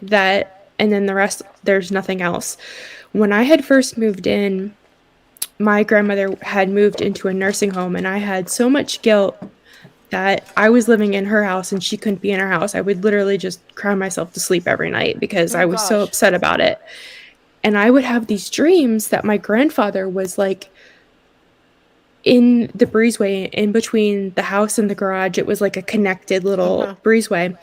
and then the rest, there's nothing else. When I had first moved in, my grandmother had moved into a nursing home, and I had so much guilt that I was living in her house and she couldn't be in her house. I would literally just cry myself to sleep every night because I was so upset about it. And I would have these dreams that my grandfather was like in the breezeway in between the house and the garage. It was like a connected little breezeway,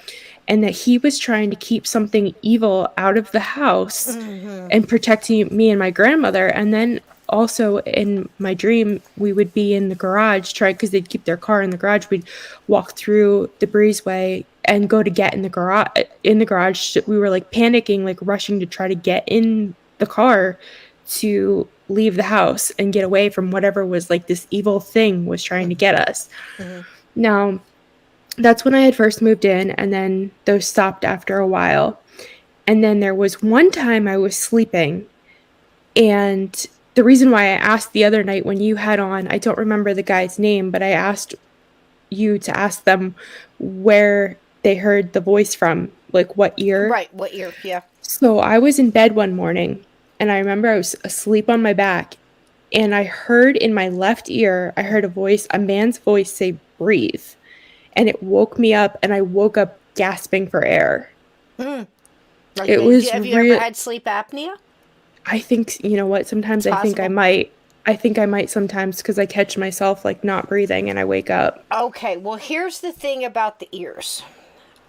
and that he was trying to keep something evil out of the house and protecting me and my grandmother. And then also in my dream, we would be in the garage because they'd keep their car in the garage. We'd walk through the breezeway and go to get in the garage. We were like panicking, like rushing to try to get in the car to leave the house and get away from whatever was like this evil thing was trying to get us. Now, that's when I had first moved in, and then those stopped after a while. And then there was one time I was sleeping, and the reason why I asked the other night when you had on, I don't remember the guy's name, but I asked you to ask them where they heard the voice from, like what ear. Right, what ear, yeah. So I was in bed one morning, and I remember I was asleep on my back, and I heard in my left ear, I heard a man's voice say, "Breathe." And it woke me up, and I woke up gasping for air. Have you ever had sleep apnea? I think, you know what, sometimes I think I might. I think I might sometimes because I catch myself like not breathing and I wake up. Okay, well, here's the thing about the ears.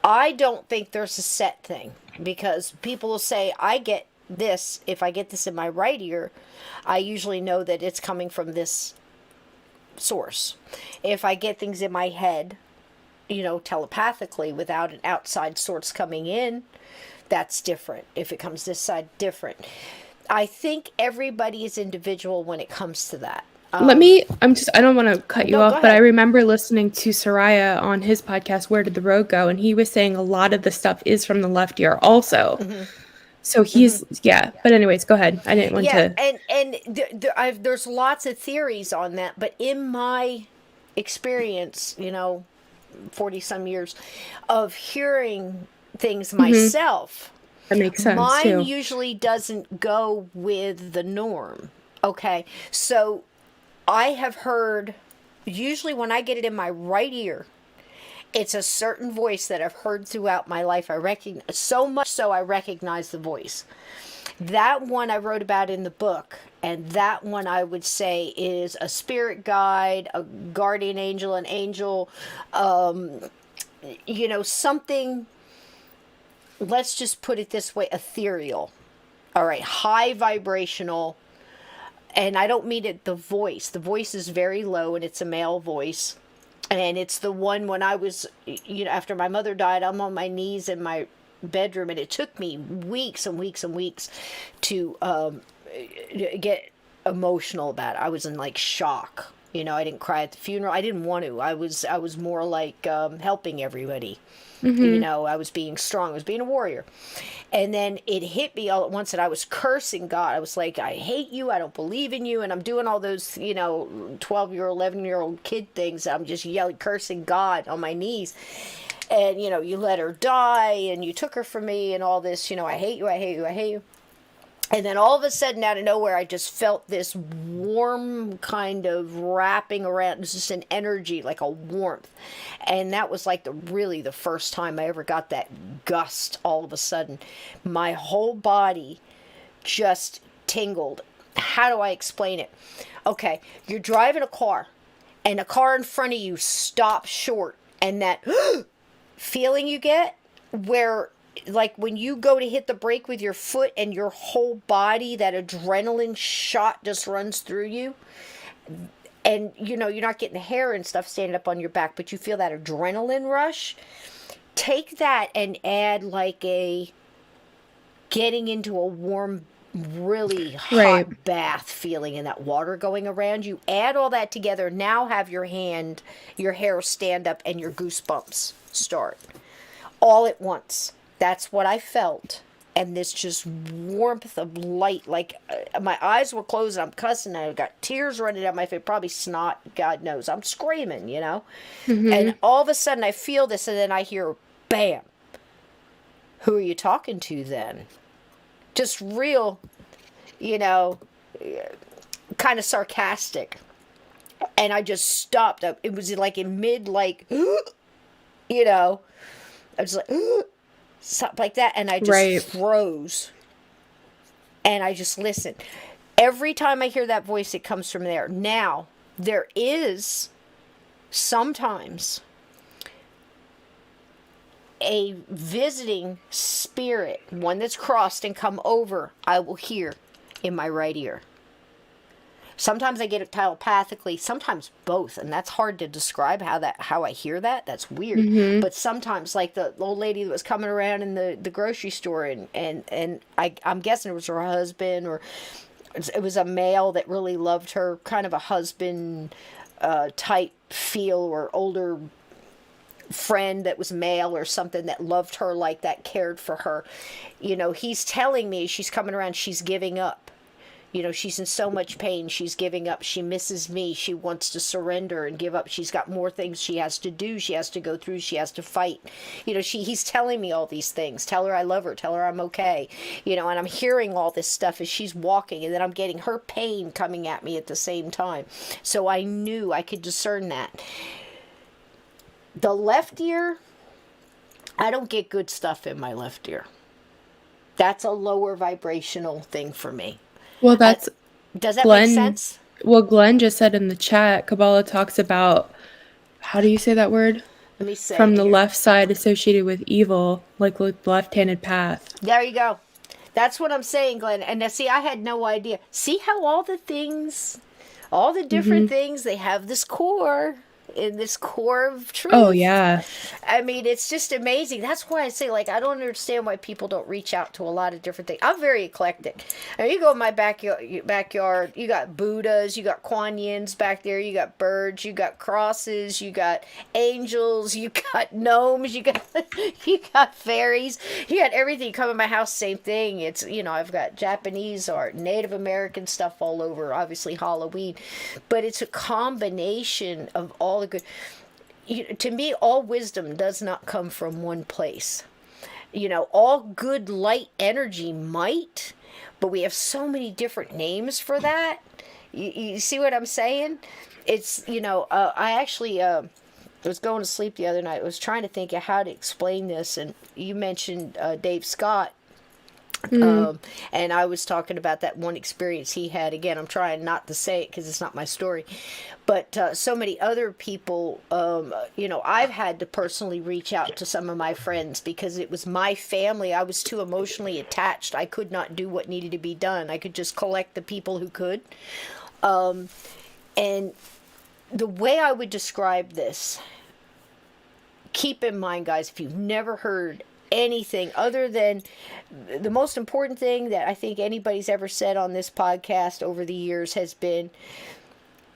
I don't think there's a set thing, because people will say, I get this, if I get this in my right ear, I usually know that it's coming from this source. If I get things in my head, telepathically without an outside source coming in, that's different. If it comes this side, different. I think everybody is individual when it comes to that. I don't want to cut you off, but I remember listening to Soraya on his podcast, Where Did the Road Go? And he was saying a lot of the stuff is from the left ear also. So he's, but anyways, go ahead. I didn't want to. And there's lots of theories on that, but in my experience, 40 some years of hearing things myself, that makes sense. Mine usually doesn't go with the norm. Okay, so I have heard, usually when I get it in my right ear, it's a certain voice that I've heard throughout my life. I recognize, so much so I recognize the voice. That one I wrote about in the book, and that one I would say is a spirit guide, a guardian angel, an angel, something, let's just put it this way, ethereal. All right, high vibrational. And I don't mean it, the voice. The voice is very low, and it's a male voice. And it's the one when I was, after my mother died, I'm on my knees in my bedroom, and it took me weeks and weeks and weeks to get emotional about it. I was in like shock. I didn't cry at the funeral. I didn't want to. I was more like helping everybody. I was being strong. I was being a warrior. And then it hit me all at once that I was cursing God. I was like, I hate you. I don't believe in you. And I'm doing all those, 12-year-old, 11-year-old kid things. I'm just yelling, cursing God on my knees. And, you let her die, and you took her from me, and all this, I hate you, I hate you, I hate you. And then all of a sudden, out of nowhere, I just felt this warm kind of wrapping around, just an energy, like a warmth. And that was like the first time I ever got that gust all of a sudden. My whole body just tingled. how do I explain it? Okay, you're driving a car, and a car in front of you stops short, and that feeling you get where, like, when you go to hit the brake with your foot and your whole body, that adrenaline shot just runs through you. And, you know, you're not getting the hair and stuff standing up on your back, but you feel that adrenaline rush. Take that and add like a getting into a warm, really hot bath feeling, and that water going around you. Add all that together. Now have your hair stand up, and your goosebumps start all at once. That's what I felt. And this just warmth of light, like my eyes were closed and I'm cussing. I got tears running down my face, probably snot, God knows. I'm screaming, you know. And all of a sudden I feel this, and then I hear, bam. Who are you talking to then? Just real, you know, kind of sarcastic. And I just stopped. It was like in mid, like, you know, I was like, something like that, and I just froze, and I just listened. Every time I hear that voice, it comes from there. Now, there is sometimes a visiting spirit, one that's crossed and come over, I will hear in my right ear. Sometimes I get it telepathically, sometimes both, and that's hard to describe how I hear that. That's weird. But sometimes, like the old lady that was coming around in the grocery store, and I'm guessing it was her husband, or it was a male that really loved her, kind of a husband type feel, or older friend that was male or something that loved her like that, cared for her. You know, he's telling me she's coming around, she's giving up. You know, she's in so much pain. She's giving up. She misses me. She wants to surrender and give up. She's got more things she has to do. She has to go through. She has to fight. You know, he's telling me all these things. Tell her I love her. Tell her I'm okay. You know, and I'm hearing all this stuff as she's walking, and then I'm getting her pain coming at me at the same time. So I knew I could discern that. The left ear, I don't get good stuff in my left ear. That's a lower vibrational thing for me. Well, that's does that make sense? Well, Glenn just said in the chat, Kabbalah talks about, how do you say that word? Let me say from the left side associated with evil, like the left-handed path. There you go. That's what I'm saying, Glenn. And now, see, I had no idea. See how all the things, all the different things, they have this core. In this core of truth. Oh, yeah. I mean, it's just amazing. That's why I say, like, I don't understand why people don't reach out to a lot of different things. I'm very eclectic. I mean, you go in my backyard, you got Buddhas, you got Kuan Yins back there, you got birds, you got crosses, you got angels, you got gnomes, you got fairies, you got everything. You come in my house, same thing. It's, you know, I've got Japanese art, Native American stuff all over, obviously Halloween, but it's a combination of all the good. To me, all wisdom does not come from one place. You know, all good light energy might, but we have so many different names for that. You see what I'm saying? It's, you know, I actually was going to sleep the other night. I was trying to think of how to explain this, and you mentioned Dave Scott. And I was talking about that one experience he had. Again, I'm trying not to say it because it's not my story. But so many other people, you know, I've had to personally reach out to some of my friends because it was my family. I was too emotionally attached. I could not do what needed to be done. I could just collect the people who could. And the way I would describe this, keep in mind, guys, if you've never heard anything other than the most important thing that I think anybody's ever said on this podcast over the years has been,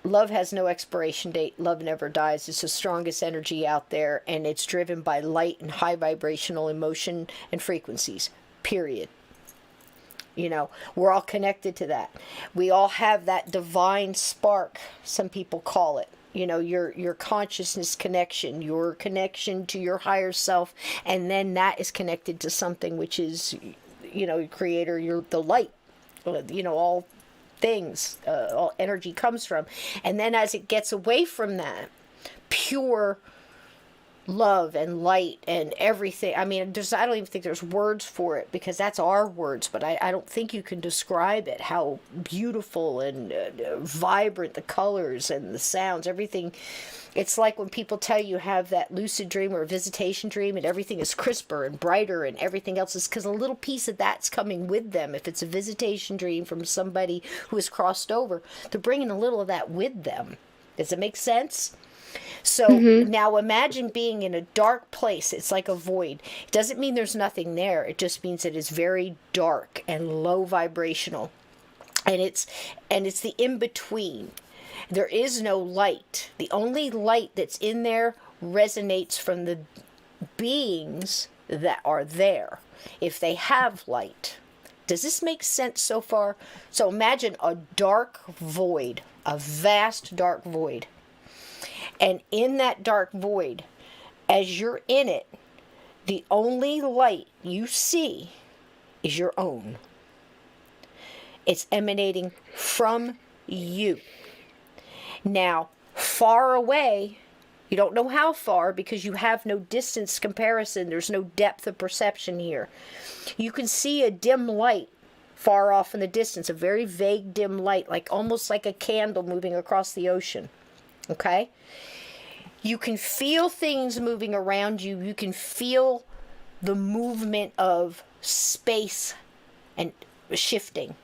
love has no expiration date. Love never dies. It's the strongest energy out there, and it's driven by light and high vibrational emotion and frequencies, period. You know, we're all connected to that. We all have that divine spark, some people call it. You know, your consciousness connection, your connection to your higher self, and then that is connected to something which is, you know, creator, the light, you know, all things, all energy comes from. And then as it gets away from that pure love and light and everything. I mean, I don't even think there's words for it, because that's our words, but I don't think you can describe it, how beautiful and vibrant the colors and the sounds, everything. It's like when people tell you have that lucid dream or a visitation dream and everything is crisper and brighter and everything else, is because a little piece of that's coming with them. If it's a visitation dream from somebody who has crossed over, they're bringing a little of that with them. Does it make sense? So now imagine being in a dark place. It's like a void. It doesn't mean there's nothing there. It just means it is very dark and low vibrational. And it's the in-between. There is no light. The only light that's in there resonates from the beings that are there, if they have light. Does this make sense so far? So imagine a dark void, a vast dark void. And in that dark void, as you're in it, the only light you see is your own. It's emanating from you. Now, far away, you don't know how far because you have no distance comparison. There's no depth of perception here. You can see a dim light far off in the distance, a very vague dim light, like almost like a candle moving across the ocean. Okay? You can feel things moving around you. You can feel the movement of space and shifting.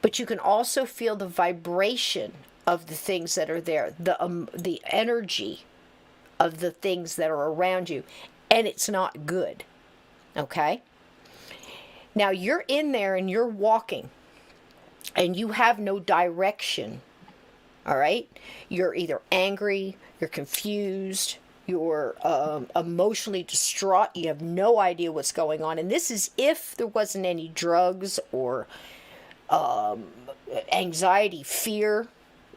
But you can also feel the vibration of the things that are there, the energy of the things that are around you, and it's not good. Okay? Now you're in there and you're walking, and you have no direction. All right? You're either angry, you're confused, you're emotionally distraught, you have no idea what's going on. And this is if there wasn't any drugs or anxiety, fear,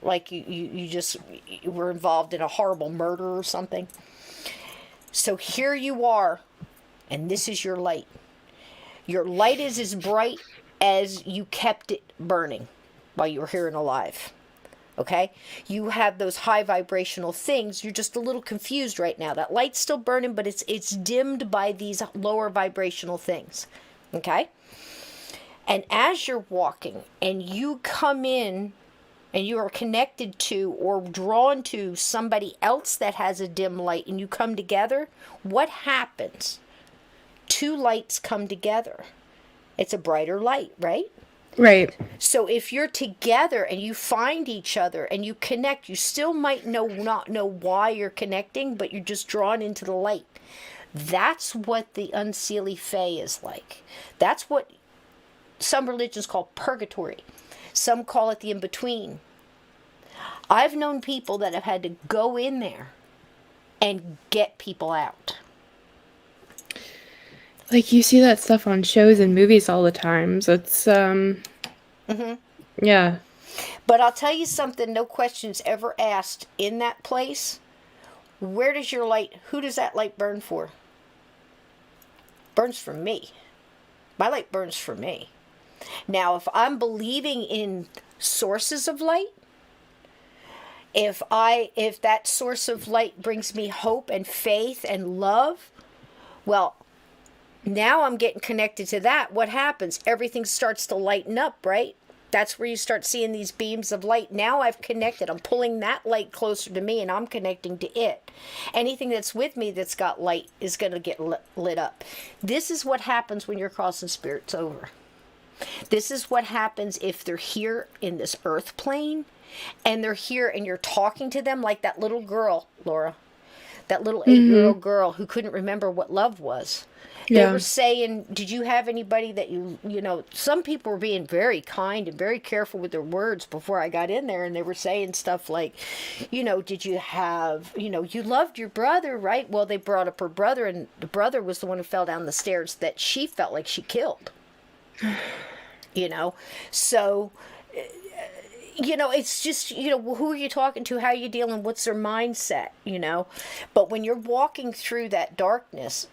like you just were involved in a horrible murder or something. So here you are, and this is your light. Your light is as bright as you kept it burning while you were here and alive. Okay? You have those high vibrational things. You're just a little confused right now. That light's still burning, but it's dimmed by these lower vibrational things. Okay? And as you're walking and you come in and you are connected to or drawn to somebody else that has a dim light and you come together, what happens? Two lights come together. It's a brighter light, right? Right. So if you're together and you find each other and you connect, you still might not know why you're connecting, but you're just drawn into the light. That's what the unseelie fae is like. That's what some religions call purgatory. Some call it the in-between. I've known people that have had to go in there and get people out. Like, you see that stuff on shows and movies all the time. So it's, yeah. But I'll tell you something, no questions ever asked in that place. Who does that light burn for? Burns for me. My light burns for me. Now, if I'm believing in sources of light, if that source of light brings me hope and faith and love, well, now I'm getting connected to that. What happens? Everything starts to lighten up, right? That's where you start seeing these beams of light. Now I've connected. I'm pulling that light closer to me and I'm connecting to it. Anything that's with me that's got light is going to get lit up. This is what happens when you're crossing spirits over. This is what happens if they're here in this earth plane and they're here and you're talking to them like that little girl, Laura. That little 8-year-old girl who couldn't remember what love was. They were saying, did you have anybody that you know, some people were being very kind and very careful with their words before I got in there, and they were saying stuff like, you know, did you have, you know, you loved your brother, right? Well, they brought up her brother, and the brother was the one who fell down the stairs that she felt like she killed. You know, so, you know, it's just, you know, who are you talking to? How are you dealing? What's their mindset, you know? But when you're walking through that darkness,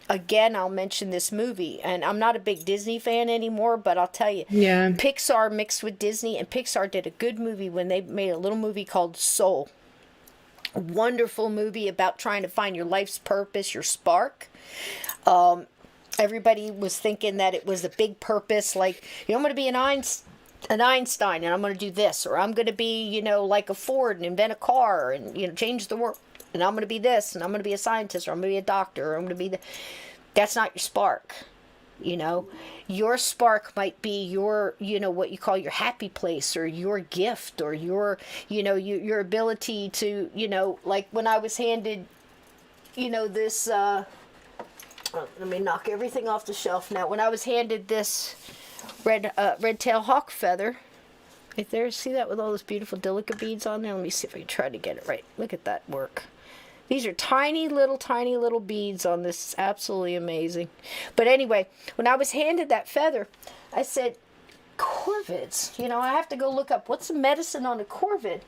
again, I'll mention this movie, and I'm not a big Disney fan anymore, but I'll tell you, Pixar mixed with Disney, and Pixar did a good movie when they made a little movie called Soul. wonderful movie about trying to find your life's purpose, your spark. Everybody was thinking that it was a big purpose, like, I'm going to be an Einstein, and I'm going to do this, or I'm going to be, like a Ford and invent a car and, change the world, and I'm going to be this, and I'm going to be a scientist, or I'm going to be a doctor, or I'm going to be that's not your spark. Your spark might be your, what you call your happy place, or your gift, or your, your ability to, like when I was handed, this, let me knock everything off the shelf now. When I was handed this red-tail hawk feather, right there, see that with all those beautiful silica beads on there? Let me see if I can try to get it right. Look at that work. These are tiny little beads on this. It's absolutely amazing. But anyway, when I was handed that feather, I said, corvids. I have to go look up what's the medicine on a corvid.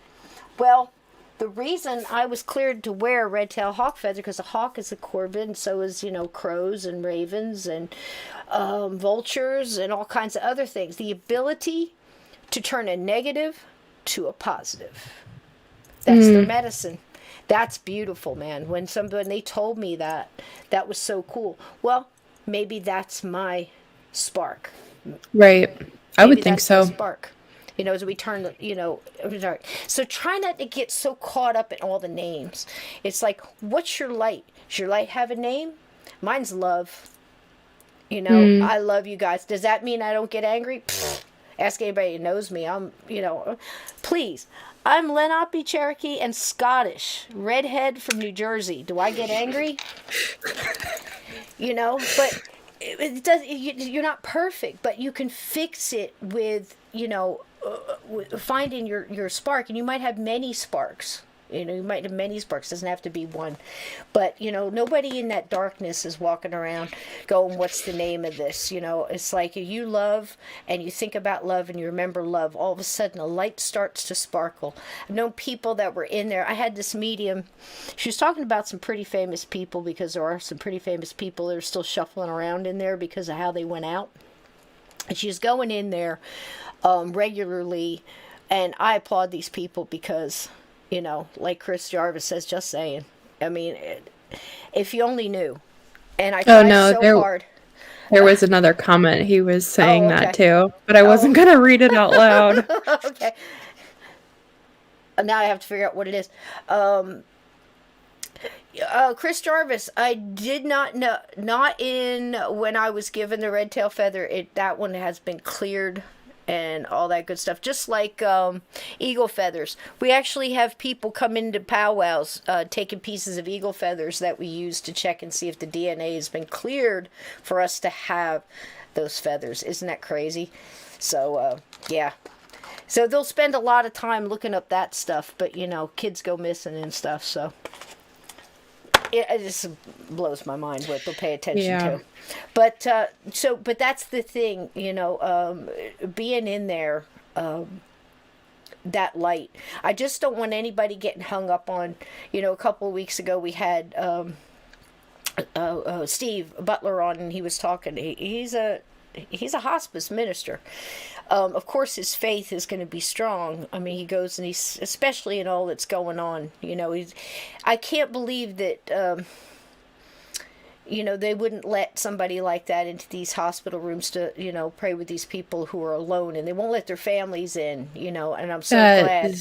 Well, the reason I was cleared to wear a red-tail hawk feather, because a hawk is a corvid, and so is, crows and ravens and vultures and all kinds of other things. The ability to turn a negative to a positive. That's their medicine. That's beautiful, man. When they told me that was so cool. Well, maybe that's my spark. Right. I would think so. Spark. As we turn the, so try not to get so caught up in all the names. It's like, what's your light? Does your light have a name? Mine's love. I love you guys. Does that mean I don't get angry? Pfft. Ask anybody who knows me. I'm, please. I'm Lenape, Cherokee, and Scottish. Redhead from New Jersey. Do I get angry? But it does. You're not perfect, but you can fix it with, finding your spark, and you might have many sparks. You might have many sparks. It doesn't have to be one. But, nobody in that darkness is walking around going, what's the name of this? It's like you love and you think about love and you remember love. All of a sudden, a light starts to sparkle. I've known people that were in there. I had this medium. She was talking about some pretty famous people, because there are some pretty famous people that are still shuffling around in there because of how they went out. And she was going in there regularly. And I applaud these people because... like Chris Jarvis says, just saying. I mean, if you only knew. And I tried hard. There was another comment. He was saying that too, but I wasn't going to read it out loud. Okay. Now I have to figure out what it is. Chris Jarvis, I did not know, not in when I was given the red tail feather. That one has been cleared. And all that good stuff. Just like eagle feathers. We actually have people come into powwows taking pieces of eagle feathers that we use to check and see if the DNA has been cleared for us to have those feathers. Isn't that crazy? So, yeah. So they'll spend a lot of time looking up that stuff. But, kids go missing and stuff. So it just blows my mind what they'll pay attention to. But but that's the thing, being in there, that light. I just don't want anybody getting hung up on, a couple of weeks ago we had Steve Butler on, and he was talking. He's a hospice minister. Of course, his faith is going to be strong. I mean, he goes and he's, especially in all that's going on, I can't believe that, they wouldn't let somebody like that into these hospital rooms to, pray with these people who are alone, and they won't let their families in, and I'm so glad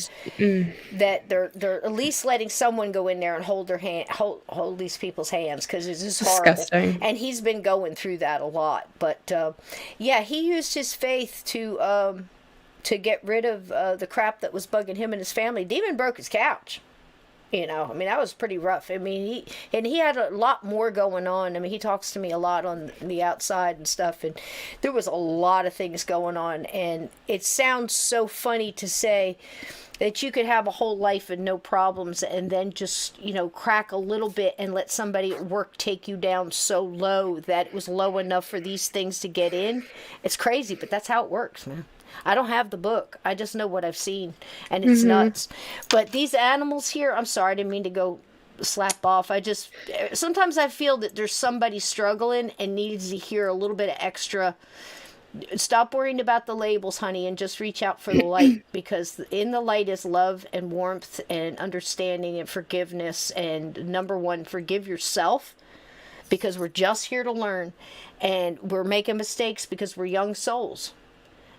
that they're at least letting someone go in there and hold their hand, hold these people's hands, because it's just horrible. Disgusting. And he's been going through that a lot. But he used his faith to get rid of the crap that was bugging him and his family. Demon broke his couch. That was pretty rough. I mean, he had a lot more going on. I mean, he talks to me a lot on the outside and stuff, and there was a lot of things going on. And it sounds so funny to say that you could have a whole life and no problems, and then just, crack a little bit and let somebody at work take you down so low that it was low enough for these things to get in. It's crazy, but that's how it works, man. I don't have the book. I just know what I've seen, and it's nuts. But these animals here, I'm sorry, I didn't mean to go slap off. Sometimes I feel that there's somebody struggling and needs to hear a little bit of extra, Stop worrying about the labels, honey, and just reach out for the light, because in the light is love and warmth and understanding and forgiveness. And number one, forgive yourself, because we're just here to learn, and we're making mistakes because we're young souls.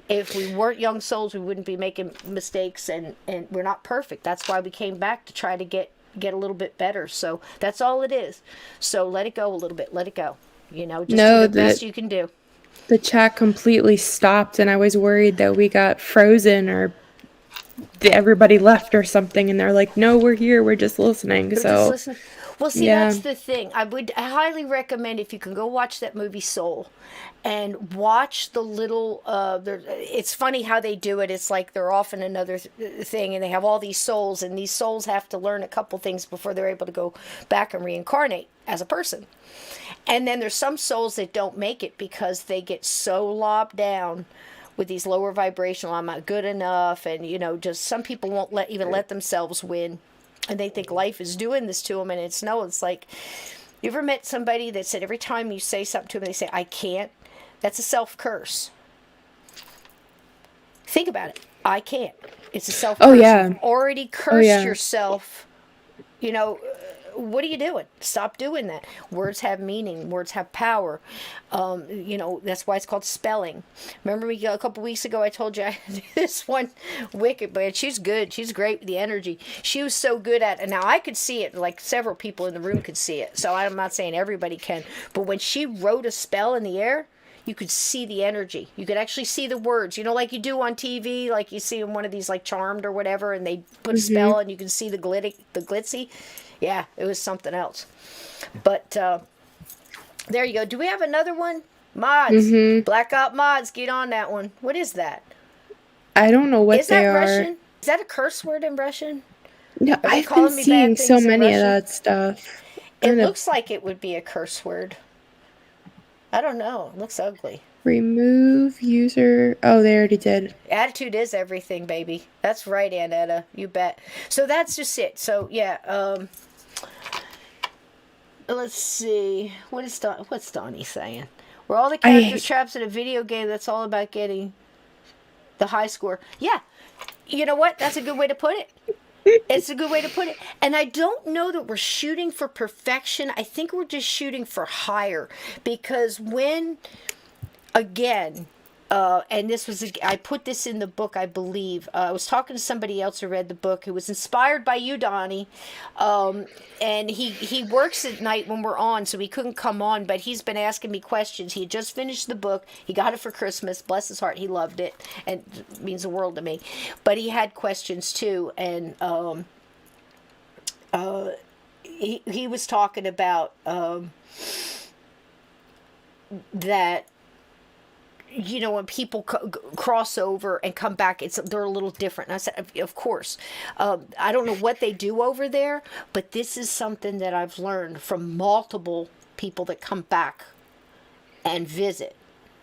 If we weren't young souls, we wouldn't be making mistakes, and we're not perfect. That's why we came back, to try to get a little bit better. So that's all it is. So let it go a little bit. Let it go. You know, just do the best you can do. The chat completely stopped, and I was worried that we got frozen or everybody left or something, and they're like, no, we're here, we're just listening. Well, see, that's the thing. I highly recommend, if you can go watch that movie Soul, and watch the little, it's funny how they do it. It's like they're off in another thing, and they have all these souls, and these souls have to learn a couple things before they're able to go back and reincarnate as a person. And then there's some souls that don't make it because they get so lobbed down with these lower vibrational, I'm not good enough, and, you know, just some people won't let themselves win. And they think life is doing this to them, and it's like, you ever met somebody that said every time you say something to them, they say, I can't? That's a self-curse. Think about it. I can't. It's a self-curse. Oh, yeah. You've already cursed yourself. You know, what are you doing? Stop doing that. Words have meaning. Words have power. You know, that's why it's called spelling. Remember me a couple weeks ago, I told you I had this one wicked, but she's good. She's great with the energy. She was so good at it. Now, I could see it, like several people in the room could see it. So I'm not saying everybody can. But when she wrote a spell in the air, you could see the energy. You could actually see the words, you know, like you do on TV, like you see in one of these, like Charmed or whatever, and they put a spell and you can see the glitzy. Yeah, it was something else. But there you go. Do we have another one? Mods. Blackout mods, get on that one. What is that? I don't know what they are. Russian? Is that a curse word in Russian? No, I've been seeing so many of that stuff. It looks like it would be a curse word. I don't know. It looks ugly. Remove user. Oh, they already did. Attitude is everything, baby. That's right, Annetta. You bet. So that's just it. So yeah. Let's see. What's Donnie saying? Were all the characters traps in a video game that's all about getting the high score? Yeah. You know what? That's a good way to put it. It's a good way to put it. And I don't know that we're shooting for perfection. I think we're just shooting for higher. Because when, again, and this was, I put this in the book, I believe. I was talking to somebody else who read the book, who was inspired by you, Donnie. And he works at night when we're on, so he couldn't come on, but he's been asking me questions. He had just finished the book. He got it for Christmas. Bless his heart. He loved it. And it means the world to me. But he had questions too. And he was talking about that, you know, when people cross over and come back, they're a little different. And I said, of course. I don't know what they do over there, but this is something that I've learned from multiple people that come back and visit.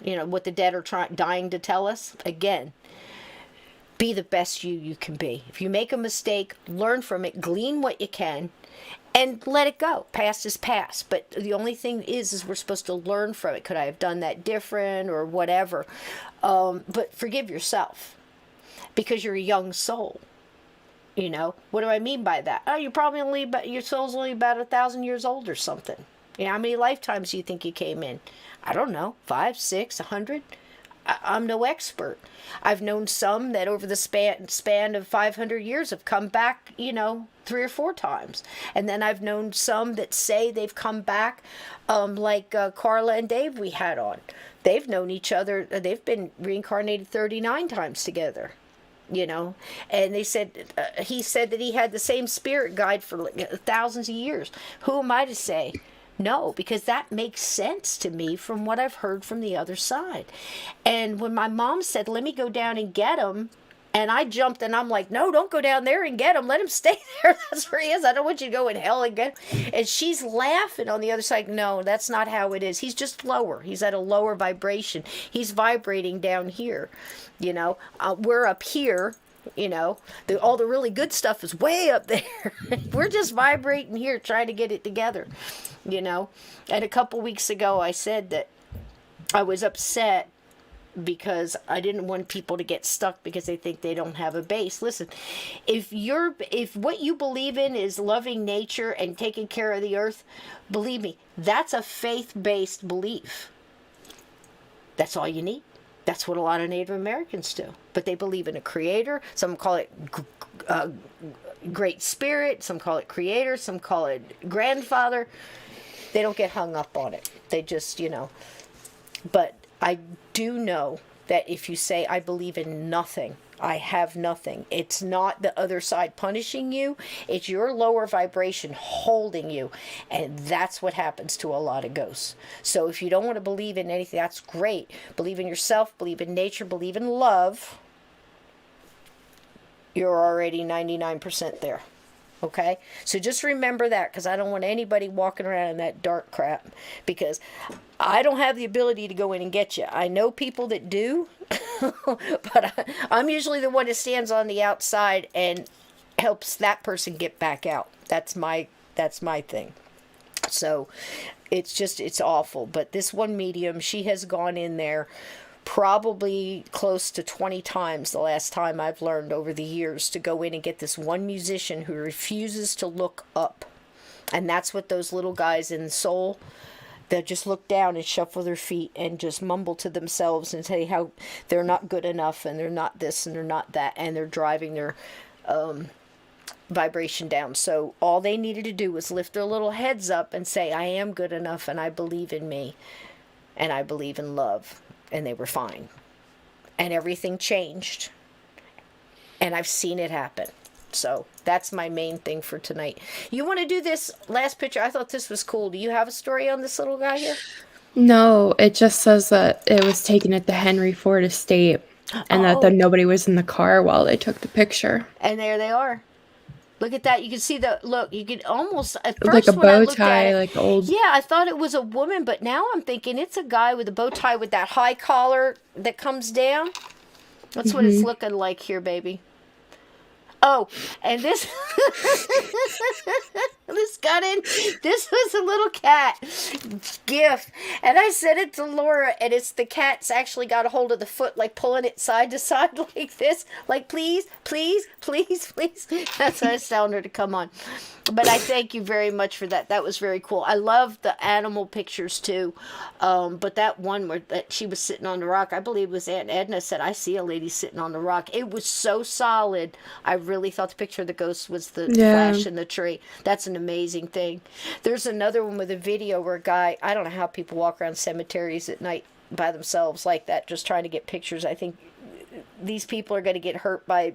You know, what the dead are dying to tell us. Again, be the best you can be. If you make a mistake, learn from it, glean what you can, and let it go. Past is past. But the only thing is we're supposed to learn from it. Could I have done that different or whatever? But forgive yourself, because you're a young soul. You know, what do I mean by that? Oh, your soul's only about 1,000 years old or something. You know, how many lifetimes do you think you came in? I don't know, 5, 6, 100? I'm no expert. I've known some that over the span of 500 years have come back, you know, 3 or 4 times. And then I've known some that say they've come back, like Carla and Dave we had on. They've known each other. They've been reincarnated 39 times together, you know. And they said, he said that he had the same spirit guide for thousands of years. Who am I to say? No, because that makes sense to me from what I've heard from the other side. And when my mom said, let me go down and get him, and I jumped and I'm like, no, don't go down there and get him. Let him stay there. That's where he is. I don't want you to go in hell and get him. And she's laughing on the other side. No, that's not how it is. He's just lower. He's at a lower vibration. He's vibrating down here. You know, we're up here. You know, all the really good stuff is way up there. We're just vibrating here, trying to get it together, you know. And a couple weeks ago, I said that I was upset because I didn't want people to get stuck because they think they don't have a base. Listen, if what you believe in is loving nature and taking care of the earth, believe me, that's a faith-based belief. That's all you need. That's what a lot of Native Americans do. But they believe in a creator. Some call it Great Spirit. Some call it creator. Some call it grandfather. They don't get hung up on it. They just, But I do know that if you say, I believe in nothing, I have nothing, it's not the other side punishing you. It's your lower vibration holding you. And that's what happens to a lot of ghosts. So if you don't want to believe in anything, that's great. Believe in yourself, believe in nature, believe in love. You're already 99% there. Okay? So just remember that, because I don't want anybody walking around in that dark crap, because I don't have the ability to go in and get you. I know people that do, but I'm usually the one that stands on the outside and helps that person get back out. That's my thing. So it's awful. But this one medium, she has gone in there probably close to 20 times the last time I've learned over the years to go in and get this one musician who refuses to look up. And that's what those little guys in Seoul, they'll just look down and shuffle their feet and just mumble to themselves and say how they're not good enough and they're not this and they're not that, and they're driving their vibration down. So all they needed to do was lift their little heads up and say, I am good enough and I believe in me and I believe in love. And they were fine. And everything changed. And I've seen it happen. So that's my main thing for tonight. You want to do this last picture? I thought this was cool. Do you have a story on this little guy here? No, it just says that it was taken at the Henry Ford estate and that nobody was in the car while they took the picture. And there they are. Look at that. You can see you could almost, at first like a when I bow looked tie, at it, like old. Yeah, I thought it was a woman, but now I'm thinking it's a guy with a bow tie with that high collar that comes down. That's what it's looking like here, baby. Oh, and this this was a little cat gift. And I sent it to Laura, and it's the cat's actually got a hold of the foot, like pulling it side to side like this. Like, please, please, please, please. That's what I was telling her to come on. But I thank you very much for that. That was very cool. I love the animal pictures too. But that one where that she was sitting on the rock, I believe it was Aunt Edna said, I see a lady sitting on the rock. It was so solid. I really thought the picture of the ghost was the flash in the tree. That's an amazing thing. There's another one with a video where a guy, I don't know how people walk around cemeteries at night by themselves like that, just trying to get pictures. I think these people are going to get hurt by,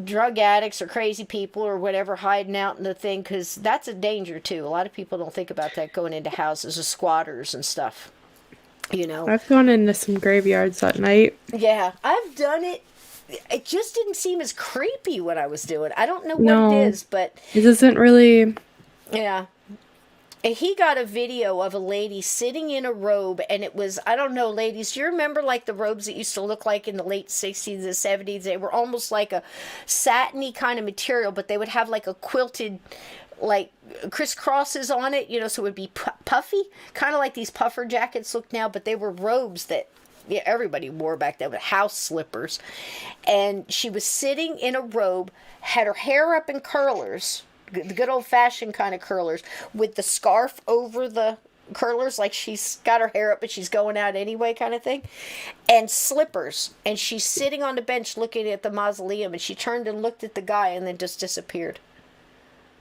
drug addicts or crazy people or whatever hiding out in the thing, because that's a danger too. A lot of people don't think about that, going into houses of squatters and stuff. I've gone into some graveyards at night. Yeah, I've done it. It just didn't seem as creepy when I was doing it. I don't know what it is, but it isn't really. Yeah. And he got a video of a lady sitting in a robe, and it was, I don't know, ladies, do you remember like the robes that used to look like in the late 60s and 70s? They were almost like a satiny kind of material, but they would have like a quilted, like crisscrosses on it, so it would be puffy, kind of like these puffer jackets look now, but they were robes that everybody wore back then, with house slippers. And she was sitting in a robe, had her hair up in curlers, the good old-fashioned kind of curlers, with the scarf over the curlers, like she's got her hair up but she's going out anyway kind of thing, and slippers. And she's sitting on the bench looking at the mausoleum, and she turned and looked at the guy and then just disappeared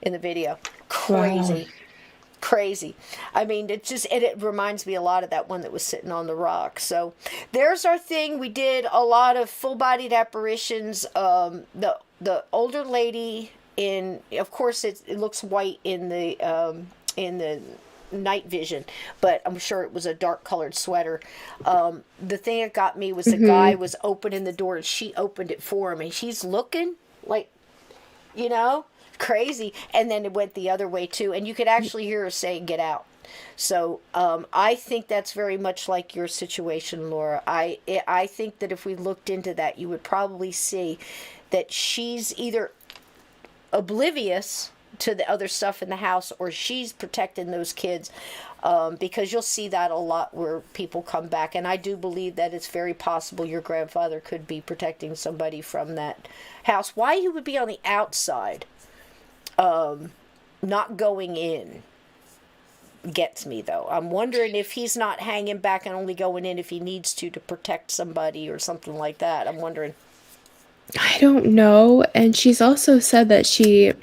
in the video. Crazy. Wow. Crazy. I mean, it reminds me a lot of that one that was sitting on the rock. So there's our thing. We did a lot of full-bodied apparitions. The older lady, of course it looks white in the night vision, but I'm sure it was a dark colored sweater. The thing that got me was the guy was opening the door and she opened it for him, and she's looking like, crazy. And then it went the other way too, and you could actually hear her saying, "Get out." So I think that's very much like your situation, Laura. I think that if we looked into that, you would probably see that she's either oblivious to the other stuff in the house, or she's protecting those kids, because you'll see that a lot where people come back. And I do believe that it's very possible your grandfather could be protecting somebody from that house. Why he would be on the outside, not going in, gets me, though. I'm wondering if he's not hanging back and only going in if he needs to protect somebody or something like that. I'm wondering. I don't know. And she's also said that she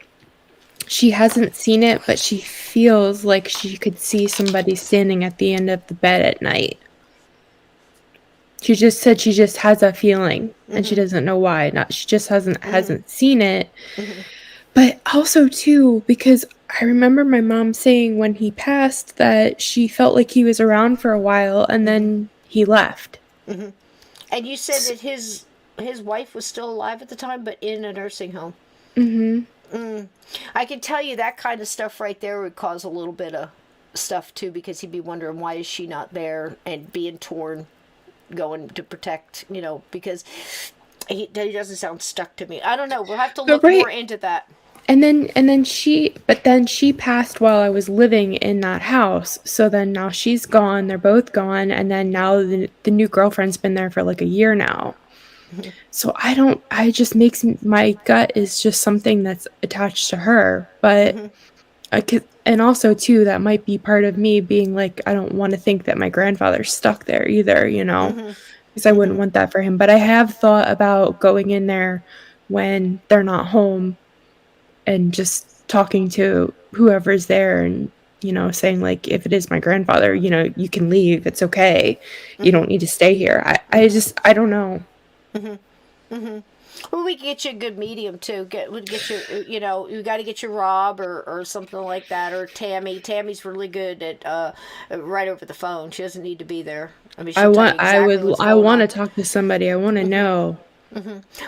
hasn't seen it, but she feels like she could see somebody standing at the end of the bed at night. She just said she just has a feeling, and she doesn't know why. She just hasn't seen it. But also, too, because I remember my mom saying when he passed that she felt like he was around for a while, and then he left. And you said that his wife was still alive at the time, but in a nursing home. I can tell you that kind of stuff right there would cause a little bit of stuff, too, because he'd be wondering, why is she not there, and being torn, going to protect, because he doesn't sound stuck to me. I don't know. We'll have to look more into that. And then she passed while I was living in that house. So then now she's gone. They're both gone. And then now the new girlfriend's been there for like a year now. So makes my gut is just something that's attached to her. But and also too, that might be part of me being like, I don't want to think that my grandfather's stuck there either, because I wouldn't want that for him. But I have thought about going in there when they're not home and just talking to whoever's there and, saying like, if it is my grandfather, you can leave. It's okay. You don't need to stay here. I don't know. Well, we can get you a good medium too. We'd get you, you got to get you Rob or something like that, or Tammy. Tammy's really good at right over the phone. She doesn't need to be there. I mean, I want to talk to somebody. I want to know.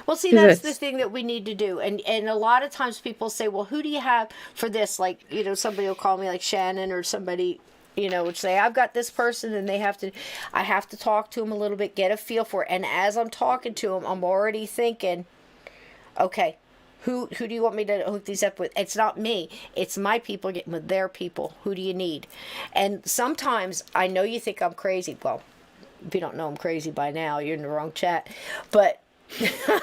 Well, see, that's the thing that we need to do. And a lot of times people say, well, who do you have for this? Like, somebody will call me like Shannon or somebody, would say, I've got this person, and I have to talk to them a little bit, get a feel for it. And as I'm talking to them, I'm already thinking, okay, who do you want me to hook these up with? It's not me. It's my people getting with their people. Who do you need? And sometimes I know you think I'm crazy. Well, if you don't know I'm crazy by now, you're in the wrong chat. But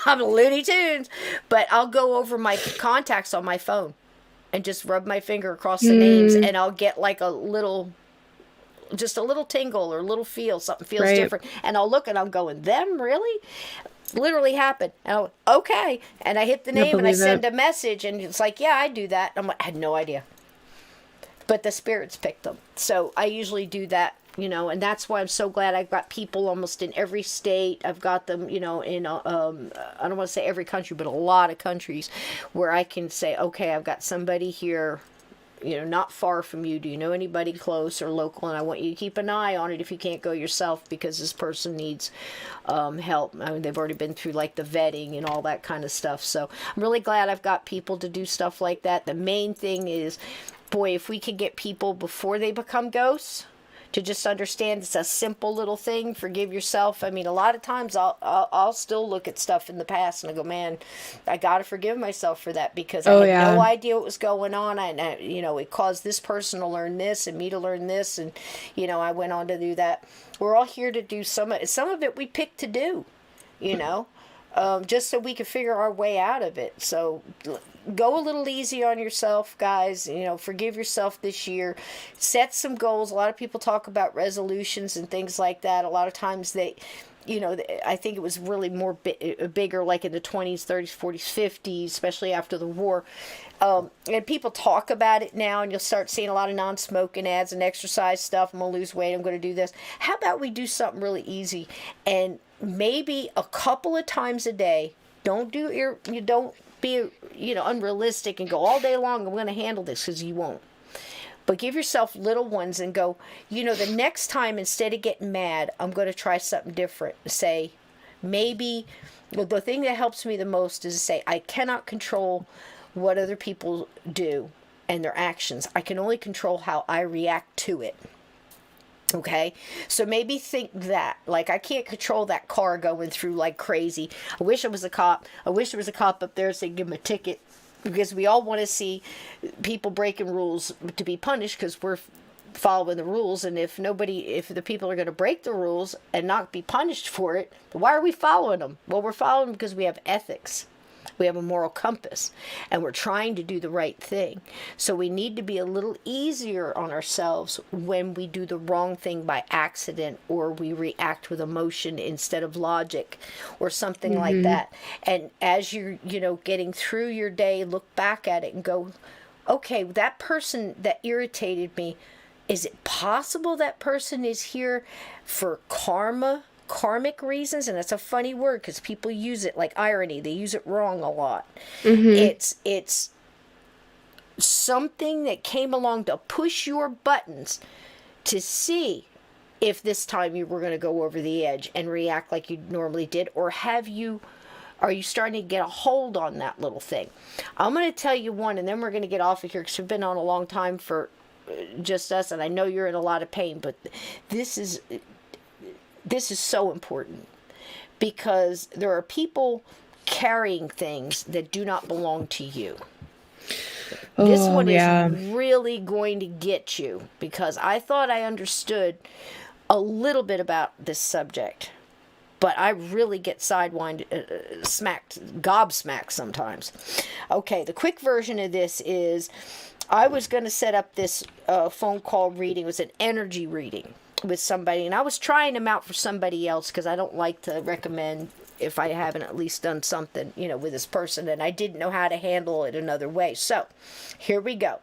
I'm Looney Tunes. But I'll go over my contacts on my phone and just rub my finger across the names, and I'll get like just a little tingle or a little feel. Something feels different. And I'll look and I'm going, them really? Literally happened. And I'll, okay. And I hit the name and I send a message, and it's like, yeah, I do that. I'm like, I had no idea. But the spirits picked them. So I usually do that, and that's why I'm so glad I've got people almost in every state. I've got them, in, I don't want to say every country, but a lot of countries where I can say, okay, I've got somebody here, not far from you. Do you know anybody close or local? And I want you to keep an eye on it if you can't go yourself, because this person needs help. I mean, they've already been through like the vetting and all that kind of stuff. So I'm really glad I've got people to do stuff like that. The main thing is, boy, if we could get people before they become ghosts to just understand it's a simple little thing. Forgive yourself. I mean, a lot of times I'll still look at stuff in the past and I go, man, I got to forgive myself for that, because I had no idea what was going on. And it caused this person to learn this and me to learn this. And, I went on to do that. We're all here to do some of it we picked to do, just so we can figure our way out of it. So go a little easy on yourself, guys. Forgive yourself this year. Set some goals. A lot of people talk about resolutions and things like that. A lot of times I think it was really more bigger, like in the 20s, 30s, 40s, 50s, especially after the war. And people talk about it now, and you'll start seeing a lot of non-smoking ads and exercise stuff. I'm going to lose weight. I'm going to do this. How about we do something really easy, and maybe a couple of times a day? Don't be unrealistic and go all day long, I'm going to handle this, because you won't. But give yourself little ones and go, the next time, instead of getting mad, I'm going to try something different. Say, maybe, the thing that helps me the most is to say, I cannot control what other people do and their actions. I can only control how I react to it. Okay, so maybe think that, like, I can't control that car going through like crazy. I wish it was a cop. I wish there was a cop up there so they could give him a ticket. because we all want to see people breaking rules to be punished because we're following the rules. And if the people are going to break the rules and not be punished for it, why are we following them? Well, we're following them because we have ethics. We have a moral compass, and we're trying to do the right thing. So we need to be a little easier on ourselves when we do the wrong thing by accident, or we react with emotion instead of logic, or something like that. And as you're, getting through your day, look back at it and go, okay, that person that irritated me, is it possible that person is here for karmic reasons? And that's a funny word because people use it like irony. They use it wrong a lot. It's something that came along to push your buttons to see if this time you were going to go over the edge and react like you normally did, or are you starting to get a hold on that little thing? I'm going to tell you one, and then we're going to get off of here because we've been on a long time for just us, and I know you're in a lot of pain, but this is so important, because there are people carrying things that do not belong to you. This one is really going to get you, because I thought I understood a little bit about this subject, but I really get gobsmacked sometimes. Okay, the quick version of this is, I was going to set up this phone call reading. It was an energy reading with somebody, and I was trying them out for somebody else because I don't like to recommend if I haven't at least done something, with this person, and I didn't know how to handle it another way. So, here we go.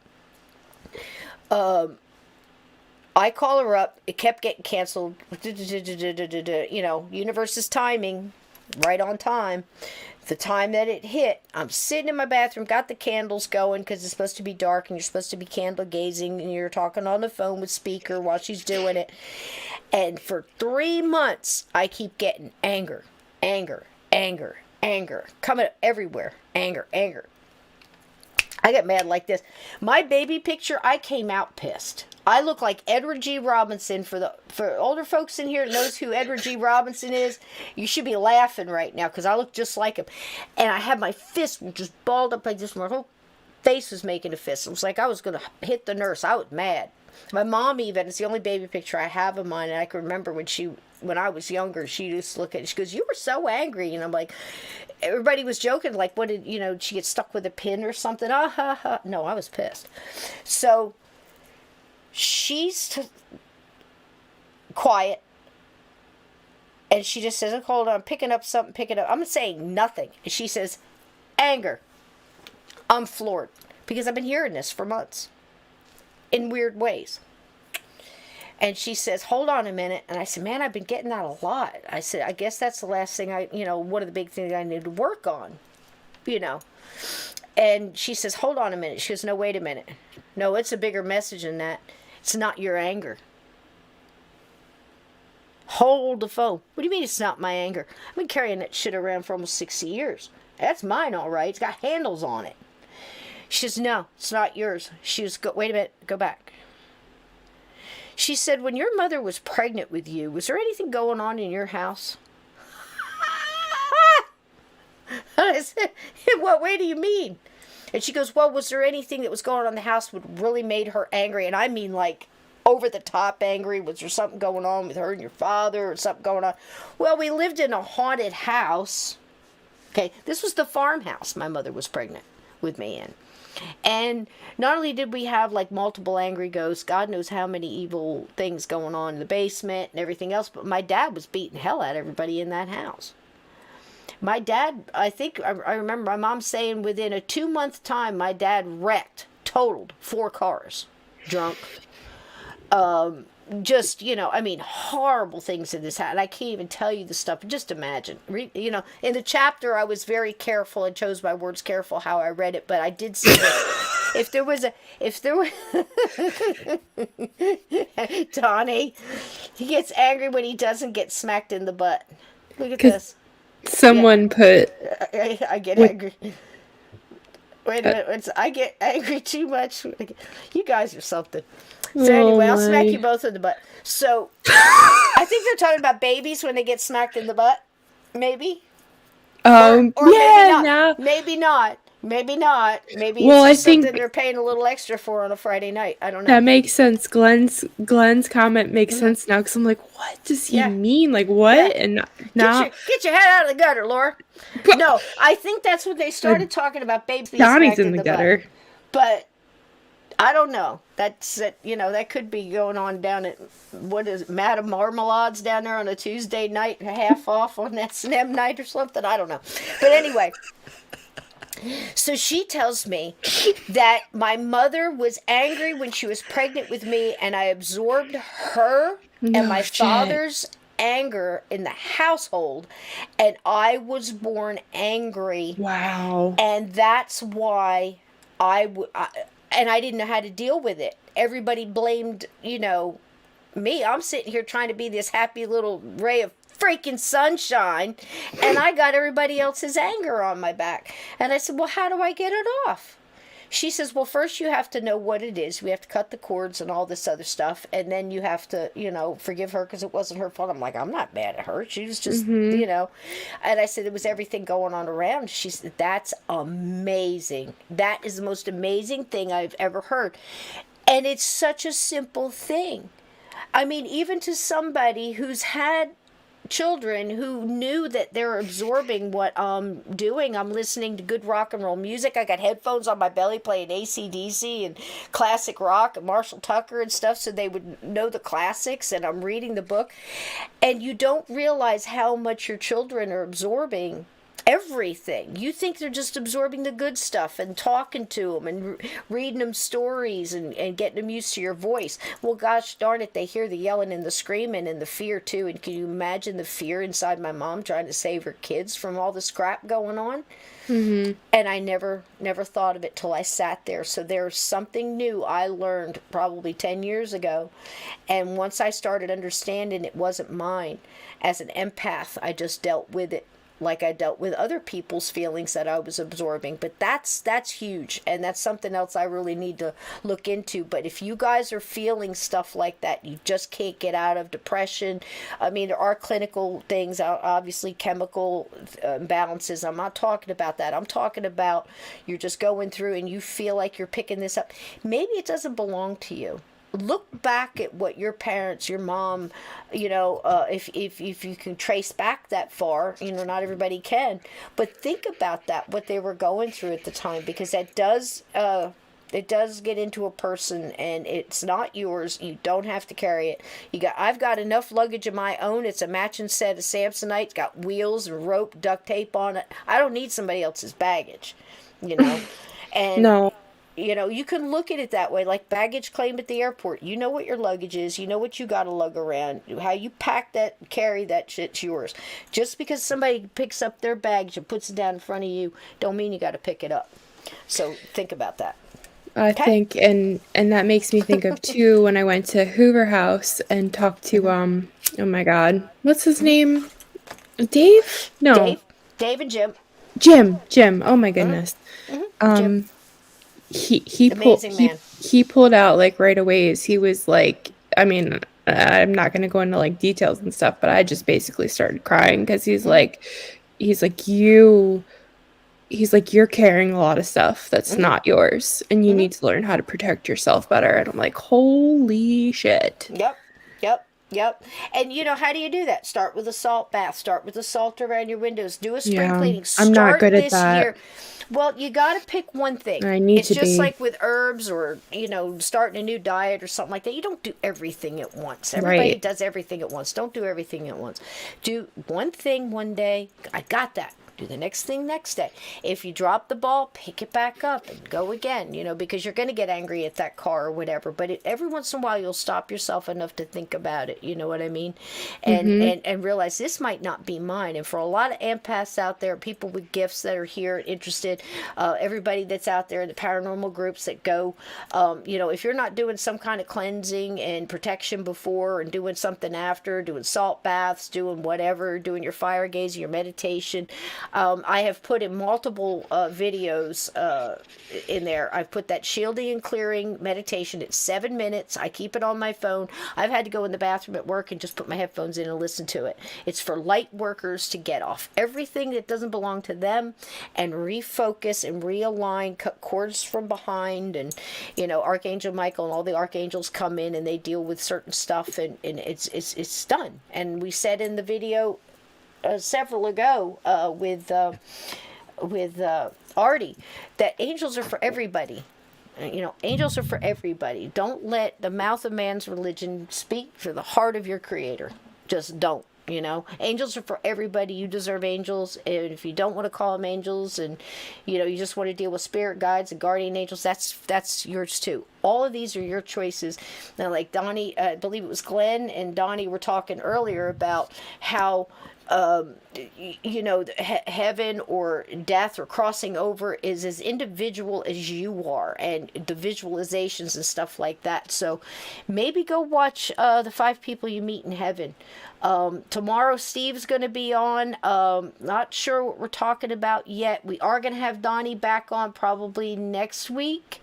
I call her up. It kept getting canceled. Universe's timing, right on time. The time that it hit, I'm sitting in my bathroom, got the candles going because it's supposed to be dark and you're supposed to be candle gazing, and you're talking on the phone with speaker while she's doing it. And for 3 months, I keep getting anger, coming up everywhere. Anger. I get mad like this. My baby picture, I came out pissed. I look like Edward G. Robinson. For older folks in here that knows who Edward G. Robinson is, you should be laughing right now because I look just like him. And I had my fist just balled up like this. My whole face was making a fist. It was like I was going to hit the nurse. I was mad. My mom even, it's the only baby picture I have of mine, and I can remember when I was younger, she used to look at it, she goes, "You were so angry." And I'm like, everybody was joking, like, what did, she get stuck with a pin or something? No, I was pissed. So she's quiet, and she just says, "Hold on, picking up something, pick it up." I'm saying nothing. And she says, "Anger." I'm floored because I've been hearing this for months in weird ways. And she says, "Hold on a minute." And I said, "Man, I've been getting that a lot." I said, "I guess that's the last thing one of the big things I need to work on, And she says, "Hold on a minute." She goes, "No, wait a minute. No, it's a bigger message than that. It's not your anger." Hold the phone. What do you mean it's not my anger? I've been carrying that shit around for almost 60 years. That's mine, all right. It's got handles on it. She says, "No, it's not yours." She was, "Wait a minute, go back." She said, "When your mother was pregnant with you, was there anything going on in your house?" I said, "In what way do you mean?" And she goes, "Well, was there anything that was going on in the house that really made her angry?" And I mean like over the top angry. Was there something going on with her and your father, or something going on? "Well, we lived in a haunted house." Okay, this was the farmhouse my mother was pregnant with me in. And not only did we have like multiple angry ghosts, God knows how many evil things going on in the basement and everything else, but my dad was beating hell out of everybody in that house. My dad, I remember my mom saying within a 2-month time, my dad totaled 4 cars, drunk. Just, horrible things in this house. And I can't even tell you the stuff. Just imagine. In the chapter, I was very careful and chose my words careful how I read it. But I did say that if there was Donnie, he gets angry when he doesn't get smacked in the butt. Look at this. Someone put... I get angry. Wait a minute. I get angry too much. You guys are something. So anyway, I'll smack you both in the butt. So, I think they're talking about babies when they get smacked in the butt. Maybe. Or yeah, maybe not. Maybe not. Maybe not. Maybe Well, it's I just something think they're paying a little extra for on a Friday night. I don't know. that makes sense. Glenn's comment makes sense now because I'm like, what does he Yeah. mean? Like, Yeah. what? And now Get your head out of the gutter, Laura. No, I think that's when they started talking about babes being Johnny's smacked in in the the butt. gutter. But I don't know. That's it. You know, that could be going on down at what is it, Madame Marmalade's down there on a Tuesday night, half off on that SNM night or something. I don't know. But anyway, so she tells me that my mother was angry when she was pregnant with me, and I absorbed her and my shit. father's anger in the household, and I was born angry. Wow. And that's why and I didn't know how to deal with it. Everybody blamed, me. I'm sitting here trying to be this happy little ray of freaking sunshine, and I got everybody else's anger on my back. And I said, well, how do I get it off? She says, well, first you have to know what it is. We have to cut the cords and all this other stuff. And then you have to, forgive her because it wasn't her fault. I'm like, I'm not mad at her. She was just, And I said, it was everything going on around. She said, that's amazing. That is the most amazing thing I've ever heard. And it's such a simple thing. I mean, even to somebody who's had children who knew that they're absorbing what I'm doing. I'm listening to good rock and roll music. I got headphones on my belly playing AC/DC and classic rock and Marshall Tucker and stuff so they would know the classics, and I'm reading the book. And you don't realize how much your children are absorbing everything. You think they're just absorbing the good stuff and talking to them and reading them stories and getting them used to your voice. Well, gosh darn it, they hear the yelling and the screaming and the fear too. And can you imagine the fear inside my mom trying to save her kids from all this crap going on? Mm-hmm. And I never thought of it till I sat there. So there's something new I learned probably 10 years ago. And once I started understanding it wasn't mine, as an empath, I just dealt with it like I dealt with other people's feelings that I was absorbing. But that's huge, and that's something else I really need to look into. But if you guys are feeling stuff like that, you just can't get out of depression. I mean, there are clinical things, obviously chemical imbalances. I'm not talking about that. I'm talking about you're just going through and you feel like you're picking this up. Maybe it doesn't belong to you. Look back at what your parents, your mom, if you can trace back that far, not everybody can, but think about that, what they were going through at the time, because that does, it does get into a person, and it's not yours. You don't have to carry it. I've got enough luggage of my own. It's a matching set of Samsonite. It's got wheels and rope, duct tape on it. I don't need somebody else's baggage, and No. You can look at it that way, like baggage claim at the airport. You know what your luggage is. You know what you got to lug around. How you pack that, carry that shit's yours. Just because somebody picks up their baggage and puts it down in front of you, don't mean you got to pick it up. So think about that. I think, and that makes me think of too when I went to Hoover House and talked to oh my God, what's his name? Dave? No, Dave and Jim. Jim. Oh my goodness. Jim. He pulled out like right away. He was like, I mean, I'm not going to go into like details and stuff, but I just basically started crying because he's like you're carrying a lot of stuff that's not yours, and you need to learn how to protect yourself better. And I'm like, holy shit. Yep. And how do you do that? Start with a salt bath. Start with the salt around your windows. Do a spring cleaning. I'm not good at that. Year. Well, you got to pick one thing. It's just like with herbs or, starting a new diet or something like that. You don't do everything at once. Everybody does everything at once. Don't do everything at once. Do one thing one day. I got that. Do the next thing next day. If you drop the ball, pick it back up and go again, because you're going to get angry at that car or whatever. But every once in a while, you'll stop yourself enough to think about it. You know what I mean? And realize this might not be mine. And for a lot of empaths out there, people with gifts that are here, interested, everybody that's out there in the paranormal groups that go, if you're not doing some kind of cleansing and protection before and doing something after, doing salt baths, doing whatever, doing your fire gazing, your meditation, I have put in multiple videos in there. I've put that shielding and clearing meditation. It's 7 minutes. I keep it on my phone. I've had to go in the bathroom at work and just put my headphones in and listen to it. It's for light workers to get off everything that doesn't belong to them and refocus and realign, cut cords from behind. And, Archangel Michael and all the archangels come in and they deal with certain stuff, and it's done. And we said in the video several ago with Artie that angels are for everybody. Angels are for everybody. Don't let the mouth of man's religion speak for the heart of your creator. Just don't. Angels are for everybody. You deserve angels. And if you don't want to call them angels, and you just want to deal with spirit guides and guardian angels, that's yours too. All of these are your choices. Now, like Donnie, I believe it was Glenn and Donnie were talking earlier about how heaven or death or crossing over is as individual as you are, and the visualizations and stuff like that. So maybe go watch the 5 people you meet in heaven. Tomorrow Steve's going to be on. Not sure what we're talking about yet. We are going to have Donnie back on probably next week.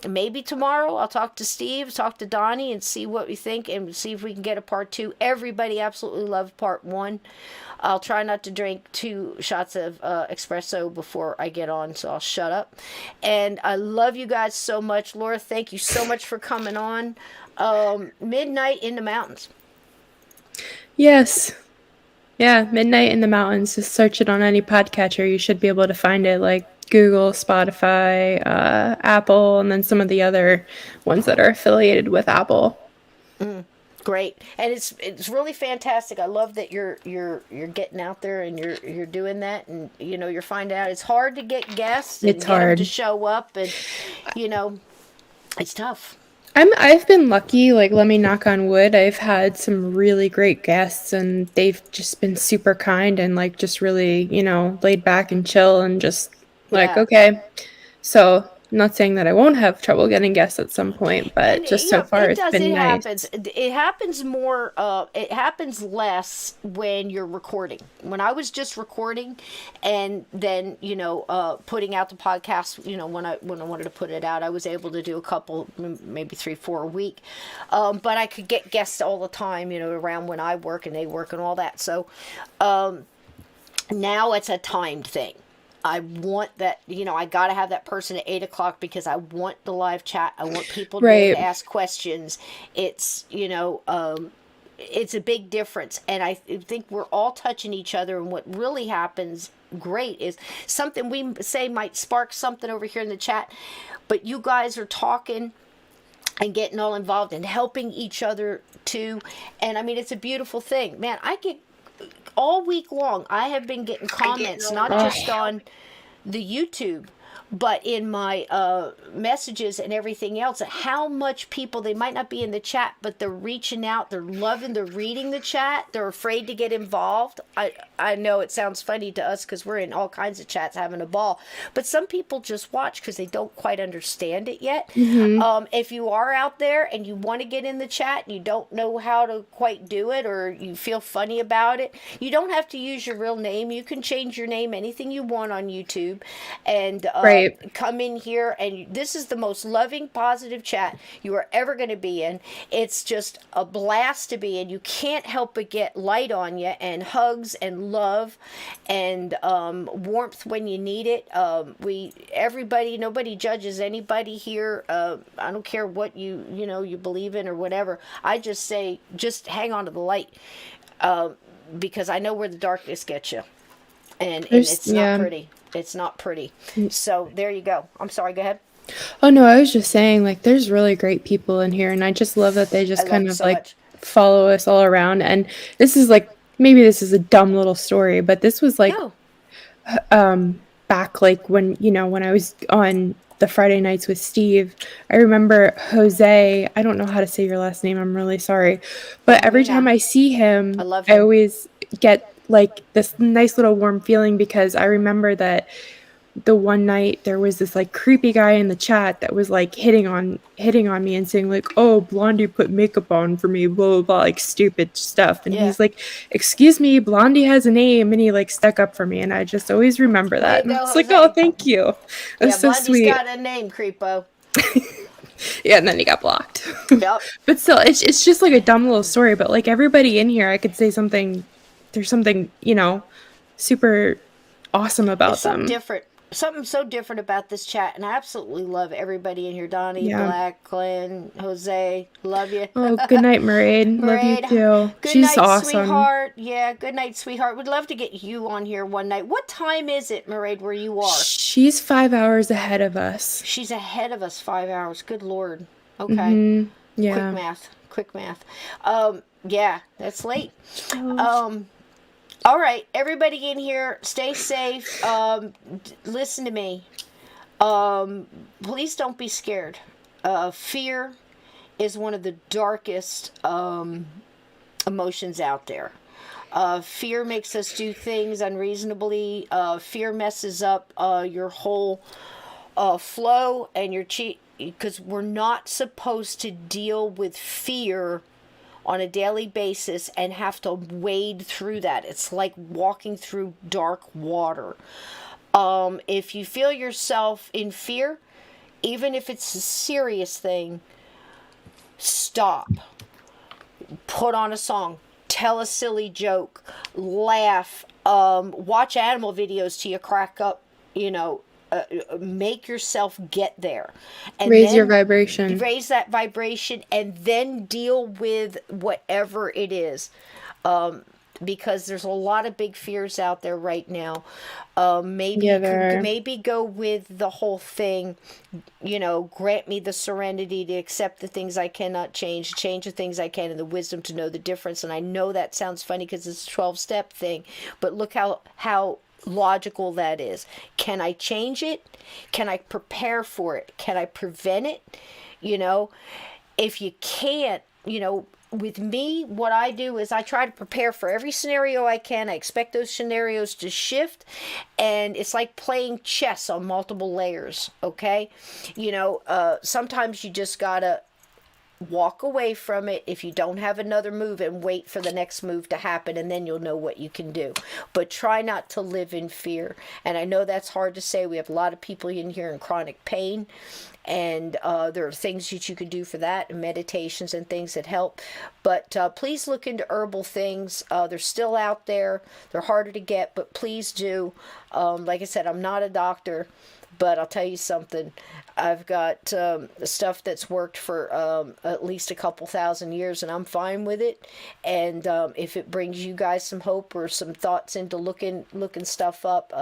Maybe tomorrow I'll talk to Steve, talk to Donnie, and see what we think, and see if we can get a part 2. Everybody absolutely loved part 1. I'll try not to drink 2 shots of espresso before I get on, so I'll shut up. And I love you guys so much. Laura, thank you so much for coming on. Midnight in the Mountains. Yes. Yeah, Midnight in the Mountains. Just search it on any podcatcher. You should be able to find it, like Google, Spotify, Apple, and then some of the other ones that are affiliated with Apple. Great. And it's really fantastic. I love that you're getting out there and you're doing that, and you're finding out it's hard to get guests and it's hard to show up, and it's tough. I've been lucky, like, let me knock on wood. I've had some really great guests, and they've just been super kind and, like, just really, laid back and chill and just like, okay. So I'm not saying that I won't have trouble getting guests at some point, but and, just so far it's been nice. It happens more, it happens less when you're recording. When I was just recording and then, putting out the podcast, when I wanted to put it out, I was able to do a couple, maybe 3-4 a week. But I could get guests all the time, around when I work and they work and all that. So now it's a timed thing. I want that, I got to have that person at 8 o'clock because I want the live chat. I want people to ask questions. It's, it's a big difference. And I think we're all touching each other. And what really happens great is something we say might spark something over here in the chat, but you guys are talking and getting all involved and helping each other too. And I mean, it's a beautiful thing, man. I get all week long, I have been getting comments, not just on the YouTube, but in my messages and everything else, how much people, they might not be in the chat, but they're reaching out, they're loving, they're reading the chat, they're afraid to get involved. I know it sounds funny to us because we're in all kinds of chats having a ball, but some people just watch because they don't quite understand it yet. Mm-hmm. If you are out there and you want to get in the chat and you don't know how to quite do it, or you feel funny about it, you don't have to use your real name. You can change your name anything you want on YouTube, and come in here, and this is the most loving, positive chat you are ever going to be in. It's just a blast to be in. You can't help but get light on you, and hugs and love and warmth when you need it. Everybody, nobody judges anybody here. I don't care what you believe in or whatever. I just say, just hang on to the light, because I know where the darkness gets you, and it's not pretty. It's not pretty. So there you go. I'm sorry, go ahead. Oh no, I was just saying, like, there's really great people in here, and I just love that they just kind of like follow us all around. And this is like, maybe this is a dumb little story, but this was like back like when I was on the Friday nights with Steve. I remember Jose, I don't know how to say your last name, I'm really sorry, but every time I see him, I always get like this nice little warm feeling, because I remember that the one night there was this like creepy guy in the chat that was like hitting on me and saying like, oh, Blondie put makeup on for me, blah blah blah, like stupid stuff. And he's like, excuse me, Blondie has a name, and he like stuck up for me, and I just always remember that. And it's like, oh, thank you. That's so Blondie's sweet. got a name, creepo. Yeah, and then he got blocked. Yep. But still, it's just like a dumb little story. But like everybody in here, I could say something. There's something, you know, super awesome about them. Something so different about this chat, and I absolutely love everybody in here. Donnie, Black, Glenn, Jose, love you. Oh, good night, Mairead. Love you too. She's awesome. Sweetheart. Yeah, good night, sweetheart. Would love to get you on here one night. What time is it, Mairead, where you are? She's 5 hours ahead of us. She's ahead of us 5 hours. Good Lord. Okay. Yeah. Quick math. Yeah, that's late. All right, everybody in here, stay safe. Listen to me. Please don't be scared. Fear is one of the darkest emotions out there. Fear makes us do things unreasonably. Fear messes up your whole flow and your because we're not supposed to deal with fear on a daily basis and have to wade through that. It's like walking through dark water. If you feel yourself in fear, even if it's a serious thing, stop. Put on a song. Tell a silly joke. Laugh. Watch animal videos till you crack up, you know. Make yourself get there, and raise your vibration. Raise that vibration, and then deal with whatever it is, because there's a lot of big fears out there right now. Maybe go with the whole thing. You know, grant me the serenity to accept the things I cannot change the things I can, and the wisdom to know the difference. And I know that sounds funny because it's a 12-step thing, but look how logical that is. Can I change it? Can I prepare for it? Can I prevent it? You know, if you can't, you know, with me, what I do is I try to prepare for every scenario I can. I expect those scenarios to shift, and it's like playing chess on multiple layers, okay? You know, sometimes you just gotta walk away from it if you don't have another move and wait for the next move to happen, and then you'll know what you can do. But try not to live in fear. And I know that's hard to say. We have a lot of people in here in chronic pain, and there are things that you can do for that, and meditations and things that help. But please look into herbal things. They're still out there. They're harder to get, but please do. Like I said, I'm not a doctor, but I'll tell you something. I've got stuff that's worked for at least a couple thousand years, and I'm fine with it. And if it brings you guys some hope or some thoughts into looking stuff up,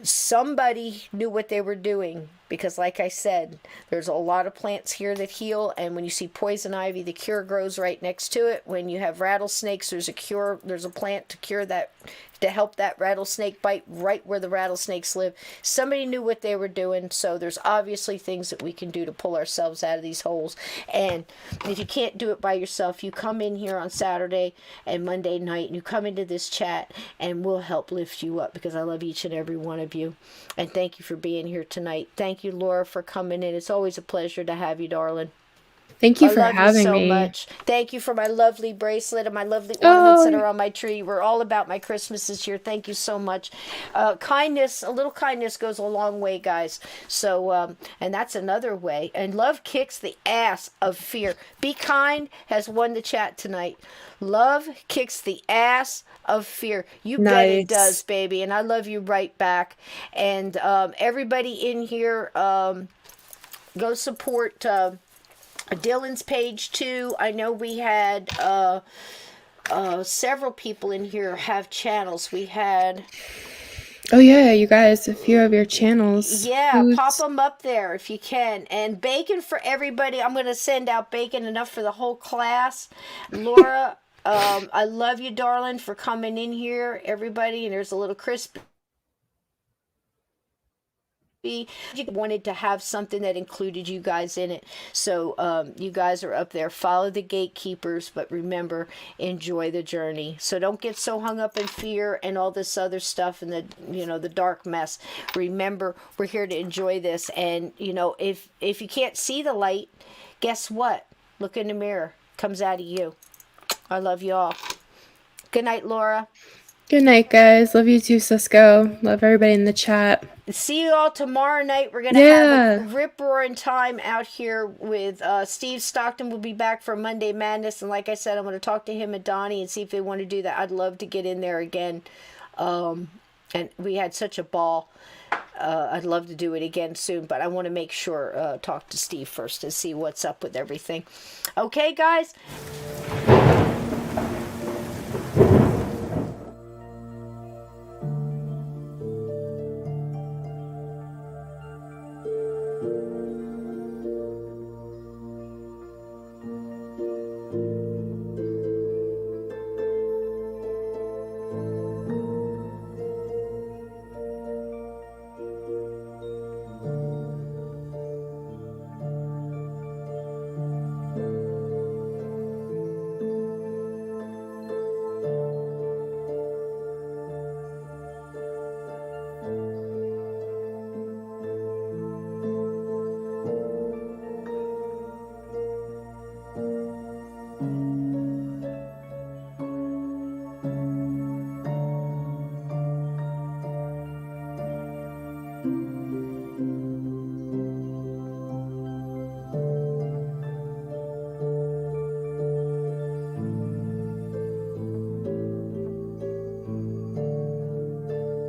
somebody knew what they were doing, because like I said, there's a lot of plants here that heal, and when you see poison ivy, the cure grows right next to it. When you have rattlesnakes, there's a plant to cure that, to help that rattlesnake bite right where the rattlesnakes live. Somebody knew what they were doing, so there's obviously things that we can do to pull ourselves out of these holes. And if you can't do it by yourself, you come in here on Saturday and Monday night, and you come into this chat, and we'll help lift you up, because I love each and every one of you. And thank you for being here tonight. Thank you, Laura, for coming in. It's always a pleasure to have you, darling. Thank you for having me. I love you so much. Thank you for my lovely bracelet and my lovely ornaments that are on my tree. We're all about my Christmas this year. Thank you so much. Kindness, a little kindness goes a long way, guys. So, and that's another way. And love kicks the ass of fear. Be Kind has won the chat tonight. Love kicks the ass of fear. You bet it does, baby. And I love you right back. And everybody in here, go support Dylan's page too. I know we had several people in here have channels. We had... Oh yeah, you guys, a few of your channels. Yeah, pop them up there if you can. And bacon for everybody. I'm going to send out bacon, enough for the whole class. Laura, I love you, darling, for coming in here, everybody. And there's a little crisp You wanted to have something that included you guys in it. So you guys are up there. Follow the gatekeepers, but remember, enjoy the journey. So don't get so hung up in fear and all this other stuff and the dark mess. Remember, we're here to enjoy this. And if you can't see the light, guess what? Look in the mirror. It comes out of you. I love you all. Good night, Laura. Good night, guys. Love you too, Sysco. Love everybody in the chat. See you all tomorrow night. We're going to have a rip-roaring time out here with Steve Stockton will be back for Monday Madness. And like I said, I'm going to talk to him and Donnie and see if they want to do that. I'd love to get in there again. And we had such a ball. I'd love to do it again soon, but I want to make sure, talk to Steve first and see what's up with everything. Okay, guys?